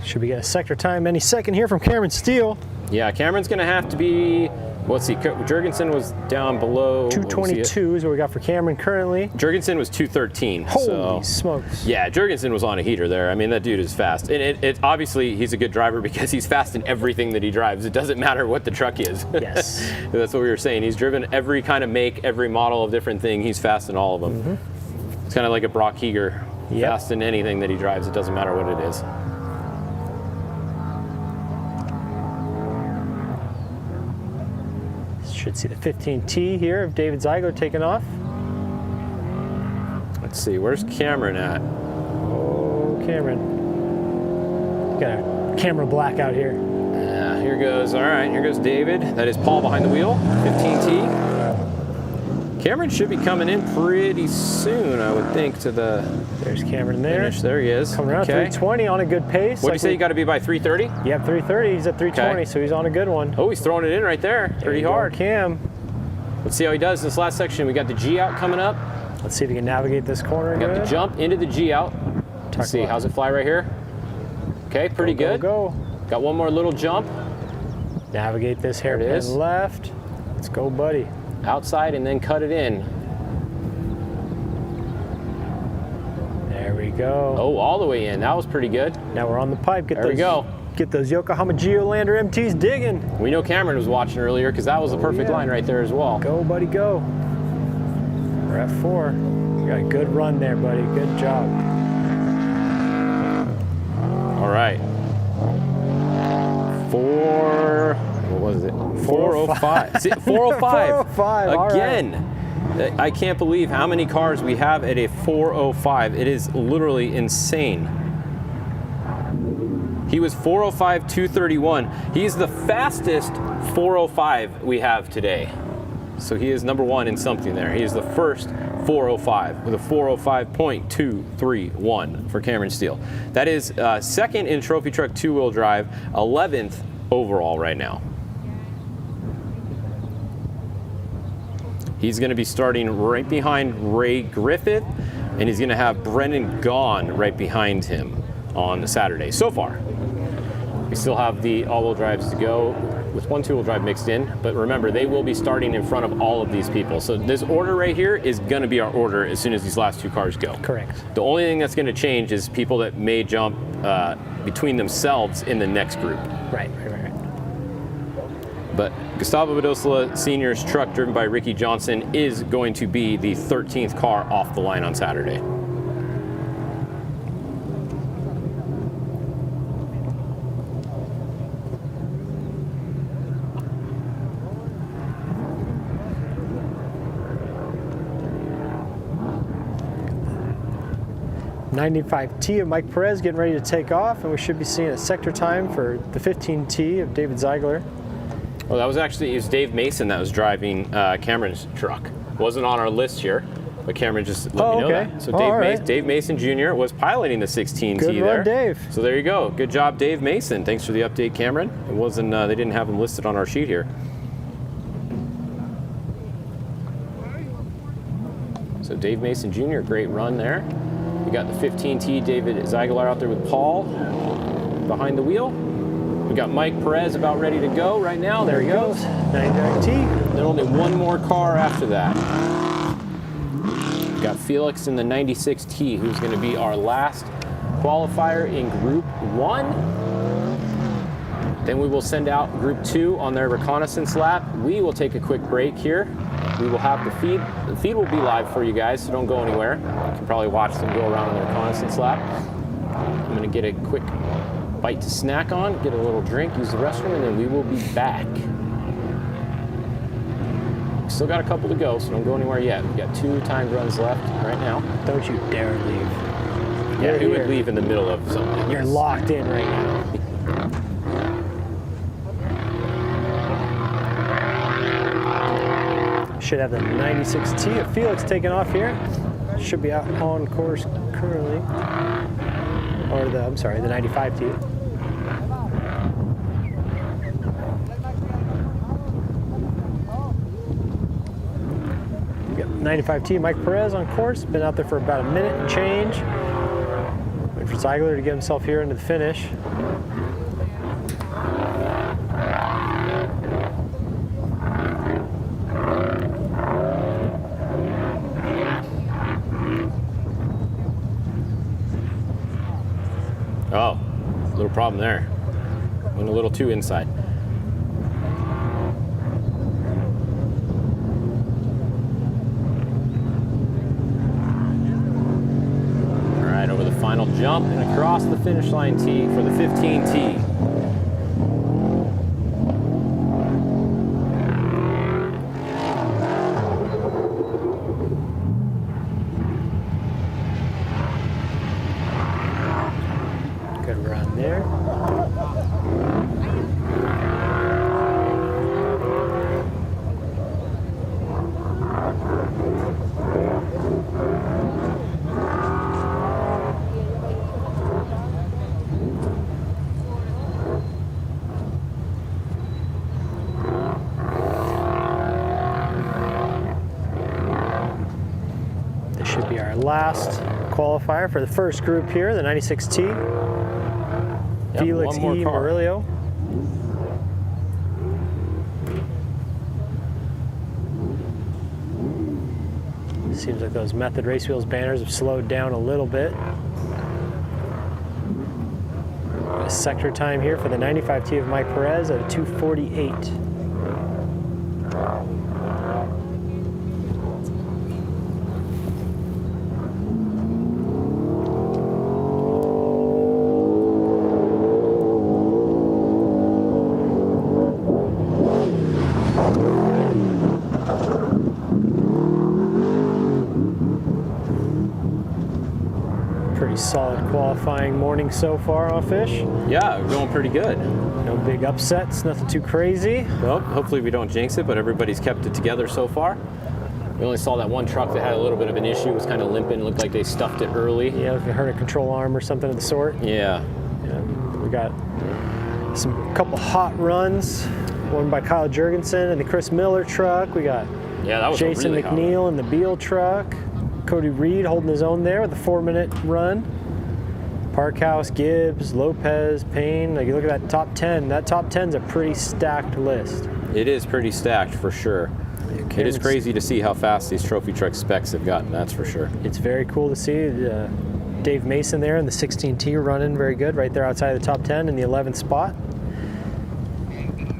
Should be getting a sector time any second here from Cameron Steele. Yeah, Cameron's going to have to be, let's see, Jurgensen was down below. 222 is what we got for Cameron currently. Jurgensen was 213. Holy smokes. Yeah, Jurgensen was on a heater there. I mean, that dude is fast. And it obviously, he's a good driver because he's fast in everything that he drives. It doesn't matter what the truck is. Yes. That's what we were saying. He's driven every kind of make, every model of different thing. He's fast in all of them. Mm-hmm. It's kind of like a Brock Heger. Yep. Fast in anything that he drives. It doesn't matter what it is. Should see the 15T here of David Ziegler taking off. Let's see, where's Cameron at? Oh, Cameron. Got a camera black out here. Yeah, here goes, all right, here goes David. That is Paul behind the wheel, 15T. Cameron should be coming in pretty soon, I would think, to the There's Cameron there. finish. There he is. Coming around 320 on a good pace. What do you say, you got to be by 330? Yeah, 330. He's at 320, so he's on a good one. Oh, he's throwing it in right there. Pretty hard. Cam. Let's see how he does this last section. We got the G out coming up. Let's see if he can navigate this corner. We got the jump into the G out. Let's see, how's it fly right here? Okay, pretty good. Go. Got one more little jump. Navigate this hairpin left. Let's go, buddy. Outside and then cut it in. There we go. Oh, all the way in. That was pretty good. Now we're on the pipe. There we go. Get those Yokohama Geolander MTs digging. We know Cameron was watching earlier because that was a perfect line right there as well. Go, buddy, go. We're at 4. You got a good run there, buddy. Good job. All right. 405. See, 405. 405. Again. Right. I can't believe how many cars we have at a 405. It is literally insane. He was 405, 231. He's the fastest 405 we have today. So he is number 1 in something there. He is the first 405 with a 405.231 for Cameron Steele. That is second in Trophy Truck two-wheel drive, 11th overall right now. He's going to be starting right behind Ray Griffith, and he's going to have Brendan Gaughan right behind him on Saturday so far. We still have the all-wheel drives to go with one two-wheel drive mixed in, but remember, they will be starting in front of all of these people. So this order right here is going to be our order as soon as these last two cars go. Correct. The only thing that's going to change is people that may jump between themselves in the next group. Right. But Gustavo Badosola Sr.'s truck, driven by Ricky Johnson, is going to be the 13th car off the line on Saturday. .95T of Mike Perez getting ready to take off, and we should be seeing a sector time for the 15T of David Ziegler. Well, it was Dave Mason that was driving Cameron's truck. Wasn't on our list here, but Cameron just let me know that. So Dave Mason Jr. was piloting the 16T Good there. run, Dave. So there you go. Good job, Dave Mason. Thanks for the update, Cameron. It wasn't. They didn't have him listed on our sheet here. So Dave Mason Jr., great run there. We got the 15T David Ziegler out there with Paul behind the wheel. We got Mike Perez about ready to go right now. There he goes. 99T. Then only one more car after that. We got Felix in the 96T, who's going to be our last qualifier in Group 1. Then we will send out Group 2 on their reconnaissance lap. We will take a quick break here. We will have the feed. The feed will be live for you guys, so don't go anywhere. You can probably watch them go around on the reconnaissance lap. I'm going to get a quick bite to snack on, get a little drink, use the restroom, and then we will be back. Still got a couple to go, so don't go anywhere yet. We've got 2 timed runs left right now. Don't you dare leave. Yeah, who would leave in the middle of something? You're locked in right now. Should have the 96T of Felix taking off here. Should be out on course currently. Or the 95T. We got 95T Mike Perez on course. Been out there for about a minute and change. Waiting for Ziegler to get himself here into the finish. Oh, little problem there. Went a little too inside. All right, over the final jump and across the finish line T for the 15T. Good run there. This should be our last qualifier for the first group here, the 96T. Felix E. Murillo. Seems like those Method Race Wheels banners have slowed down a little bit. A sector time here for the 95T of Mike Perez at a 2:48. Solid qualifying morning so far on Fish. Yeah, going pretty good. No big upsets, nothing too crazy. Well, hopefully we don't jinx it, but everybody's kept it together so far. We only saw that one truck that had a little bit of an issue. It was kind of limping, looked like they stuffed it early. Yeah, if you heard a control arm or something of the sort. Yeah. We got some couple hot runs. One by Kyle Jurgensen and the Chris Miller truck. We got that was Jason really McNeil in the Beal truck. Cody Reed holding his own there with a 4-minute run. Parkhouse, Gibbs, Lopez, Payne. Like, you look at that top 10. That top 10's a pretty stacked list. It is pretty stacked for sure. It is crazy to see how fast these trophy truck specs have gotten, that's for sure. It's very cool to see Dave Mason there in the 16T running very good, right there outside of the top 10 in the 11th spot.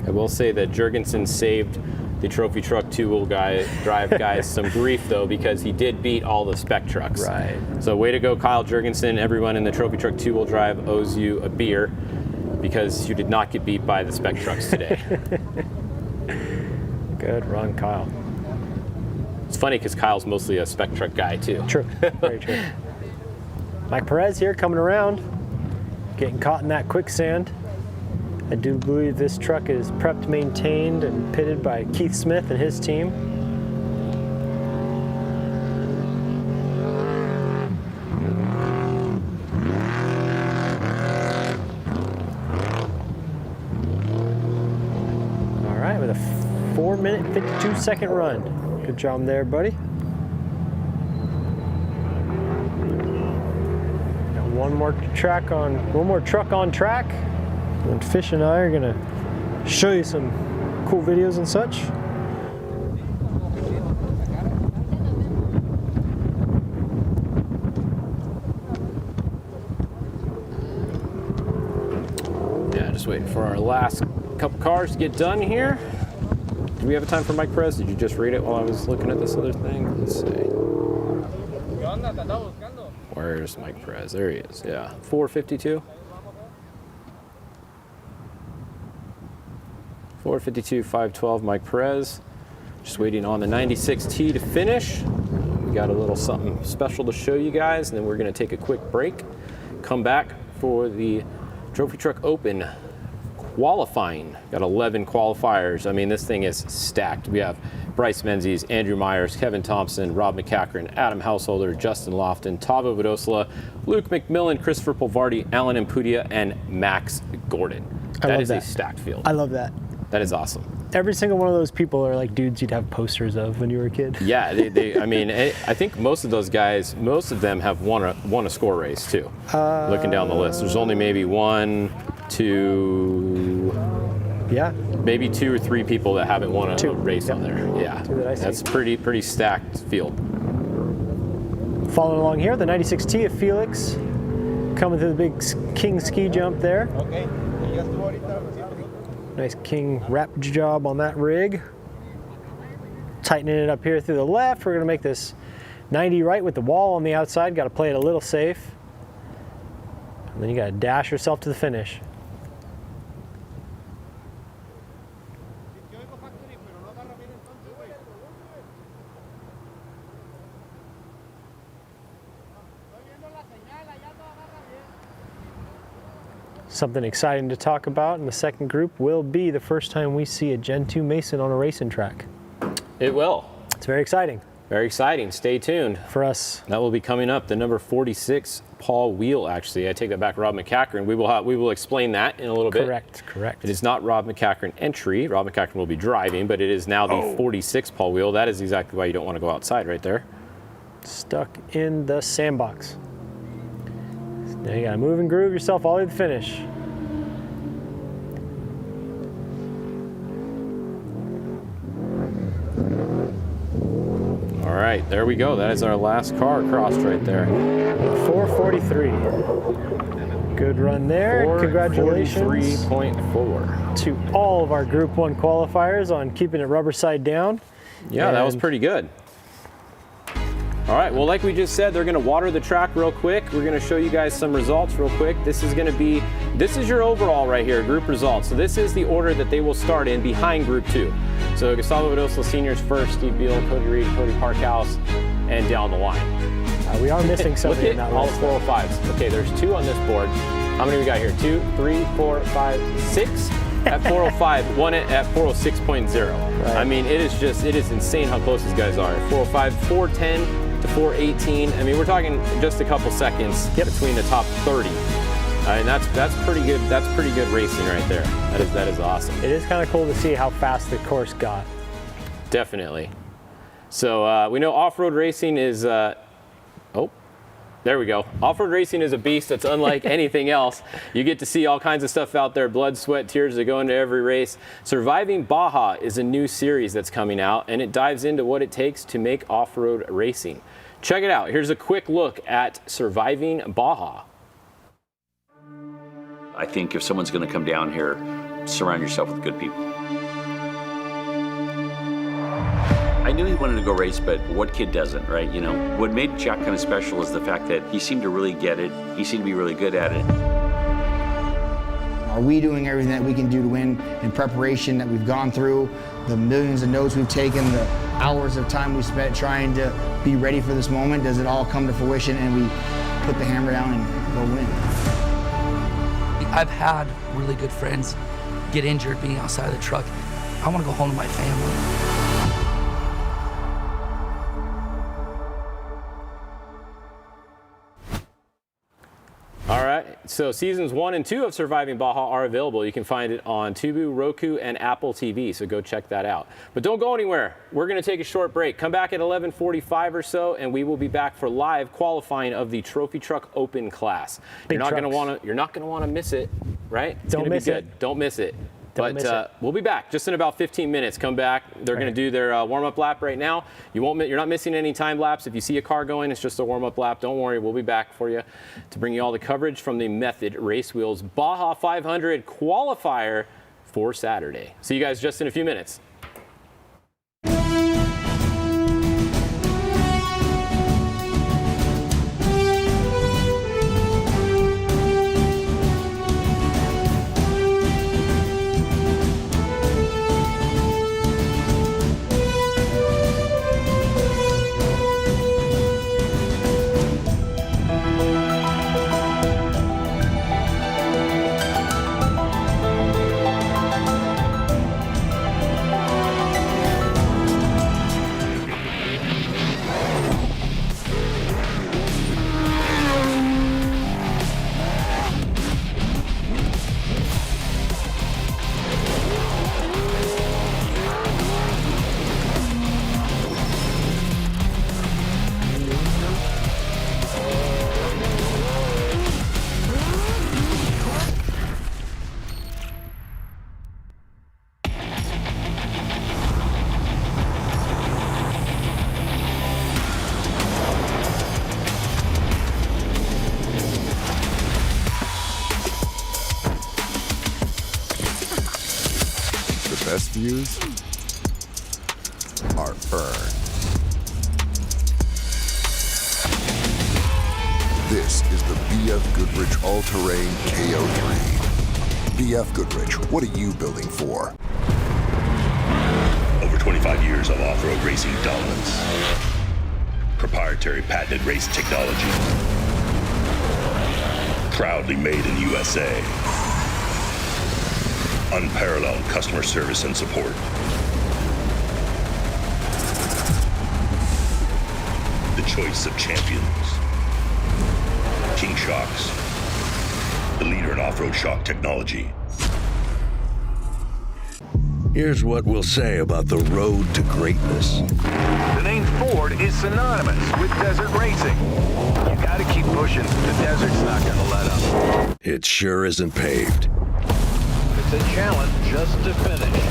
I will say that Jurgensen saved the trophy truck two-wheel drive guys some grief, though, because he did beat all the spec trucks. Right. So way to go, Kyle Jurgensen. Everyone in the trophy truck two-wheel drive owes you a beer because you did not get beat by the spec trucks today. Good run, Kyle. It's funny because Kyle's mostly a spec truck guy, too. True. Very true. Mike Perez here coming around, getting caught in that quicksand. I do believe this truck is prepped, maintained, and pitted by Keith Smith and his team. All right, with a 4-minute, 52-second run. Good job there, buddy. Got one more truck on track. And Fish and I are gonna show you some cool videos and such. Yeah, just waiting for our last couple cars to get done here. Do we have a time for Mike Perez? Did you just read it while I was looking at this other thing? Let's see. Where's Mike Perez? There he is. Yeah, 4:52. 4:52, 5:12, Mike Perez. Just waiting on the 96T to finish. We got a little something special to show you guys, and then we're going to take a quick break. Come back for the Trophy Truck Open qualifying. Got 11 qualifiers. I mean, this thing is stacked. We have Bryce Menzies, Andrew Myers, Kevin Thompson, Rob McCachran, Adam Householder, Justin Lofton, Tavo Vadosla, Luke McMillan, Christopher Polvardi, Alan Impudia, and Max Gordon. That is a stacked field. I love that. That is awesome. Every single one of those people are like dudes you'd have posters of when you were a kid. Yeah, I mean, I think most of those guys, most of them have won a score race too. Looking down the list, there's only maybe 1, 2, yeah, maybe 2 or 3 people that haven't won a race on there. Yeah, that's pretty stacked field. Following along here, the 96T of Felix, coming through the big King ski jump there. Okay. Nice King wrap job on that rig. Tightening it up here through the left. We're going to make this 90 right with the wall on the outside. Got to play it a little safe. And then you got to dash yourself to the finish. Something exciting to talk about in the second group will be the first time we see a Gen 2 Mason on a racing track. It will. It's very exciting. Very exciting. Stay tuned. For us. That will be coming up. The number 46 Paul Wheel, actually. I take that back, Rob McCachran. We will explain that in a little bit. Correct. It is not Rob McCachran entry. Rob McCachran will be driving, but it is now the 46 Paul Wheel. That is exactly why you don't want to go outside right there. Stuck in the sandbox. Now you gotta move and groove yourself all the way to the finish. All right, there we go. That is our last car crossed right there. 4:43. Good run there. Congratulations 3.4 to all of our Group 1 qualifiers on keeping it rubber side down. Yeah, that was pretty good. All right, well, like we just said, they're gonna water the track real quick. We're gonna show you guys some results real quick. This is your overall right here, group results. So this is the order that they will start in behind Group 2. So Gustavo Vadosla Sr.'s first, Steve Beal, Cody Reed, Cody Parkhouse, and down the line. We are missing something in that all list. the 405s. Okay, there's 2 on this board. How many we got here? 2, 3, 4, 5, 6 at 405, 1 at 406.0. Right. I mean, it is insane how close these guys are. 405, 410 to 418. I mean, we're talking just a couple seconds between the top 30. And that's pretty good. That's pretty good racing right there. That is awesome. It is kind of cool to see how fast the course got. Definitely. So we know off-road racing is. There we go. Off-road racing is a beast that's unlike anything else. You get to see all kinds of stuff out there, blood, sweat, tears that go into every race. Surviving Baja is a new series that's coming out, and it dives into what it takes to make off-road racing. Check it out. Here's a quick look at Surviving Baja. I think if someone's going to come down here, surround yourself with good people. I knew he wanted to go race, but what kid doesn't, right? You know, what made Jack kind of special is the fact that he seemed to really get it. He seemed to be really good at it. Are we doing everything that we can do to win in preparation that we've gone through, the millions of notes we've taken, the hours of time we spent trying to be ready for this moment? Does it all come to fruition and we put the hammer down and go win? I've had really good friends get injured being outside of the truck. I want to go home to my family. All right, so seasons 1 and 2 of Surviving Baja are available. You can find it on Tubu, Roku, and Apple TV, so go check that out. But don't go anywhere. We're going to take a short break. Come back at 11:45 or so, and we will be back for live qualifying of the Trophy Truck Open class. You're not going to want to miss it, right? It's Don't miss it. Don't miss it. Don't miss it. We'll be back just in about 15 minutes. Come back. They're going to do their warm-up lap right now. You're not missing any time lapse. If you see a car going, it's just a warm-up lap. Don't worry. We'll be back for you to bring you all the coverage from the Method Race Wheels Baja 500 Qualifier for Saturday. See you guys just in a few minutes. Best views are earned. This is the BF Goodrich All-Terrain KO3. BF Goodrich, what are you building for? Over 25 years of off-road racing dominance. Proprietary patented race technology. Proudly made in the USA. Unparalleled customer service and support. The choice of champions. King Shocks, the leader in off-road shock technology. Here's what we'll say about the road to greatness. The name Ford is synonymous with desert racing. You gotta keep pushing. The desert's not gonna let up. It sure isn't paved. It's a challenge just to finish.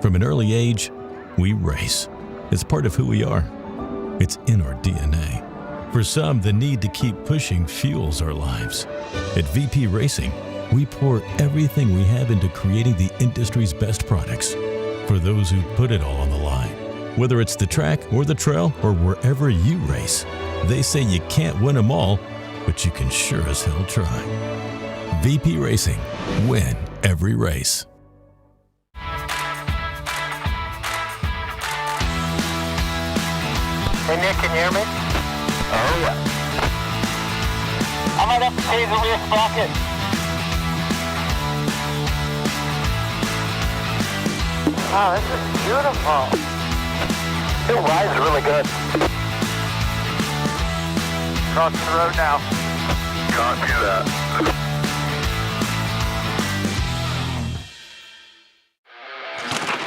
From an early age, we race. It's part of who we are. It's in our DNA. For some, the need to keep pushing fuels our lives. At VP Racing, we pour everything we have into creating the industry's best products for those who put it all on the line. Whether it's the track or the trail or wherever you race, they say you can't win them all, but you can sure as hell try. VP Racing. Win every race. Hey Nick, can you hear me? Oh yeah. I might have to change the rear sprocket. Wow, this is beautiful. It rides really good. Crossing the road now. Copy that.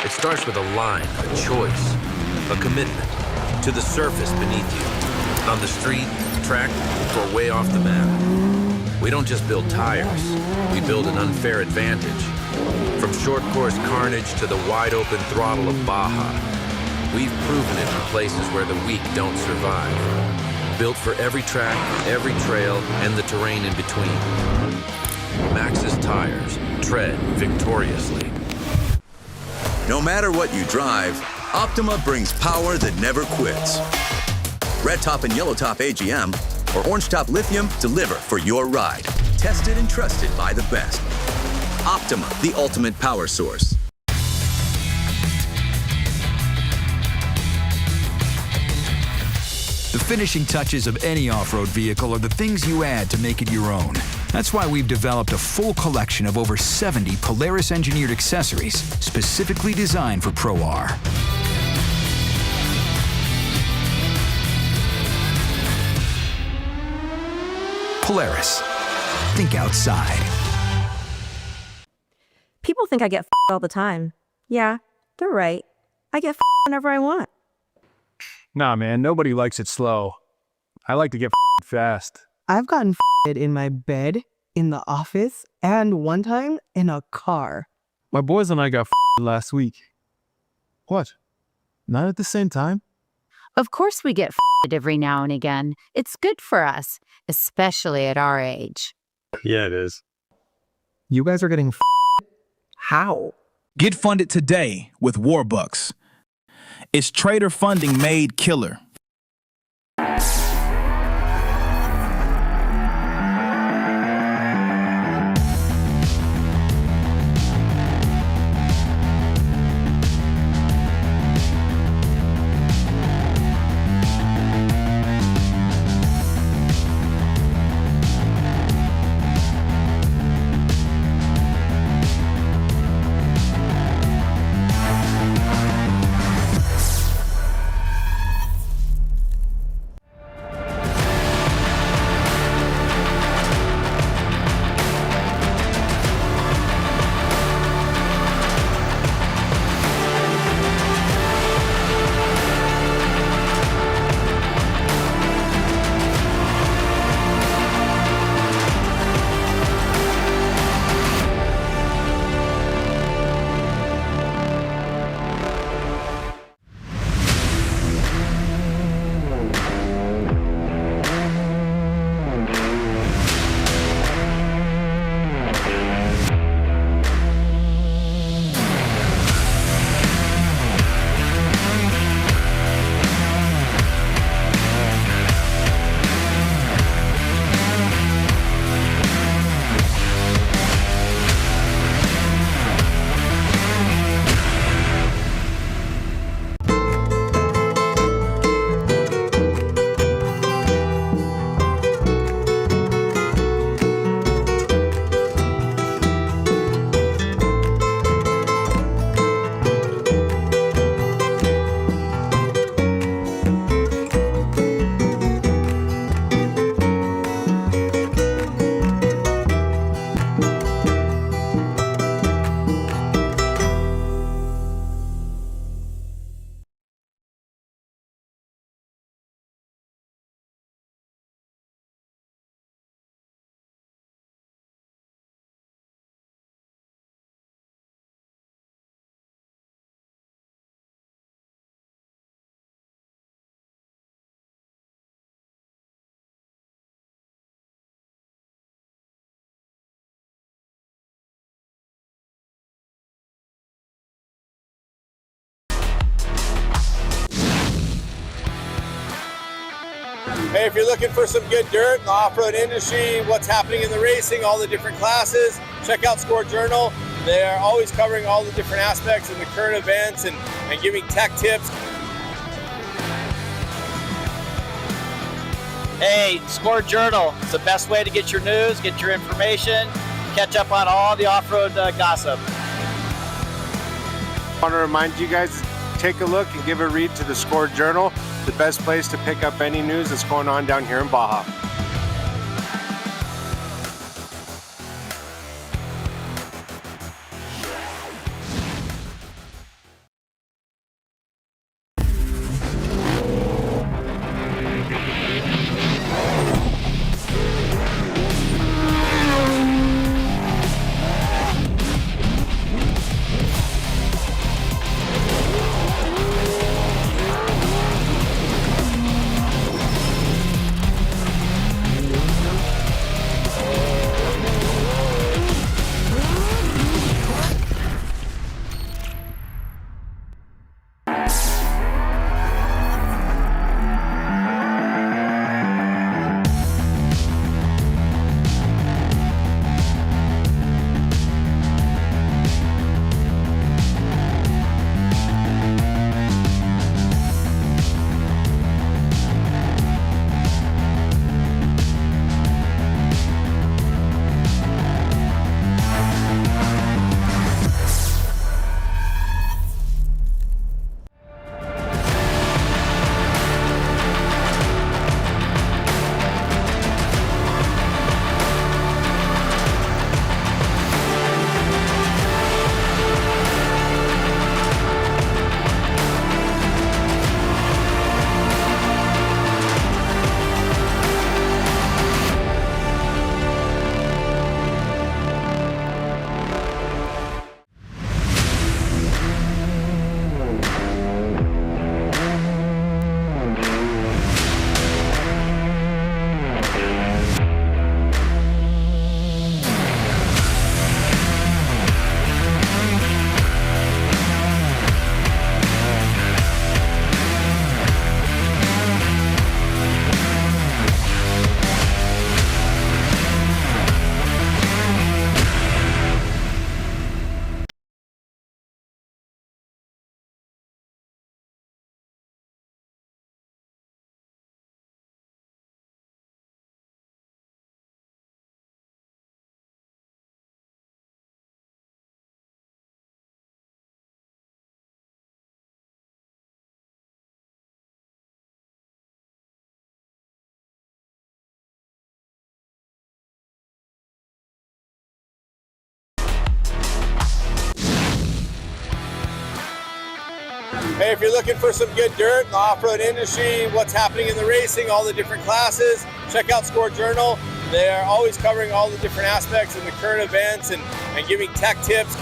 It starts with a line, a choice, a commitment to the surface beneath you, on the street, track, or way off the map. We don't just build tires, we build an unfair advantage. From short course carnage to the wide open throttle of Baja, we've proven it in places where the weak don't survive. Built for every track, every trail, and the terrain in between. Maxxis tires tread victoriously. No matter what you drive, Optima brings power that never quits. Red Top and Yellow Top AGM or Orange Top Lithium deliver for your ride. Tested and trusted by the best. Optima, the ultimate power source. The finishing touches of any off-road vehicle are the things you add to make it your own. That's why we've developed a full collection of over 70 Polaris-engineered accessories specifically designed for Pro R. Polaris. Think outside. People think I get f***ed all the time. Yeah, they're right. I get f***ed whenever I want. Nah, man, nobody likes it slow. I like to get f***ed fast. I've gotten f***ed in my bed, in the office, and one time in a car. My boys and I got f***ed last week. What? Not at the same time? Of course we get f***ed every now and again. It's good for us, especially at our age. Yeah, it is. You guys are getting f***ed? How? Get funded today with Warbucks. It's trader funding made killer. Hey, if you're looking for some good dirt in the off-road industry, what's happening in the racing, all the different classes, check out Score Journal. They're always covering all the different aspects and the current events and giving tech tips. Hey, Score Journal. It's the best way to get your news, get your information, catch up on all the off-road gossip. I want to remind you guys, take a look and give a read to the Score Journal. the best place to pick up any news that's going on down here in Baja. Hey, if you're looking for some good dirt in the off-road industry, what's happening in the racing, all the different classes, check out Score Journal. They're always covering all the different aspects and the current events and giving tech tips.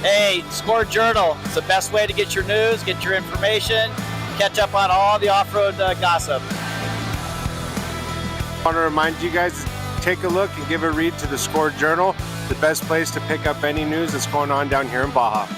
Hey, Score Journal. It's the best way to get your news, get your information, catch up on all the off-road gossip. I want to remind you guys, take a look and give a read to the Score Journal, the best place to pick up any news that's going on down here in Baja.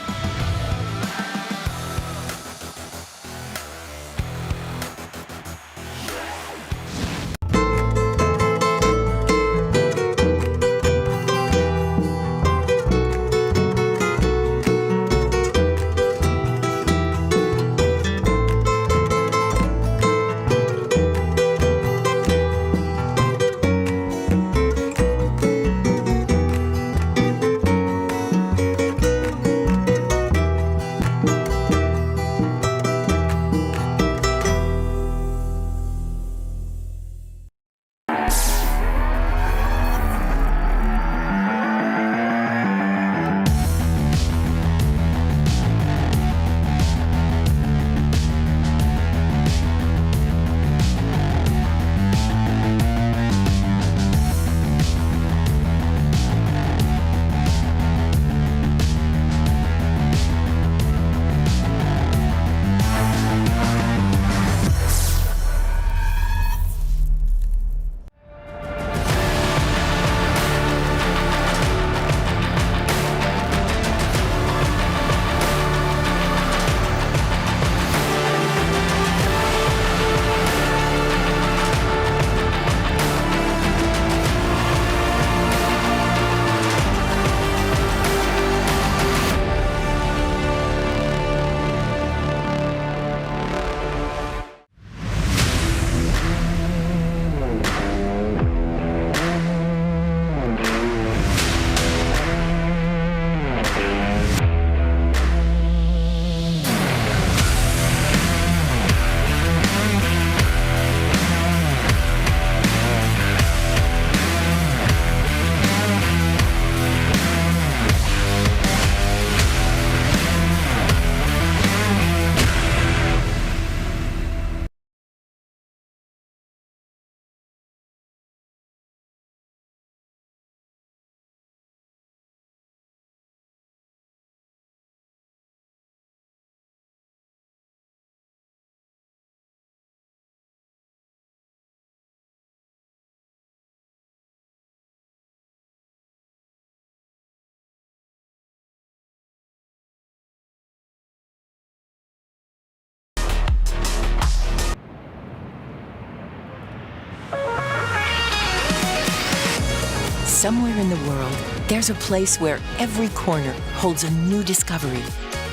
Somewhere in the world, there's a place where every corner holds a new discovery.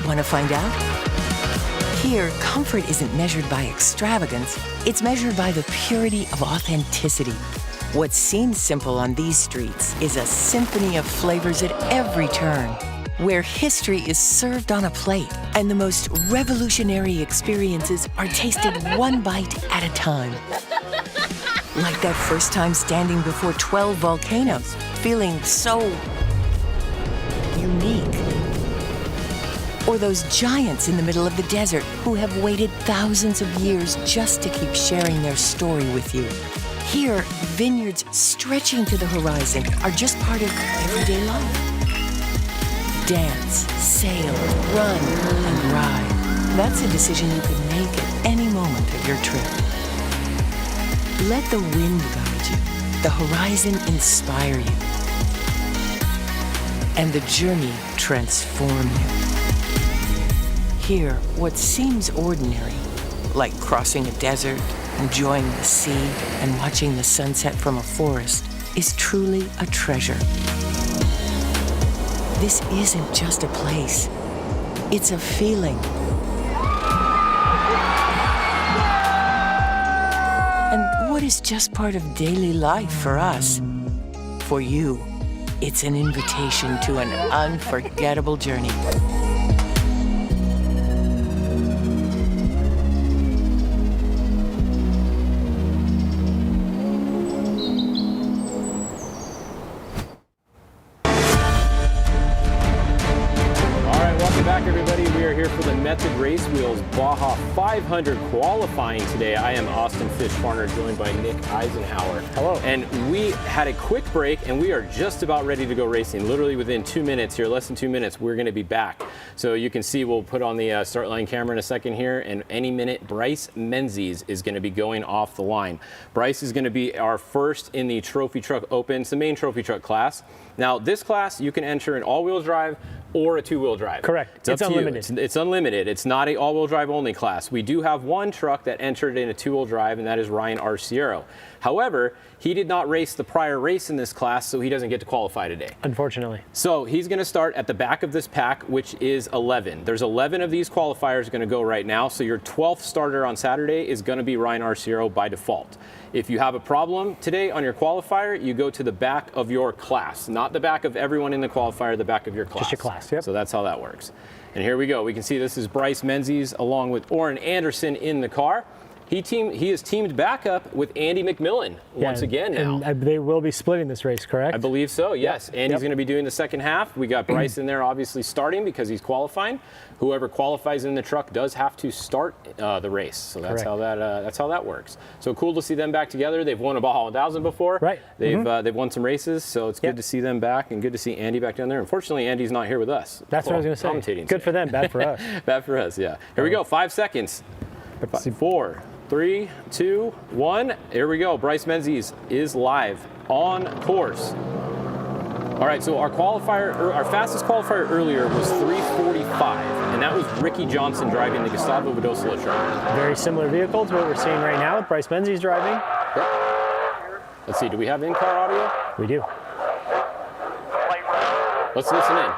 Want to find out? Here, comfort isn't measured by extravagance, it's measured by the purity of authenticity. What seems simple on these streets is a symphony of flavors at every turn, where history is served on a plate and the most revolutionary experiences are tasted one bite at a time. Like that first time standing before 12 volcanoes, feeling so unique. Or those giants in the middle of the desert who have waited thousands of years just to keep sharing their story with you. Here, vineyards stretching to the horizon are just part of everyday life. Dance, sail, run, and ride. That's a decision you could make at any moment of your trip. Let the wind guide you, the horizon inspire you, and the journey transform you. Here, what seems ordinary, like crossing a desert, enjoying the sea, and watching the sunset from a forest, is truly a treasure. This isn't just a place, it's a feeling. And what is just part of daily life for us? For you, it's an invitation to an unforgettable journey. Method Race Wheels Baja 500 qualifying today. I am Austin Fish Farner, joined by Nick Isenhouer. Hello. And we had a quick break, and we are just about ready to go racing. Literally within 2 minutes here, less than 2 minutes, we're going to be back. So you can see, we'll put on the start line camera in a second here, and any minute, Bryce Menzies is going to be going off the line. Bryce is going to be our first in the Trophy Truck Open. It's the main Trophy Truck class. Now, this class, you can enter an all-wheel drive or a two-wheel drive. Correct. It's unlimited. It's unlimited. It's not a all-wheel drive only class. We do have one truck that entered in a two-wheel drive, and that is Ryan Arciero. However, he did not race the prior race in this class, so he doesn't get to qualify today. Unfortunately. So he's going to start at the back of this pack, which is 11. There's 11 of these qualifiers going to go right now, so your 12th starter on Saturday is going to be Ryan Arciero by default. If you have a problem today on your qualifier, you go to the back of your class, not the back of everyone in the qualifier, the back of your class. Just your class, yep. So that's how that works. And here we go. We can see this is Bryce Menzies along with Orrin Anderson in the car. He is teamed back up with Andy McMillan once again now. And they will be splitting this race, correct? I believe so, yes. Yep. Andy's going to be doing the second half. We got Bryce in there obviously starting because he's qualifying. Whoever qualifies in the truck does have to start the race. So that's how that works. So cool to see them back together. They've won a Baja 1000 before. Right. They've won some races, so it's good to see them back and good to see Andy back down there. Unfortunately, Andy's not here with us. That's what I was going to say. Commentating good for them, bad for us. Bad for us, yeah. Here we go, 5 seconds. 4, 3, 2, 1. Here we go. Bryce Menzies is live on course. All right, so our fastest qualifier earlier was 3:45, and that was Ricky Johnson driving the Gustavo Badosola truck. Very similar vehicle to what we're seeing right now with Bryce Menzies driving. Yep. Let's see, do we have in-car audio? We do. Let's listen in.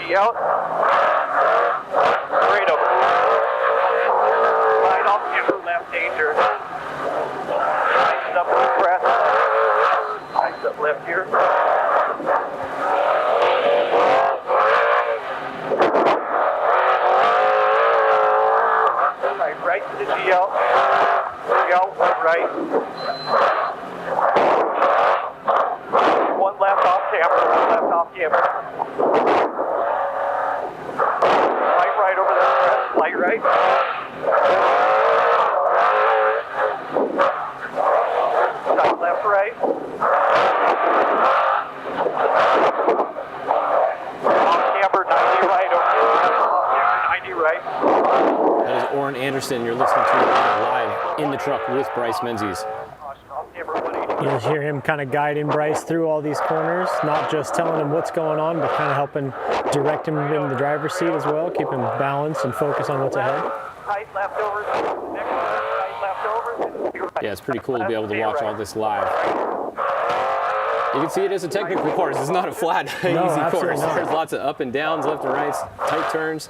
Out. Straight up. Right off the left danger. Nice up the press. Nice up left here. Right to the GL. GL, right. One left off camera, one left off camera. Light right. Stop left right. live in the truck with Bryce Menzies. You'll hear him kind of guiding Bryce through all these corners, not just telling him what's going on, but kind of helping direct him in the driver's seat as well, keep him balanced and focused on what's ahead. Yeah, it's pretty cool to be able to watch all this live. You can see it is a technical course. It's not a flat, easy course. Not. There's lots of up and downs, left and rights, tight turns.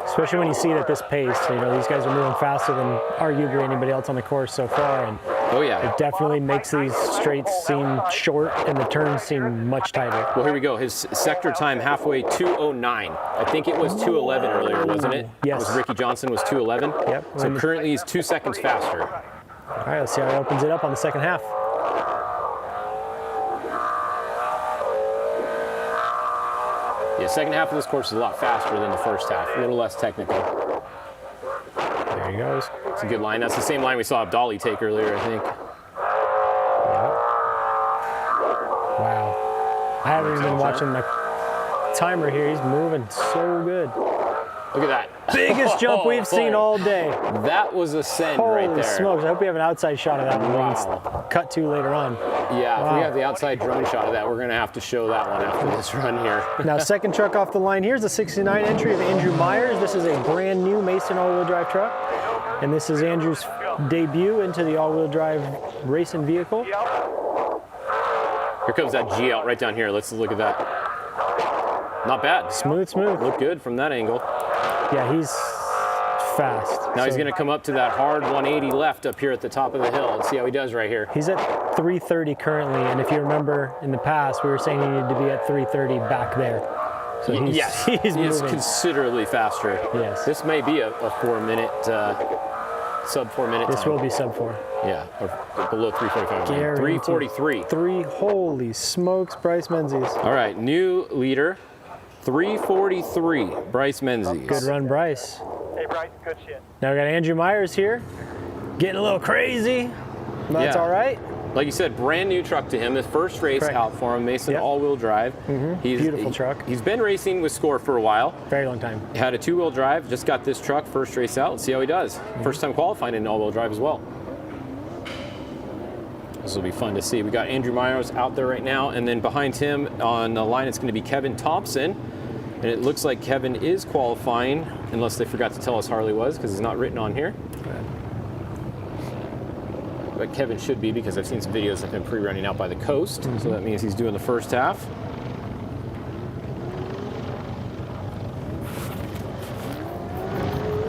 Especially when you see it at this pace. You know, these guys are moving faster than arguably anybody else on the course so far. And oh yeah, it definitely makes these straights seem short and the turns seem much tighter. Well, here we go. His sector time halfway 2:09. I think it was 2:11 earlier, wasn't it? Yes. It was Ricky Johnson was 2:11. Yep. So currently he's 2 seconds faster. All right, let's see how he opens it up on the second half. Yeah, second half of this course is a lot faster than the first half, a little less technical. There he goes. It's a good line. That's the same line we saw Abdali take earlier, I think. Wow. I haven't even been watching the timer here. He's moving so good. Look at that. Biggest jump we've seen all day. That was a send Holy right there. smokes. I hope we have an outside shot of that one. Wow. We can cut to later on. Yeah, wow. If we have the outside drone shot of that, we're going to have to show that one after this run here. Now, second truck off the line. Here's the 69 entry of Andrew Myers. This is a brand new Mason all-wheel drive truck. And this is Andrew's debut into the all-wheel drive racing vehicle. Here comes that G out right down here. Let's look at that. Not bad. Smooth. Looked good from that angle. Yeah, he's fast. Now he's going to come up to that hard 180 left up here at the top of the hill. Let's see how he does right here. He's at 330 currently, and if you remember in the past, we were saying he needed to be at 330 back there. So he's, yes, he's he is moving considerably faster. Yes. This may be a 4 minute, sub 4 minute This time. will be sub 4. Yeah, or below 345. 343. Holy smokes, Bryce Menzies. All right, new leader, 343, Bryce Menzies. Good run, Bryce. Hey, Bryce, good shit. Now we got Andrew Myers here, getting a little crazy. That's Yeah. all right. Like you said, brand new truck to him. His first race out for him, Mason all-wheel drive. Beautiful truck. He's been racing with Score for a while. Very long time. He had a 2-wheel drive, just got this truck, first race out. Let's see how he does. First time qualifying in all-wheel drive as well. This will be fun to see. We got Andrew Myers out there right now, and then behind him on the line it's going to be Kevin Thompson. And it looks like Kevin is qualifying, unless they forgot to tell us Harley was, because it's not written on here. But Kevin should be, because I've seen some videos of him pre-running out by the coast. So that means he's doing the first half.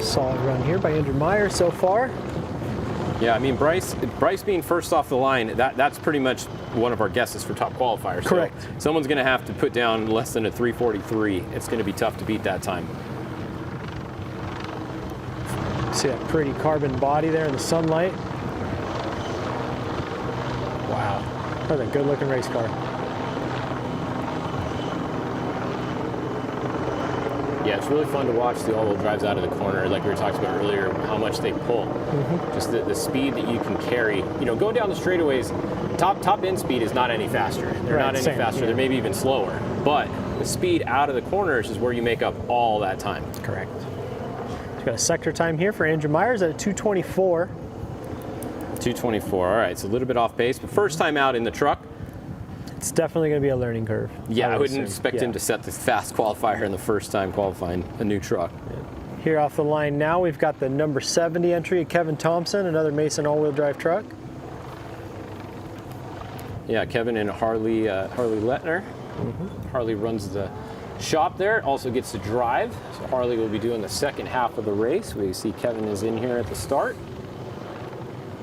Solid run here by Andrew Myers so far. Yeah, I mean, Bryce being first off the line, that's pretty much one of our guesses for top qualifiers. Correct. So someone's going to have to put down less than a 343. It's going to be tough to beat that time. See that pretty carbon body there in the sunlight. Wow, that's a good looking race car. Yeah, it's really fun to watch the all-wheel drives out of the corner, like we were talking about earlier, how much they pull. Just the speed that you can carry. You know, going down the straightaways, top end speed is not any faster. They're not any faster. They're maybe even slower. But the speed out of the corners is where you make up all that time. Correct. We've got a sector time here for Andrew Myers at a 224. 224. All right, so a little bit off pace, but first time out in the truck. It's definitely going to be a learning curve. Yeah, I wouldn't expect him to set the fast qualifier in the first time qualifying a new truck. Here off the line now, we've got the number 70 entry of Kevin Thompson, another Mason all-wheel drive truck. Yeah, Kevin and Harley Lettner. Harley runs the shop there, also gets to drive. So Harley will be doing the second half of the race. We see Kevin is in here at the start.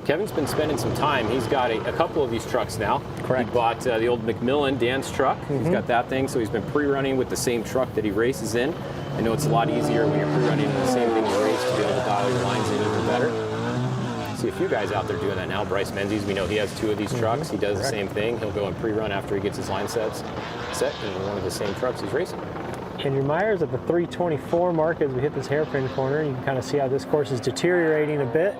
Kevin's been spending some time. He's got a couple of these trucks now. Correct. He bought the old McMillan Dan's truck. He's got that thing, so he's been pre-running with the same truck that he races in. I know it's a lot easier when you're pre-running the same thing you race to be able to dial your lines in even better. See a few guys out there doing that now. Bryce Menzies, we know he has 2 of these trucks. He does the same thing. He'll go and pre-run after he gets his line set in one of the same trucks he's racing. Andrew Myers at the 324 mark as we hit this hairpin corner. You can kind of see how this course is deteriorating a bit.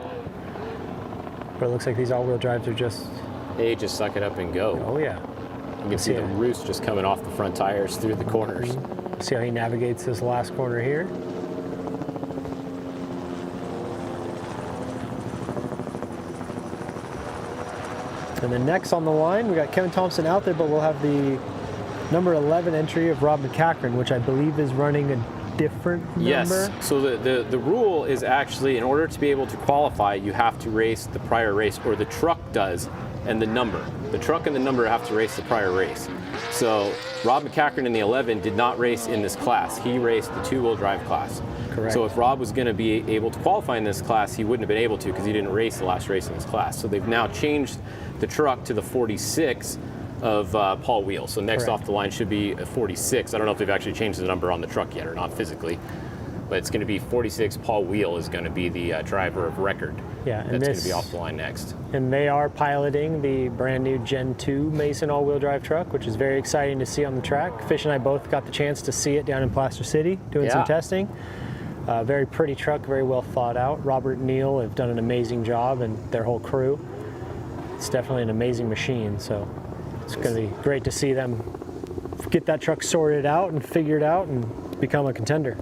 But it looks like these all-wheel drives are just... They just suck it up and go. Oh, yeah. You can see the roost just coming off the front tires through the corners. See how he navigates this last corner here. And then next on the line, we got Kevin Thompson out there, but we'll have the number 11 entry of Rob McCachran, which I believe is running a different number. Yes. So the rule is actually, in order to be able to qualify, you have to race the prior race, or the truck does, and the number. The truck and the number have to race the prior race. So Rob McCachran in the 11 did not race in this class. He raced the two-wheel drive class. Correct. So if Rob was going to be able to qualify in this class, he wouldn't have been able to because he didn't race the last race in this class. So they've now changed the truck to the 46 of Paul Wheel. So next Correct. off the line should be a 46. I don't know if they've actually changed the number on the truck yet or not physically, but it's going to be 46. Paul Wheel is going to be the driver of record. Yeah, and that's going this, to be off the line next. And they are piloting the brand new Gen 2 Mason all-wheel drive truck, which is very exciting to see on the track. Fish and I both got the chance to see it down in Placer City doing some testing. Very pretty truck, very well thought out. Robert and Neil have done an amazing job, and their whole crew. It's definitely an amazing machine, so it's going to be great to see them get that truck sorted out and figured out and become a contender.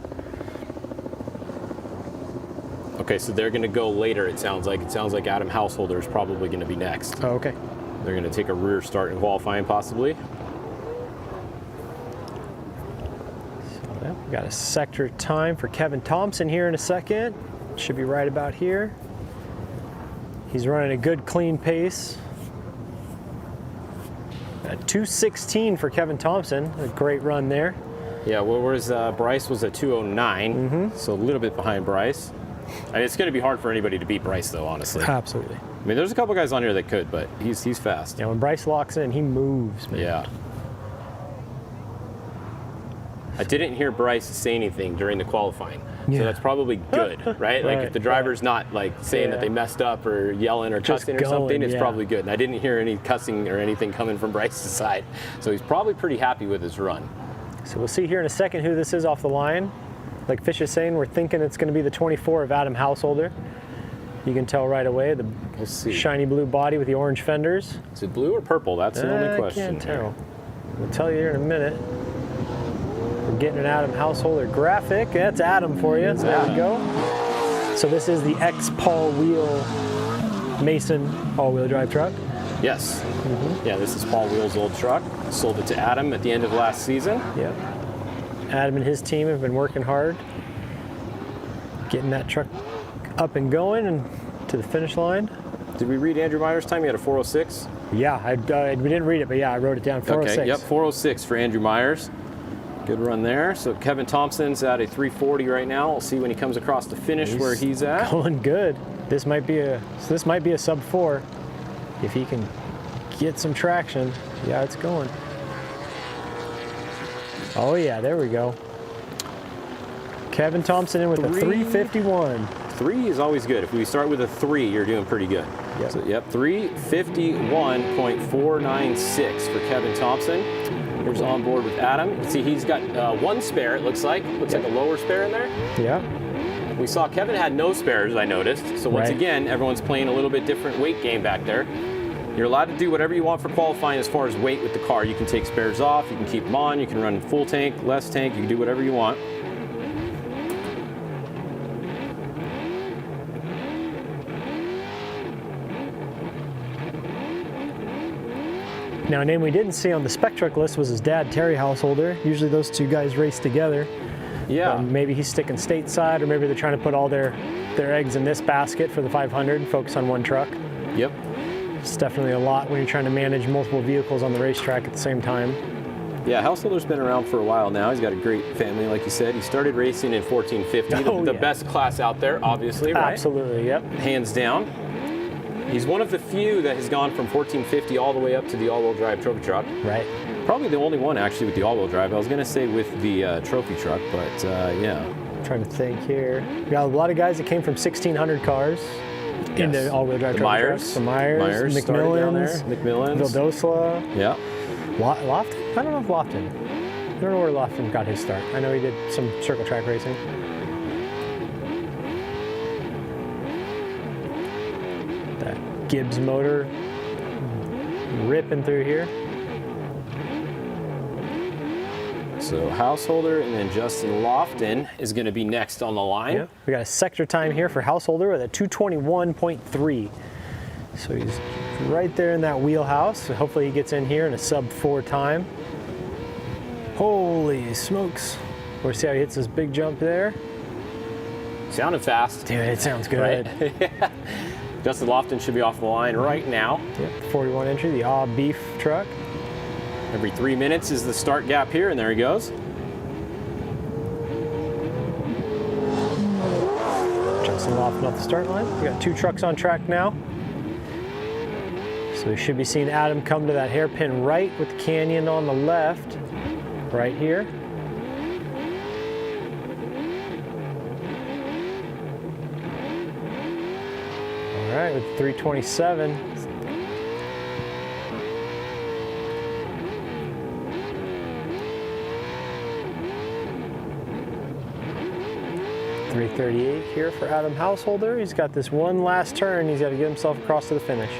Okay, so they're going to go later, it sounds like. It sounds like Adam Householder is probably going to be next. Oh, okay. They're going to take a rear start in qualifying, possibly. So, we got a sector time for Kevin Thompson here in a second. Should be right about here. He's running a good, clean pace. A 2:16 for Kevin Thompson. A great run there. Yeah, well, whereas Bryce was a 2:09, so a little bit behind Bryce. I mean, it's going to be hard for anybody to beat Bryce, though, honestly. Absolutely. I mean, there's a couple guys on here that could, but he's fast. Yeah, when Bryce locks in, he moves, man. Yeah. I didn't hear Bryce say anything during the qualifying, so that's probably good, right? Like if the driver's not like saying that they messed up or yelling or cussing or something, it's probably good. And I didn't hear any cussing or anything coming from Bryce's side, so he's probably pretty happy with his run. So we'll see here in a second who this is off the line. Like Fish is saying, we're thinking it's going to be the 24 of Adam Householder. You can tell right away, the shiny blue body with the orange fenders. Is it blue or purple? That's the only question. I can't tell. We'll tell you here in a minute. We're getting an Adam Householder graphic. That's Adam for you. So there we go. So this is the ex-Paul Wheel Mason all-wheel drive truck. Yes. Yeah, this is Paul Wheel's old truck. Sold it to Adam at the end of last season. Yep. Adam and his team have been working hard, getting that truck up and going and to the finish line. Did we read Andrew Meyer's time? He had a 4:06? Yeah, we didn't read it, but yeah, I wrote it down, 4:06. Okay, yep, 4:06 for Andrew Myers. Good run there. So Kevin Thompson's at a 3:40 right now. We'll see when he comes across the finish where he's at. Going good. This might be a sub 4 if he can get some traction. Yeah, it's going. Oh yeah, there we go. Kevin Thompson in with a 3:51. 3 is always good. If we start with a 3, you're doing pretty good. Yep. So, 3:51.496 for Kevin Thompson. Here's on board with Adam. You can see he's got one spare, it looks like. Looks like a lower spare in there. Yeah. We saw Kevin had no spares, I noticed. So once again, everyone's playing a little bit different weight game back there. You're allowed to do whatever you want for qualifying as far as weight with the car. You can take spares off, you can keep them on, you can run full tank, less tank, you can do whatever you want. Now, a name we didn't see on the Spec Truck list was his dad, Terry Householder. Usually those two guys race together. Yeah. Maybe he's sticking stateside, or maybe they're trying to put all their eggs in this basket for the 500 and focus on one truck. Yep. It's definitely a lot when you're trying to manage multiple vehicles on the racetrack at the same time. Yeah, Householder's been around for a while now. He's got a great family, like you said. He started racing in 1450, the best class out there, obviously, right? Absolutely, yep. Hands down. He's one of the few that has gone from 1450 all the way up to the all-wheel drive trophy truck. Right. Probably the only one, actually, with the all-wheel drive. I was going to say with the trophy truck, but yeah. I'm trying to think here. We got a lot of guys that came from 1600 cars into all-wheel drive trophy trucks. The Myers, McMillan's, Vildosla. Yeah. Lofton? I don't know if Lofton. I don't know where Lofton got his start. I know he did some circle track racing. That Gibbs motor ripping through here. So Householder and then Justin Lofton is going to be next on the line. Yeah. We got a sector time here for Householder with a 221.3. So he's right there in that wheelhouse. So hopefully he gets in here in a sub-4 time. Holy smokes. We'll see how he hits this big jump there. Sounded fast. Dude, it sounds good. Right? Yeah. Justin Lofton should be off the line right now. Yep, 41 entry, the Aw Beef truck. Every 3 minutes is the start gap here, and there he goes. Justin Lofton off the start line. We got 2 trucks on track now. So we should be seeing Adam come to that hairpin right with the canyon on the left, right here. All right, with 327. .338 here for Adam Householder. He's got this one last turn. He's got to get himself across to the finish.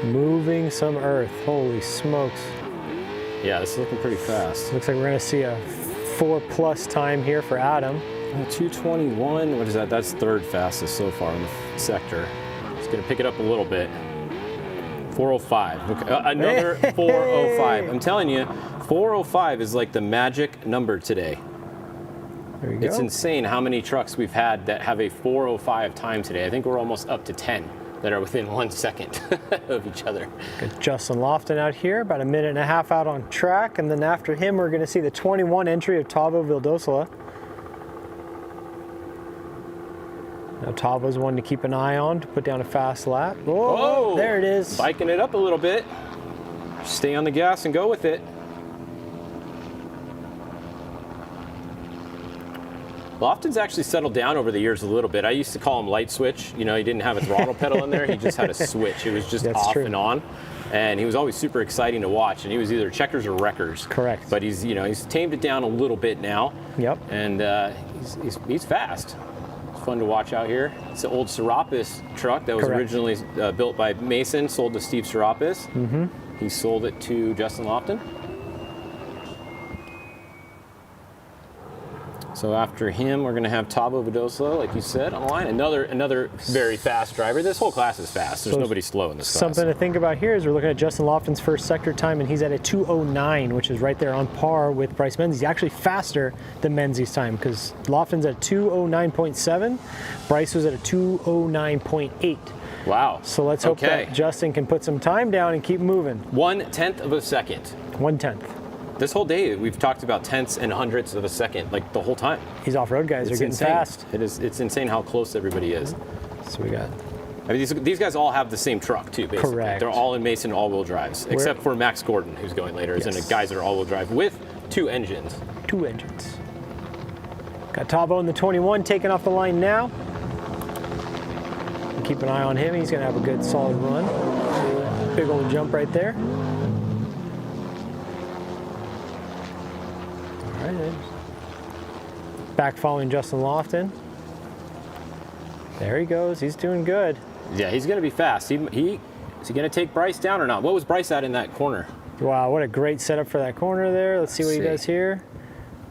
Moving some earth. Holy smokes. Yeah, this is looking pretty fast. Looks like we're going to see a 4+ time here for Adam. 221. What is that? That's third fastest so far in the sector. He's going to pick it up a little bit. 405. Okay. Another 405. I'm telling you, 405 is like the magic number today. There you go. It's insane how many trucks we've had that have a 405 time today. I think we're almost up to 10 that are within 1 second of each other. Got Justin Lofton out here, about 1.5 minutes out on track, and then after him we're going to see the 21 entry of Tavo Vildosola. Now Tavo's one to keep an eye on to put down a fast lap. Whoa, there it is. Biking it up a little bit. Stay on the gas and go with it. Lofton's actually settled down over the years a little bit. I used to call him light switch. You know, he didn't have a throttle pedal in there. He just had a switch. It was just off and on. And he was always super exciting to watch. And he was either checkers or wreckers. Correct. But he's, you know, he's tamed it down a little bit now. Yep. And he's fast. It's fun to watch out here. It's an old Serapis truck that was originally built by Mason, sold to Steve Serapis. Mm-hmm. He sold it to Justin Lofton. So after him, we're going to have Tavo Vildosola, like you said, on the line. Another very fast driver. This whole class is fast. There's nobody slow in this class. Something to think about here is we're looking at Justin Lofton's first sector time, and he's at a 2:09, which is right there on par with Bryce Menzies. He's actually faster than Menzies' time because Lofton's at 2:09.7. Bryce was at a 2:09.8. Wow. So let's hope that Justin can put some time down and keep moving. 1/10 of a second. 1/10. This whole day, we've talked about tenths and hundredths of a second, like the whole time. These off-road guys are getting fast. It's insane how close everybody is. So we got. I mean, these guys all have the same truck too, basically. Correct. They're all in Mason all-wheel drives, except for Max Gordon, who's going later. Yes. And the guys that are all-wheel drive with 2 engines. 2 engines. Got Tavo in the 21 taking off the line now. Keep an eye on him. He's going to have a good solid run. Big old jump right there. All right. Back following Justin Lofton. There he goes. He's doing good. Yeah, he's going to be fast. Is he going to take Bryce down or not? What was Bryce at in that corner? Wow, what a great setup for that corner there. Let's see what he does here.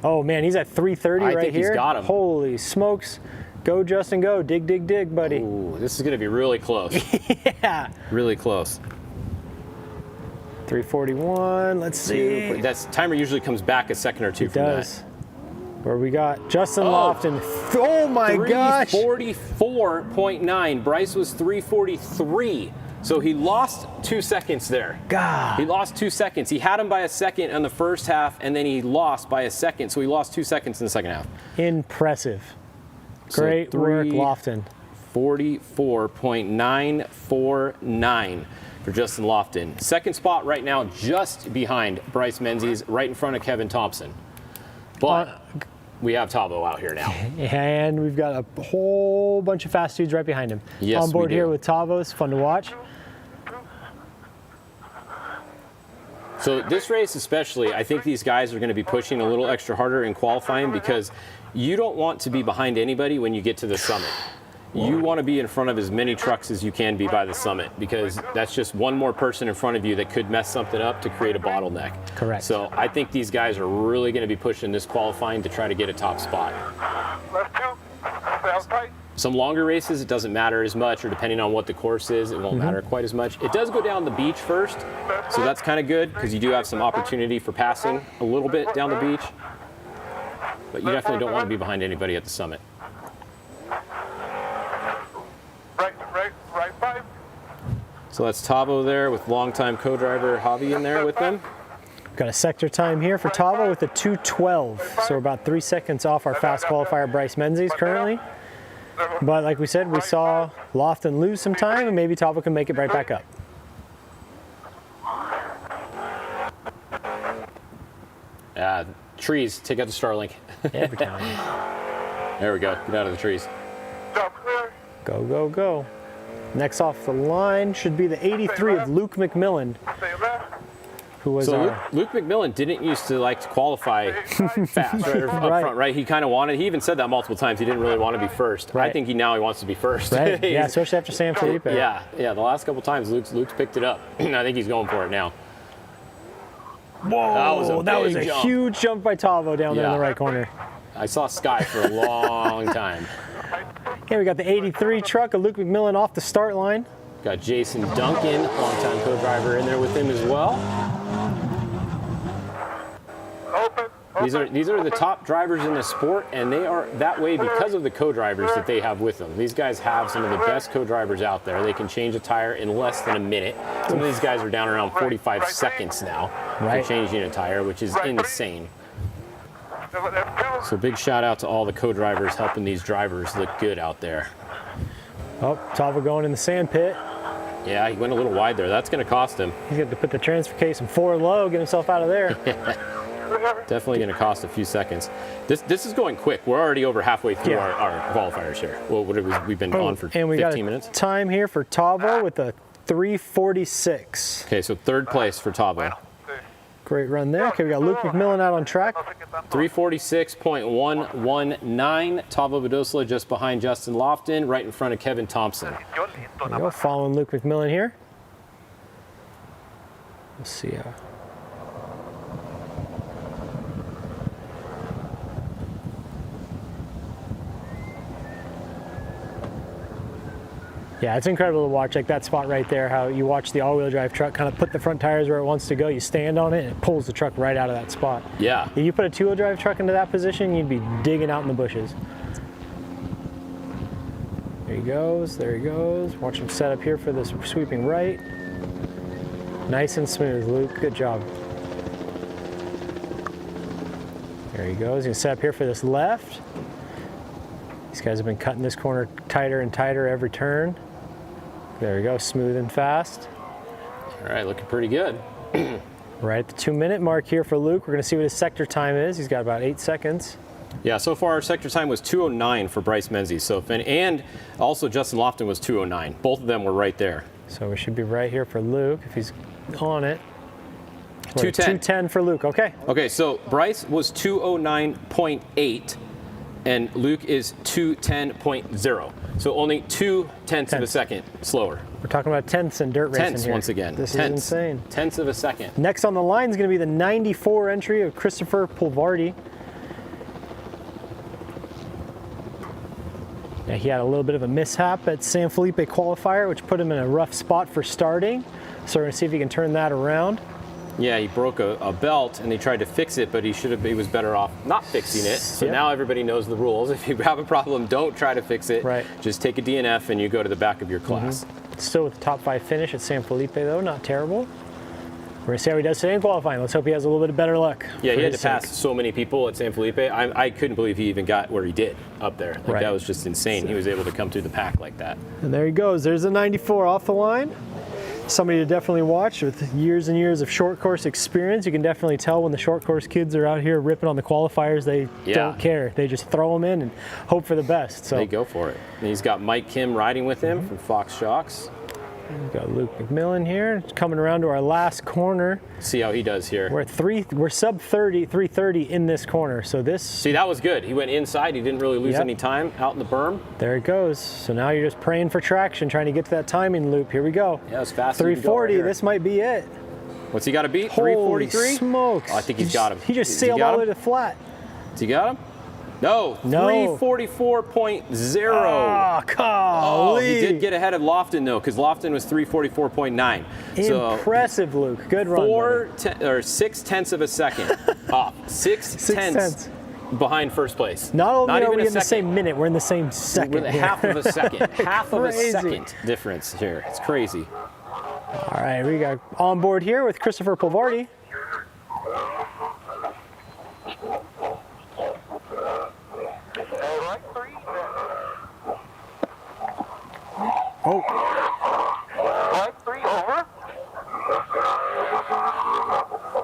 Oh, man, he's at 330 right here. I think he's got him. Holy smokes. Go, Justin, go. Dig, dig, dig, buddy. Ooh, this is going to be really close. Yeah. Really close. 341. Let's see. That timer usually comes back a second or two from that. Where we got Justin Lofton. Oh, my gosh. 344.9. Bryce was 343. So he lost 2 seconds there. God. He lost 2 seconds. He had him by a second in the first half, and then he lost by a second. So he lost 2 seconds in the second half. Impressive. Great work, Lofton. 44.949 for Justin Lofton. Second spot right now, just behind Bryce Menzies, right in front of Kevin Thompson. But we have Tavo out here now. And we've got a whole bunch of fast dudes right behind him. Yes, on board here with Tavo. It's fun to watch. So this race especially, I think these guys are going to be pushing a little extra harder in qualifying because you don't want to be behind anybody when you get to the summit. you want to be in front of as many trucks as you can be by the summit, because that's just one more person in front of you that could mess something up to create a bottleneck. Correct. So I think these guys are really going to be pushing this qualifying to try to get a top spot. Left 2, down tight. Some longer races, it doesn't matter as much, or depending on what the course is, it won't matter quite as much. It does go down the beach first, so that's kind of good, because you do have some opportunity for passing a little bit down the beach. But you definitely don't want to be behind anybody at the summit. Right 5. So that's Tavo there with longtime co-driver Javi in there with them. Got a sector time here for Tavo with a 2:12, so we're about 3 seconds off our fast qualifier Bryce Menzies currently. But like we said, we saw Lofton lose some time, and maybe Tavo can make it right back up. Trees, take out the Starlink. Every time. There we go, get out of the trees. Go, go, go. Next off the line should be the 83 of Luke McMillan. Who was Luke McMillan didn't used to like to qualify fast, right, or up front, right? He kind of wanted, he even said that multiple times, he didn't really want to be first. Right. I think he wants to be first. Right. Yeah, especially after San Felipe. Yeah, the last couple times Luke's picked it up. I think he's going for it now. Whoa, that was a huge jump by Tavo down there in the right corner. I saw Sky for a long time. Here we got the 83 truck of Luke McMillan off the start line. Got Jason Duncan, longtime co-driver, in there with him as well. These are the top drivers in the sport, and they are that way because of the co-drivers that they have with them. These guys have some of the best co-drivers out there. They can change a tire in less than a minute. Some of these guys are down around 45 seconds now for changing a tire, which is insane. So big shout out to all the co-drivers helping these drivers look good out there. Oh, Tavo going in the sand pit. Yeah, he went a little wide there. That's going to cost him. He's got to put the transfer case in 4 low, get himself out of there. Definitely going to cost a few seconds. This is going quick. We're already over halfway through our qualifiers here. Well, we've been on for 15 minutes. And we got time here for Tavo with a 3:46. Okay, so third place for Tavo. Great run there. Okay, we got Luke McMillan out on track. 3:46.119. Tavo Badosa just behind Justin Lofton, right in front of Kevin Thompson. There we go, following Luke McMillan here. Let's see. Yeah, it's incredible to watch, like that spot right there, how you watch the all-wheel drive truck kind of put the front tires where it wants to go. You stand on it, and it pulls the truck right out of that spot. Yeah. If you put a two-wheel drive truck into that position, you'd be digging out in the bushes. There he goes, there he goes. Watch him set up here for this sweeping right. Nice and smooth, Luke, good job. There he goes, he's gonna set up here for this left. These guys have been cutting this corner tighter and tighter every turn. There we go, smooth and fast. All right, looking pretty good. Right at the 2-minute mark here for Luke. We're gonna see what his sector time is. He's got about 8 seconds. Yeah, so far our sector time was 2:09 for Bryce Menzies. So and also Justin Lofton was 2:09. Both of them were right there. So we should be right here for Luke if he's on it. 2:10. 2:10 for Luke, okay. Okay, so Bryce was 2:09.8 and Luke is 2:10.0. So only 0.2 of a second slower. We're talking about tenths in dirt racing Tenths here. once again. This Tenths. is insane. Tenths of a second. Next on the line is going to be the 94 entry of Christopher Pulvardi. Yeah, he had a little bit of a mishap at San Felipe Qualifier, which put him in a rough spot for starting. So we're going to see if he can turn that around. Yeah, he broke a belt and they tried to fix it, but he was better off not fixing it. So now everybody knows the rules. If you have a problem, don't try to fix it. Right. Just take a DNF and you go to the back of your class. Still with the top 5 finish at San Felipe though, not terrible. We're going to see how he does today in qualifying. Let's hope he has a little bit of better luck. Yeah, he had to pass so many people at San Felipe. I couldn't believe he even got where he did up there. Like that was just insane. He was able to come through the pack like that. And there he goes. There's a 94 off the line. Somebody to definitely watch with years and years of short course experience. You can definitely tell when the short course kids are out here ripping on the qualifiers, they don't care. They just throw them in and hope for the best. So they go for it. And he's got Mike Kim riding with him from Fox Shocks. We've got Luke McMillan here, coming around to our last corner. See how he does here. We're sub 330 in this corner. So this. See, that was good. He went inside. He didn't really lose any time out in the berm. There it goes. So now you're just praying for traction, trying to get to that timing loop. Here we go. Yeah, it's fast. 340. This might be it. What's he got to beat? Holy 343? smokes. Oh, I think he's got him. He just sailed all the way to the flat. Has he got him? No. 344.0. Oh, golly. Oh, he did get ahead of Lofton, though, because Lofton was 344.9. Impressive, Luke. Good run. 6/10 of a second off. 6/10 behind first place. Not only are we in the same minute, we're in the same second. Half of a second. Half of a second difference here. It's crazy. All right, we got on board here with Christopher Polvardi. Oh. Right 3 over.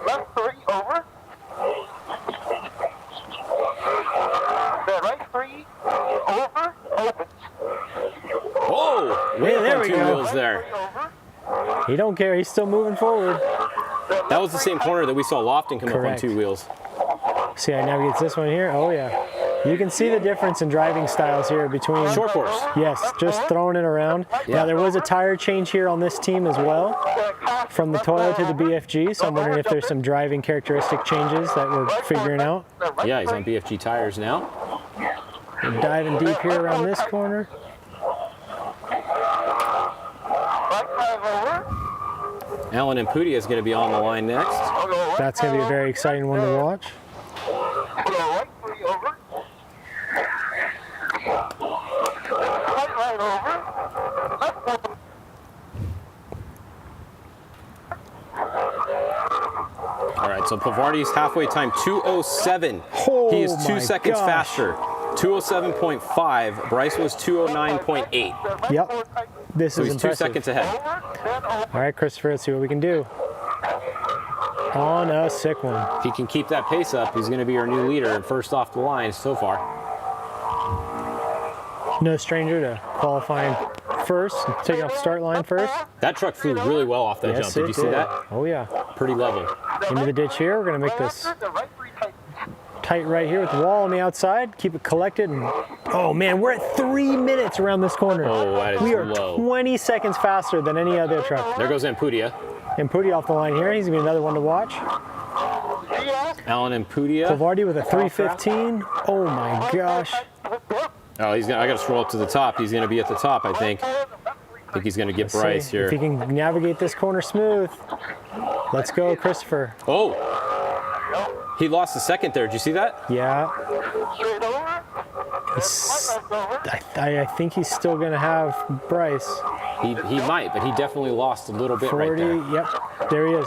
Left 3 over. The right 3 over. Opens. Whoa! Yeah, there we two go. wheels there. He don't care. He's still moving forward. That was the same corner that we saw Lofton come up on 2 wheels. See how he navigates this one here? Oh, yeah. You can see the difference in driving styles here between... Short course. Yes, just throwing it around. Yeah. Now, there was a tire change here on this team as well, from the Toyo to the BFG, so I'm wondering if there's some driving characteristic changes that we're figuring out. Yeah, he's on BFG tires now. We're diving deep here around this corner. Alan Impudia is going to be on the line next. That's going to be a very exciting one to watch. All right, so Pavardi's halfway time, 2:07. Oh, he is 2 my seconds gosh. faster. 2:07.5. Bryce was 2:09.8. Yep. This So is he's impressive. 2 seconds ahead. All right, Christopher, let's see what we can do. On a sick one. If he can keep that pace up, he's going to be our new leader and first off the line so far. No stranger to qualifying first, taking off the start line first. That truck flew really well off that jump. Did you see that? Oh, yeah. Pretty level. Into the ditch here. We're going to make this tight right here with the wall on the outside. Keep it collected. And, oh, man, we're at 3 minutes around this corner. Oh, that is we are low. 20 seconds faster than any other truck. There goes Impudia. Impudia off the line here. He's going to be another one to watch. Alan Impudia. Polvardi with a 3:15. Oh, my gosh. Oh, I got to scroll up to the top. He's going to be at the top, I think. I think he's going to get Let's Bryce see here. if he can navigate this corner smooth. Let's go, Christopher. Oh, he lost a second there. Did you see that? Yeah. I think he's still going to have Bryce. He might, but he definitely lost a little bit 40, right there. Yep, there he is.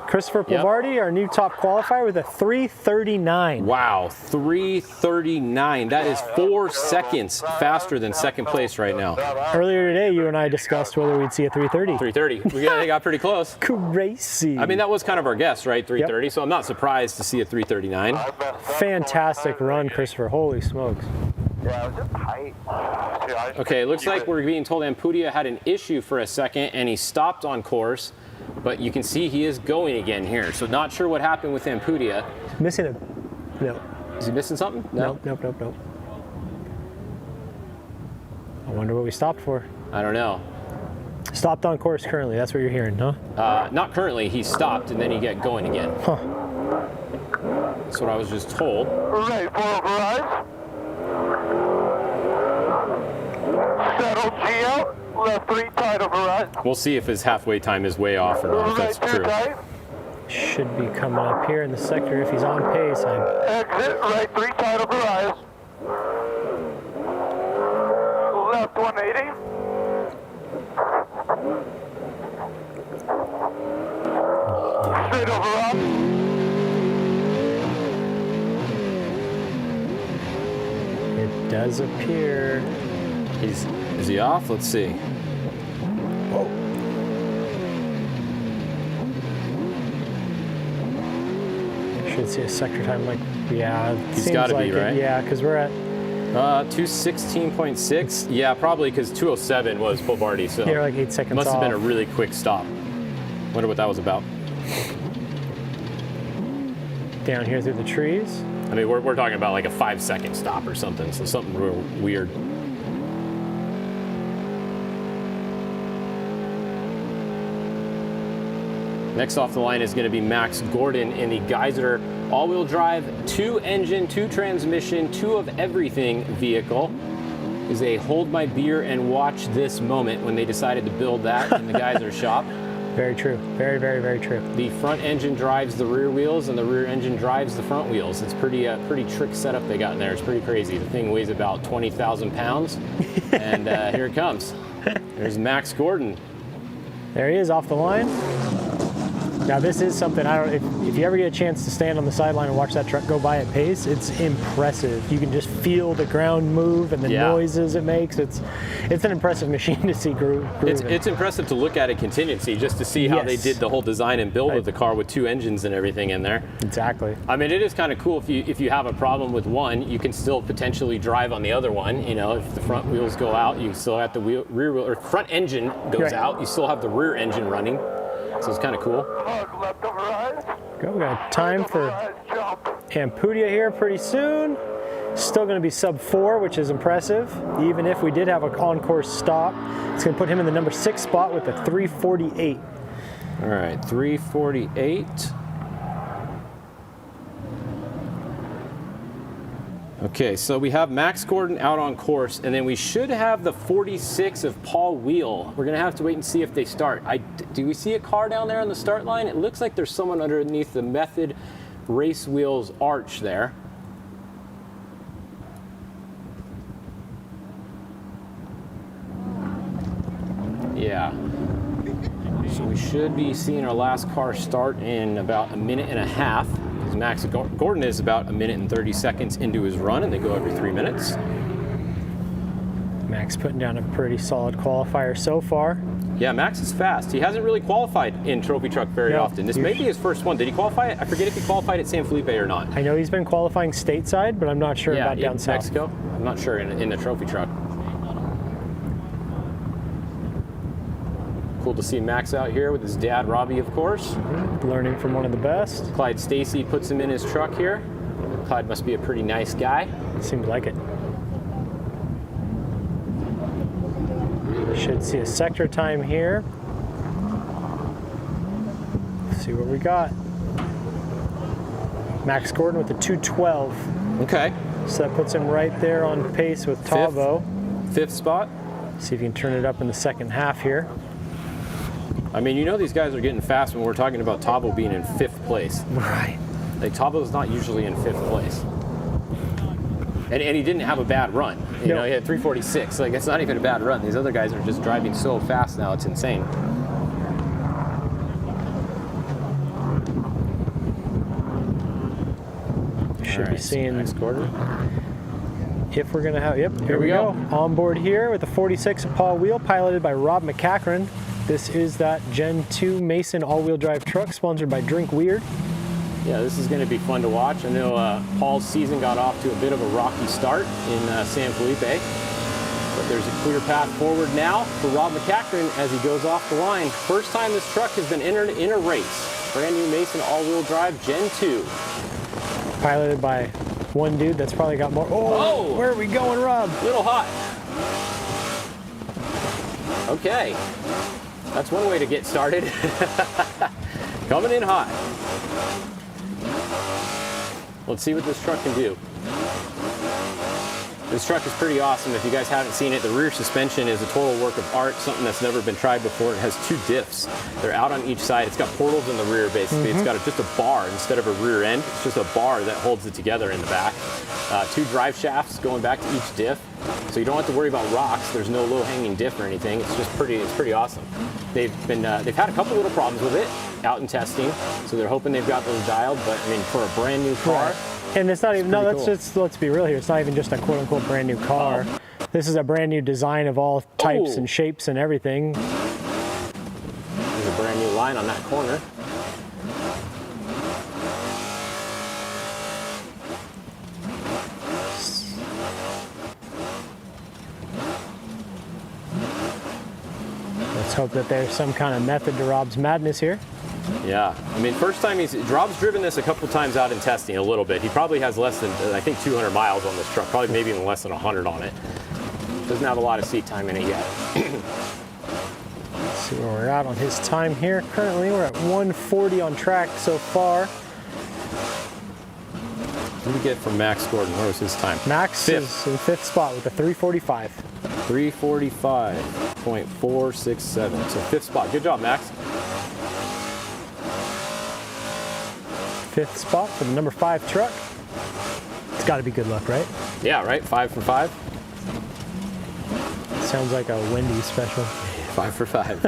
Christopher Polvardi, our new top qualifier, with a 3:39. Wow, 3:39. That is 4 seconds faster than second place right now. Earlier today, you and I discussed whether we'd see a 3:30. 3:30. We got pretty close. Crazy. I mean, that was kind of our guess, right? 3:30. So I'm not surprised to see a 3:39. Fantastic run, Christopher. Holy smokes. Yeah, it was just height. Okay, it looks like we're being told Impudia had an issue for a second and he stopped on course, but you can see he is going again here. So not sure what happened with Impudia. Missing a... No. Is he missing something? Nope. I wonder what we stopped for. I don't know. Stopped on course currently. That's what you're hearing, huh? Not currently. He stopped and then he got going again. Huh. That's what I was just told. Right, for arrive. Settle G out. Left 3 tight over right. We'll see if his halfway time is way off or not, if that's true. Should be coming up here in the sector if he's on pace. Exit, right 3 tight over rise. Left 180. Straight over up. It does appear. Is he off? Let's see. Should see a sector time like, yeah. He's got to be, right? Yeah, because we're at 216.6. Yeah, probably because 207 was Bovardi. So you're like 8 seconds must off. have been a really quick stop. Wonder what that was about. Down here through the trees. I mean, we're talking about like a 5-second stop or something. So something real weird. Next off the line is going to be Max Gordon in the Geyser all-wheel drive, 2-engine, 2-transmission, 2-of-everything vehicle. Is a hold my beer and watch this moment when they decided to build that in the Geyser shop. Very true. Very, very, very true. The front engine drives the rear wheels, and the rear engine drives the front wheels. It's pretty trick setup they got in there. It's pretty crazy. The thing weighs about 20,000 pounds, and here it comes. There's Max Gordon. There he is off the line. Now this is something, I don't, if you ever get a chance to stand on the sideline and watch that truck go by at pace, it's impressive. You can just feel the ground move and the noises it makes. It's an impressive machine to see grooving. It's impressive to look at a contingency, just to see how they did the whole design and build of the car with 2 engines and everything in there. Exactly. I mean, it is kind of cool if you have a problem with one, you can still potentially drive on the other one. You know, if the front wheels go out, you still have the rear wheel, or front engine goes out, you still have the rear engine running. So it's kind of cool. Go, we got time for Ampudia here pretty soon. Still going to be sub 4, which is impressive. Even if we did have an on-course stop, it's going to put him in the number 6 spot with a 348. All right, 348. Okay, so we have Max Gordon out on course, and then we should have the 46 of Paul Wheel. We're gonna have to wait and see if they start. Do we see a car down there on the start line? It looks like there's someone underneath the Method Race Wheels arch there. Yeah. So we should be seeing our last car start in about 1.5 minutes. Max Gordon is about 1 minute and 30 seconds into his run, and they go every 3 minutes. Max putting down a pretty solid qualifier so far. Yeah, Max is fast. He hasn't really qualified in Trophy Truck very often. This may be his first one. Did he qualify? I forget if he qualified at San Felipe or not. I know he's been qualifying stateside, but I'm not sure about down south. Mexico? I'm not sure in the Trophy Truck. Cool to see Max out here with his dad, Robbie, of course. Learning from one of the best. Clyde Stacy puts him in his truck here. Clyde must be a pretty nice guy. Seems like it. Should see a sector time here. Let's see what we got. Max Gordon with the 212. Okay. So that puts him right there on pace with Tavo. Fifth spot. See if you can turn it up in the second half here. I mean, you know these guys are getting fast when we're talking about Tavo being in 5th place. Right. Like, Tavo's not usually in 5th place. And he didn't have a bad run. You know, he had 346. Like, it's not even a bad run. These other guys are just driving so fast now, it's insane. Should be seeing Max Gordon. If we're gonna have, here we go. On board here with the 46 of Paul Wheel, piloted by Rob McCachran. This is that Gen 2 Mason all-wheel drive truck, sponsored by Drink Weird. Yeah, this is going to be fun to watch. I know Paul's season got off to a bit of a rocky start in San Felipe, but there's a clear path forward now for Rob McCachran as he goes off the line. First time this truck has been entered in a race. Brand new Mason all-wheel drive Gen 2. Piloted by one dude that's probably got more. Oh, where are we going, Rob? Little hot. Okay. That's one way to get started. Coming in hot. Let's see what this truck can do. This truck is pretty awesome. If you guys haven't seen it, the rear suspension is a total work of art, something that's never been tried before. It has 2 diffs. They're out on each side. It's got portals in the rear, basically. It's got just a bar instead of a rear end. It's just a bar that holds it together in the back. 2 drive shafts going back to each diff. So you don't have to worry about rocks. There's no low-hanging diff or anything. It's just pretty awesome. They've had a couple little problems with it out in testing, so they're hoping they've got those dialed. But I mean, for a brand new car. Right. And it's not even, let's be real here. It's not even just a quote unquote brand new car. This is a brand new design of all types and shapes and everything. There's a brand new line on that corner. hope that there's some kind of method to Rob's madness here. Yeah, I mean, first time Rob's driven this a couple times out in testing a little bit. He probably has less than, I think, 200 miles on this truck, probably maybe even less than 100 on it. Doesn't have a lot of seat time in it yet. Let's see where we're at on his time here. Currently, we're at 140 on track so far. What did we get from Max Gordon? Where was his time? Max is in 5th spot with a 345. 345.467. So 5th spot. Good job, Max. 5th spot for the number 5 truck. It's got to be good luck, right? Yeah, right? 5 for 5. Sounds like a Wendy's special. 5 for 5.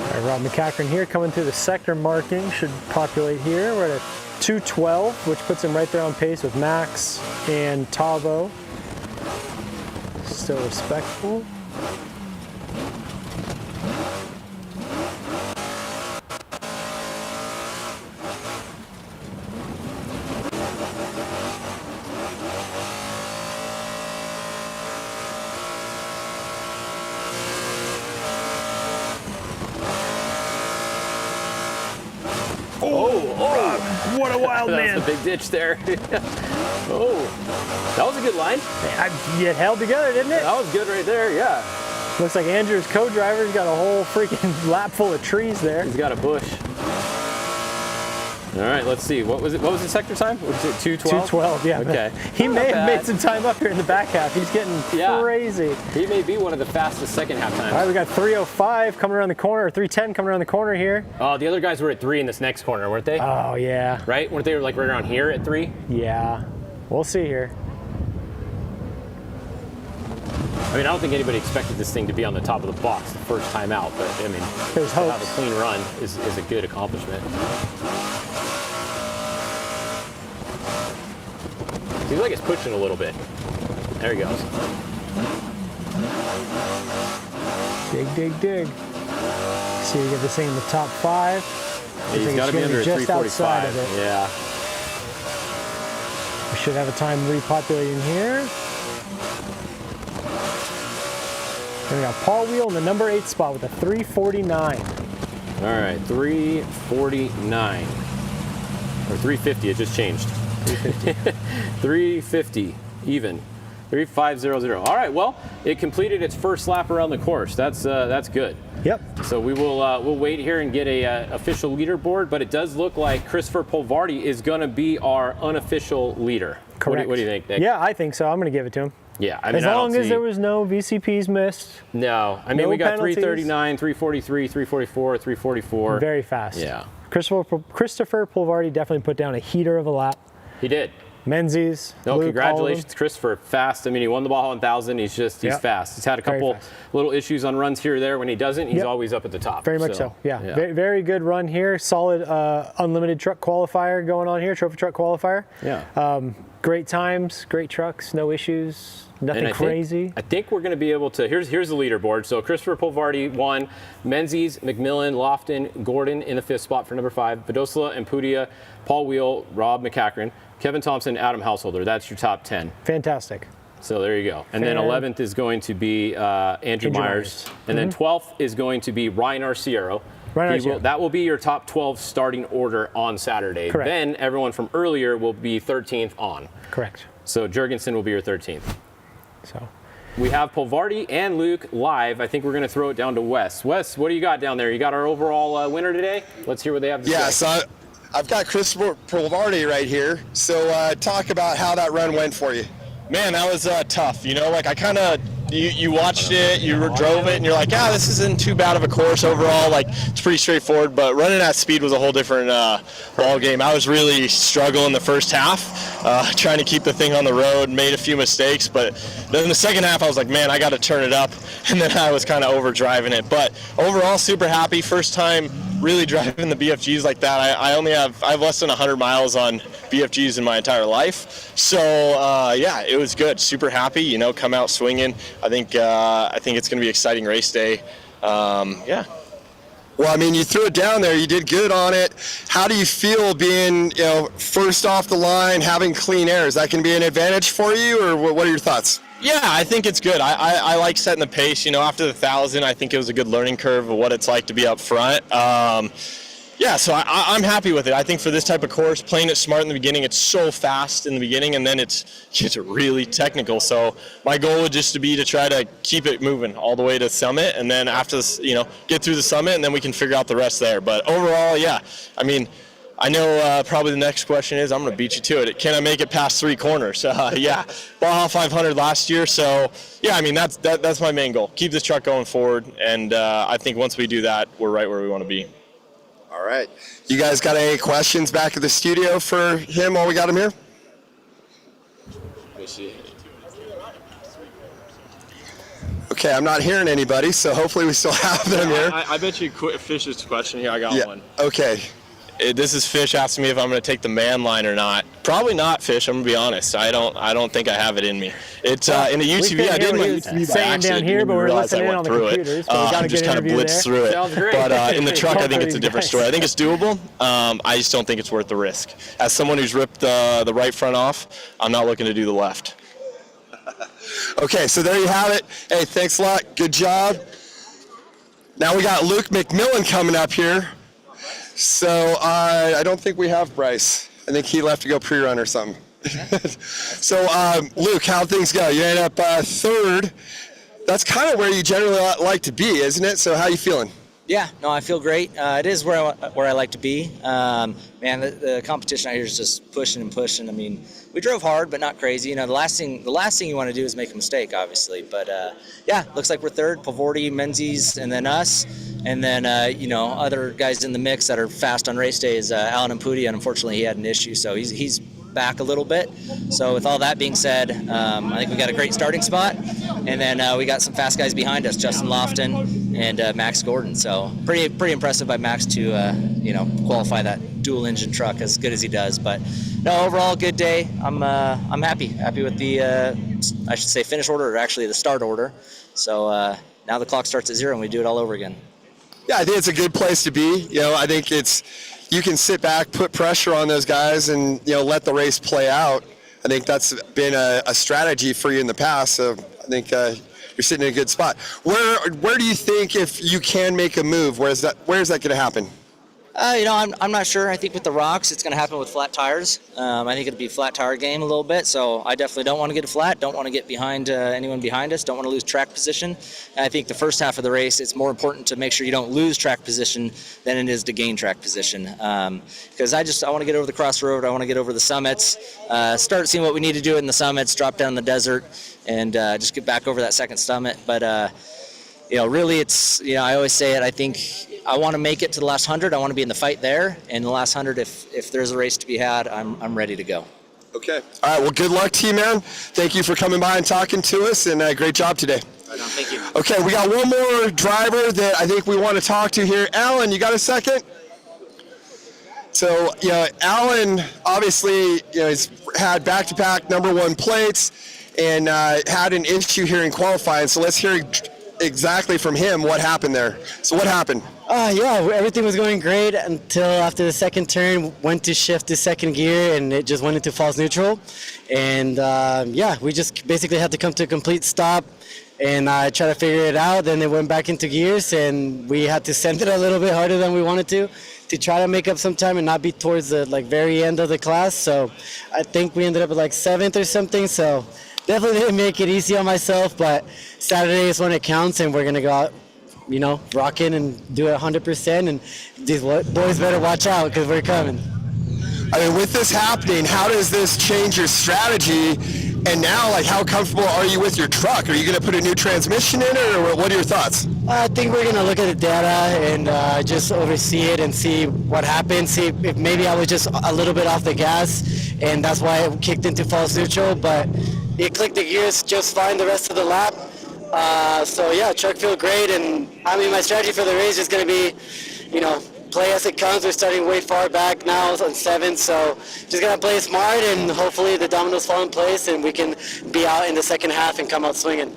All right, Rob McCachran here coming through the sector marking. Should populate here. We're at a 212, which puts him right there on pace with Max and Tavo. Still respectful. What a wild man. That's a big ditch there. Oh, that was a good line. It held together, didn't it? That was good right there, yeah. Looks like Andrew's co-driver's got a whole freaking lap full of trees there. He's got a bush. All right, let's see. What was it? What was the sector time? Was it 212? 212, yeah. Okay. He may have made some time up here in the back half. He's getting crazy. He may be one of the fastest second half times. All right, we got 305 coming around the corner, or 310 coming around the corner here. Oh, the other guys were at 3 in this next corner, weren't they? Oh, yeah. Right? Weren't they like right around here at 3? Yeah. We'll see here. I mean, I don't think anybody expected this thing to be on the top of the box the first time out, but I mean, there's to have a clean run is a good accomplishment. Seems like it's pushing a little bit. There he goes. Dig, dig, dig. See, you get this thing in the top 5. Yeah, he's got to be under a 345. Yeah. We should have a time repopulating here. And we got Paul Wheel in the number 8 spot with a 349. All right, 349. Or 350, it just changed. 350. 350, even. 3500. All right, well, it completed its first lap around the course. That's good. Yep. So we will we'll wait here and get a official leaderboard, but it does look like Christopher Polvardi is going to be our unofficial leader. Correct. What do you think, Nick? Yeah, I think so. I'm going to give it to him. Yeah, I mean, as long as there was no VCPs missed. No, I mean, no we got penalties. 339, 343, 344, 344. Very fast. Yeah. Christopher Polvardi definitely put down a heater of a lap. He did. Menzies. No, Luke, congratulations, Christopher. Fast. I mean, he won the Baja 1000. He's fast. He's had a couple little issues on runs here or there. When he doesn't, he's always up at the top. Very much so. Yeah. Very, very good run here. Solid unlimited truck qualifier going on here. Trophy truck qualifier. Yeah. Great times, great trucks, no issues, nothing crazy. I think we're going to be able to. Here's the leaderboard. So Christopher Polvardi won. Menzies, McMillan, Lofton, Gordon in the 5th spot for number 5. Vidosla and Pudia, Paul Wheel, Rob McCachran, Kevin Thompson, Adam Householder. That's your top 10. Fantastic. So there you go. And then 11th is going to be Andrew Myers. And then 12th is going to be Ryan Arciero. That will be your top 12 starting order on Saturday. Correct. Then everyone from earlier will be 13th on. Correct. So Jurgensen will be your 13th. So we have Polvardi and Luke live. I think we're going to throw it down to Wes. Wes, what do you got down there? You got our overall winner today? Let's hear what they have to say. Yeah, so I've got Christopher Polvardi right here. So talk about how that run went for you. Man, that was tough. You know, like I kind of, you watched it, you drove it, and you're like, this isn't too bad of a course overall. Like, it's pretty straightforward, but running at speed was a whole different ball game. I was really struggling the first half, trying to keep the thing on the road, made a few mistakes, but then the second half I was like, man, I got to turn it up, and then I was kind of overdriving it. But overall, super happy. First time really driving the BFGs like that. I have less than 100 miles on BFGs in my entire life. So yeah, it was good. Super happy, you know, come out swinging. I think it's going to be an exciting race day. Yeah. Well, I mean, you threw it down there. You did good on it. How do you feel being, first off the line, having clean air? Is that going to be an advantage for you, or what are your thoughts? Yeah, I think it's good. I like setting the pace. After the 1,000, I think it was a good learning curve of what it's like to be up front. Yeah, so I'm happy with it. I think for this type of course, playing it smart in the beginning, it's so fast in the beginning, and then it gets really technical. So my goal would just to be to try to keep it moving all the way to summit, and then after this, get through the summit, and then we can figure out the rest there. But overall, yeah, I mean, I know probably the next question is, I'm going to beat you to it. Can I make it past 3 corners? Yeah, Baja 500 last year. So yeah, I mean, that's my main goal. Keep this truck going forward, and I think once we do that, we're right where we want to be. All right. You guys got any questions back at the studio for him while we got him here? Okay, I'm not hearing anybody, so hopefully we still have them here. I bet you Fish's question here. I got one. Okay. This is Fish asking me if I'm going to take the man line or not. Probably not, Fish. I'm going to be honest. I don't think I have it in me. It's in the UTV. I did my UTV by accident. Down here, but we're listening I went through it. I just kind of blitzed through it. But in the truck, I think it's a different story. I think it's doable. I just don't think it's worth the risk. As someone who's ripped the right front off, I'm not looking to do the left. Okay, so there you have it. Hey, thanks a lot. Good job. Now we got Luke McMillan coming up here. So I don't think we have Bryce. I think he left to go pre-run or something. So Luke, how things go? You ended up 3rd. That's kind of where you generally like to be, isn't it? So how you feeling? Yeah, no, I feel great. It is where I like to be. Man, the competition out here is just pushing and pushing. I mean, we drove hard, but not crazy. The last thing you want to do is make a mistake, obviously. But yeah, looks like we're 3rd. Pavorti, Menzies, and then us. And then, other guys in the mix that are fast on race day is Alan Imputi, and unfortunately he had an issue, so he's back a little bit. So with all that being said, I think we got a great starting spot. And then we got some fast guys behind us, Justin Lofton and Max Gordon. So pretty impressive by Max to, qualify that dual engine truck as good as he does. But no, overall good day. I'm happy with the, I should say finish order, or actually the start order. So now the clock starts at 0 and we do it all over again. Yeah, I think it's a good place to be. I think you can sit back, put pressure on those guys, and let the race play out. I think that's been a strategy for you in the past. So I think you're sitting in a good spot. Where do you think if you can make a move? Where is that going to happen? I'm not sure. I think with the rocks, it's going to happen with flat tires. I think it'll be a flat tire game a little bit, so I definitely don't want to get a flat, don't want to get behind anyone behind us, don't want to lose track position. And I think the first half of the race, it's more important to make sure you don't lose track position than it is to gain track position. Because I want to get over the crossroad, I want to get over the summits, start seeing what we need to do in the summits, drop down the desert, and just get back over that second summit. But really it's, I always say it, I think I want to make it to the last 100. I want to be in the fight there. And the last 100, if there's a race to be had, I'm ready to go. Okay. All right. Well, good luck to you, man. Thank you for coming by and talking to us, and great job today. Right on. Thank you. Okay, we got one more driver that I think we want to talk to here. Alan, you got a second? So, Alan obviously, he's had back-to-back #1 plates and had an issue here in qualifying. So let's hear exactly from him what happened there. So what happened? Yeah, everything was going great until after the second turn, went to shift to second gear and it just went into false neutral. And we just basically had to come to a complete stop and try to figure it out. Then it went back into gears and we had to send it a little bit harder than we wanted to try to make up some time and not be towards the very end of the class. So I think we ended up at 7th or something. So definitely didn't make it easy on myself, but Saturday is when it counts and we're going to go out, rocking and do it 100%. And these boys better watch out because we're coming. I mean, with this happening, how does this change your strategy? And now, how comfortable are you with your truck? Are you going to put a new transmission in it, or what are your thoughts? I think we're going to look at the data and just oversee it and see what happens, see if maybe I was just a little bit off the gas, and that's why it kicked into false neutral, but it clicked the gears just fine the rest of the lap. Truck feel great, and I mean, my strategy for the race is going to be, play as it comes. We're starting way far back now on 7th, so just going to play smart, and hopefully the dominoes fall in place, and we can be out in the second half and come out swinging.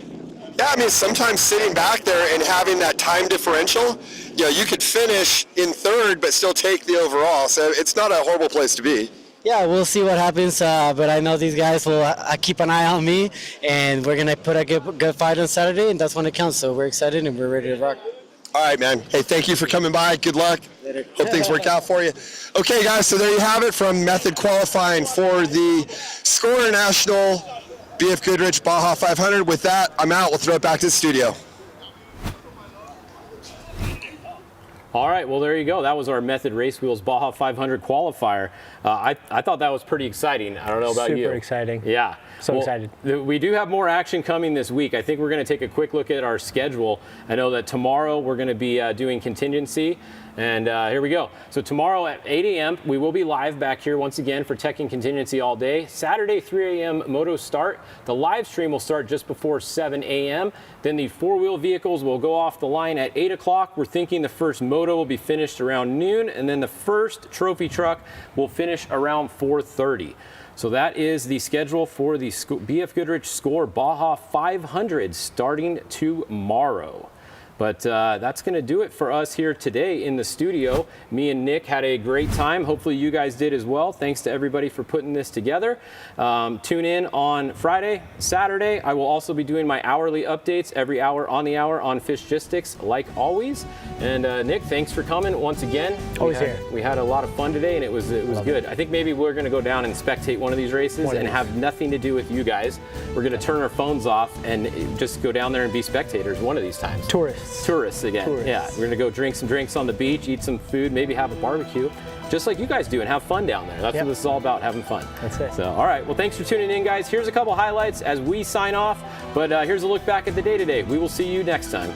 Yeah, I mean, sometimes sitting back there and having that time differential, you could finish in 3rd but still take the overall, so it's not a horrible place to be. Yeah, we'll see what happens, but I know these guys will keep an eye on me, and we're going to put a good fight on Saturday, and that's when it counts. So we're excited, and we're ready to rock. All right, man. Hey, thank you for coming by. Good luck. Later. Hope things work out for you. Okay, guys, so there you have it from method qualifying for the Score International BF Goodrich Baja 500. With that, I'm out. We'll throw it back to the studio. All right, well, there you go. That was our Method Race Wheels Baja 500 qualifier. I thought that was pretty exciting. I don't know about you. Super exciting. Yeah. So excited. We do have more action coming this week. I think we're going to take a quick look at our schedule. I know that tomorrow we're going to be doing contingency. And here we go. So tomorrow at 8 a.m., we will be live back here once again for Tech and Contingency all day. Saturday, 3 a.m. moto start. The live stream will start just before 7 a.m. Then the four-wheel vehicles will go off the line at 8 o'clock. We're thinking the first moto will be finished around noon, and then the first trophy truck will finish around 4:30. So that is the schedule for the BF Goodrich Score Baja 500 starting tomorrow. But that's going to do it for us here today in the studio. Me and Nick had a great time. Hopefully you guys did as well. Thanks to everybody for putting this together. Tune in on Friday, Saturday. I will also be doing my hourly updates every hour on the hour on Fishgistics, like always. And Nick, thanks for coming once again. Always here. We had a lot of fun today, and it was good. I think maybe we're going to go down and spectate one of these races and have nothing to do with you guys. We're going to turn our phones off and just go down there and be spectators one of these times. Tourists again. Yeah, we're gonna go drink some drinks on the beach, eat some food, maybe have a barbecue, just like you guys do, and have fun down there. That's what this is all about, having fun. That's it. So, all right, well, thanks for tuning in, guys. Here's a couple highlights as we sign off, but here's a look back at the day today. We will see you next time.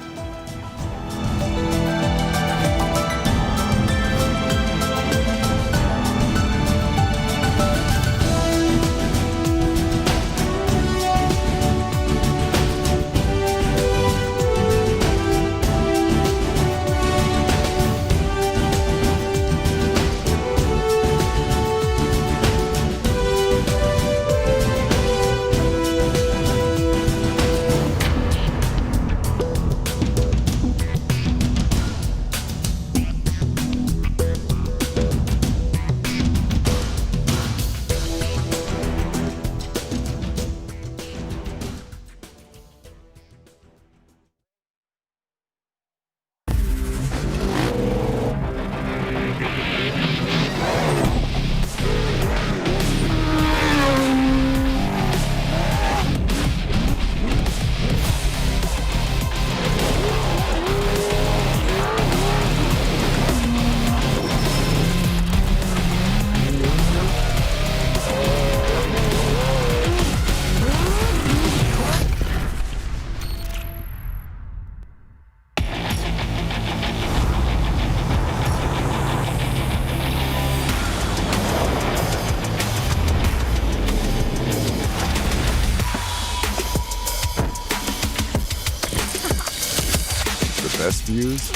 best views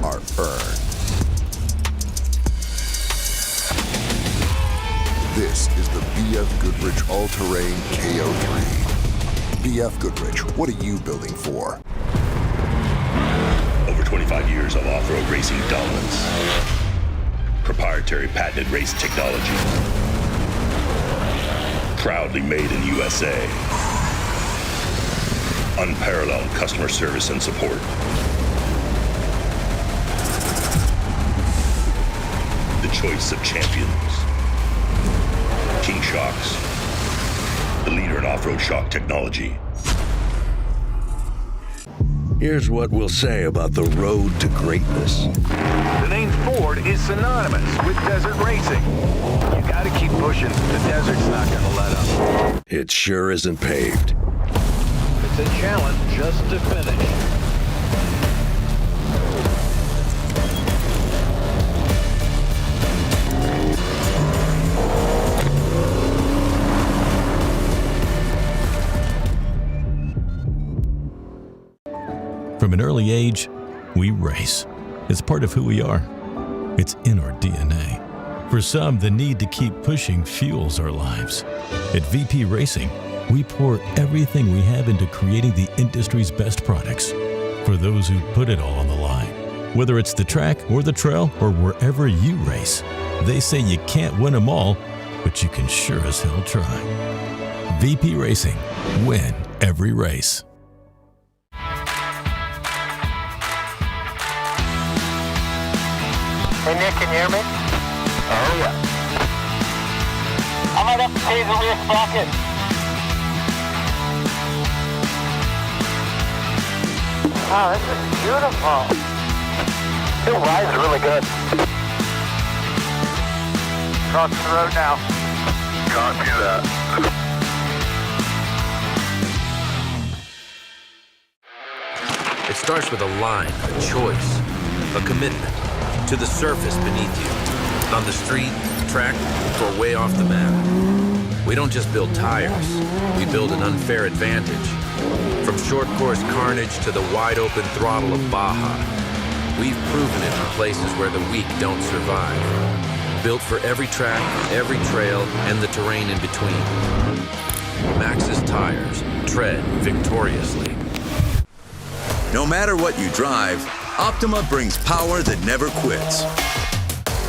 are earned. This is the BF Goodrich All-Terrain KO3. BF Goodrich, what are you building for? Over 25 years of off-road racing dominance. Proprietary patented race technology. Proudly made in USA. Unparalleled customer service and support. The choice of champions. King Shocks. The leader in off-road shock technology. Here's what we'll say about the road to greatness. The name Ford is synonymous with desert racing. You gotta keep pushing. The desert's not gonna let up. It sure isn't paved. It's a challenge just to finish. From an early age, we race. It's part of who we are. It's in our DNA. For some, the need to keep pushing fuels our lives. At VP Racing, we pour everything we have into creating the industry's best products for those who put it all on the line. Whether it's the track or the trail or wherever you race, they say you can't win them all, but you can sure as hell try. VP Racing. Win every race. Hey Nick, can you hear me? Oh yeah. I might have to change the rear sprocket. Wow, this is beautiful. It rides really good. Crossing the road now. Copy that. It starts with a line, a choice, a commitment to the surface beneath you, on the street, track, or way off the map. We don't just build tires, we build an unfair advantage. From short course carnage to the wide open throttle of Baja, we've proven it in places where the weak don't survive. Built for every track, every trail, and the terrain in between. Maxxis tires, tread victoriously. No matter what you drive, Optima brings power that never quits.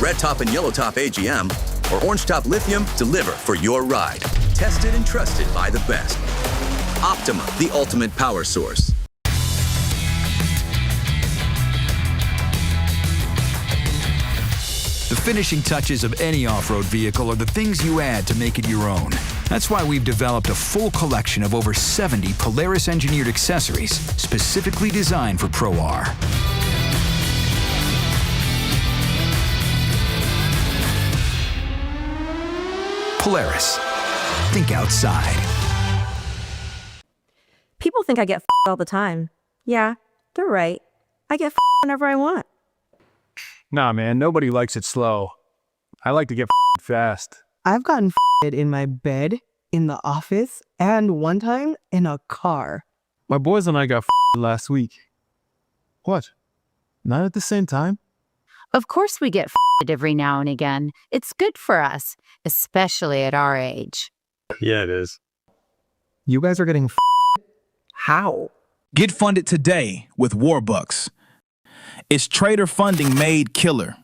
Red Top and Yellow Top AGM or Orange Top Lithium deliver for your ride. Tested and trusted by the best. Optima, the ultimate power source. The finishing touches of any off-road vehicle are the things you add to make it your own. That's why we've developed a full collection of over 70 Polaris-engineered accessories specifically designed for Pro R. Polaris. Think outside. People think I get f***ed all the time. Yeah, they're right. I get f***ed whenever I want. Nah, man, nobody likes it slow. I like to get f***ed fast. I've gotten f***ed in my bed, in the office, and one time in a car. My boys and I got f***ed last week. What? Not at the same time? Of course we get f***ed every now and again. It's good for us, especially at our age. Yeah, it is. You guys are getting f***ed? How? Get funded today with Warbucks. It's trader funding made killer.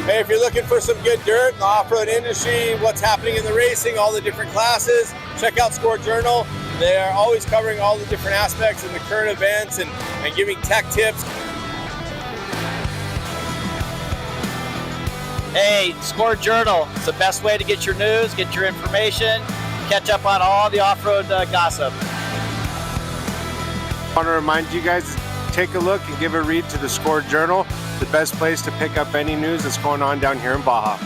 Hey, if you're looking for some good dirt in the off-road industry, what's happening in the racing, all the different classes, check out Score Journal. They are always covering all the different aspects of the current events and giving tech tips. Hey, Score Journal. It's the best way to get your news, get your information, catch up on all the off-road gossip. I want to remind you guys to take a look and give a read to the Score Journal, the best place to pick up any news that's going on down here in Baja.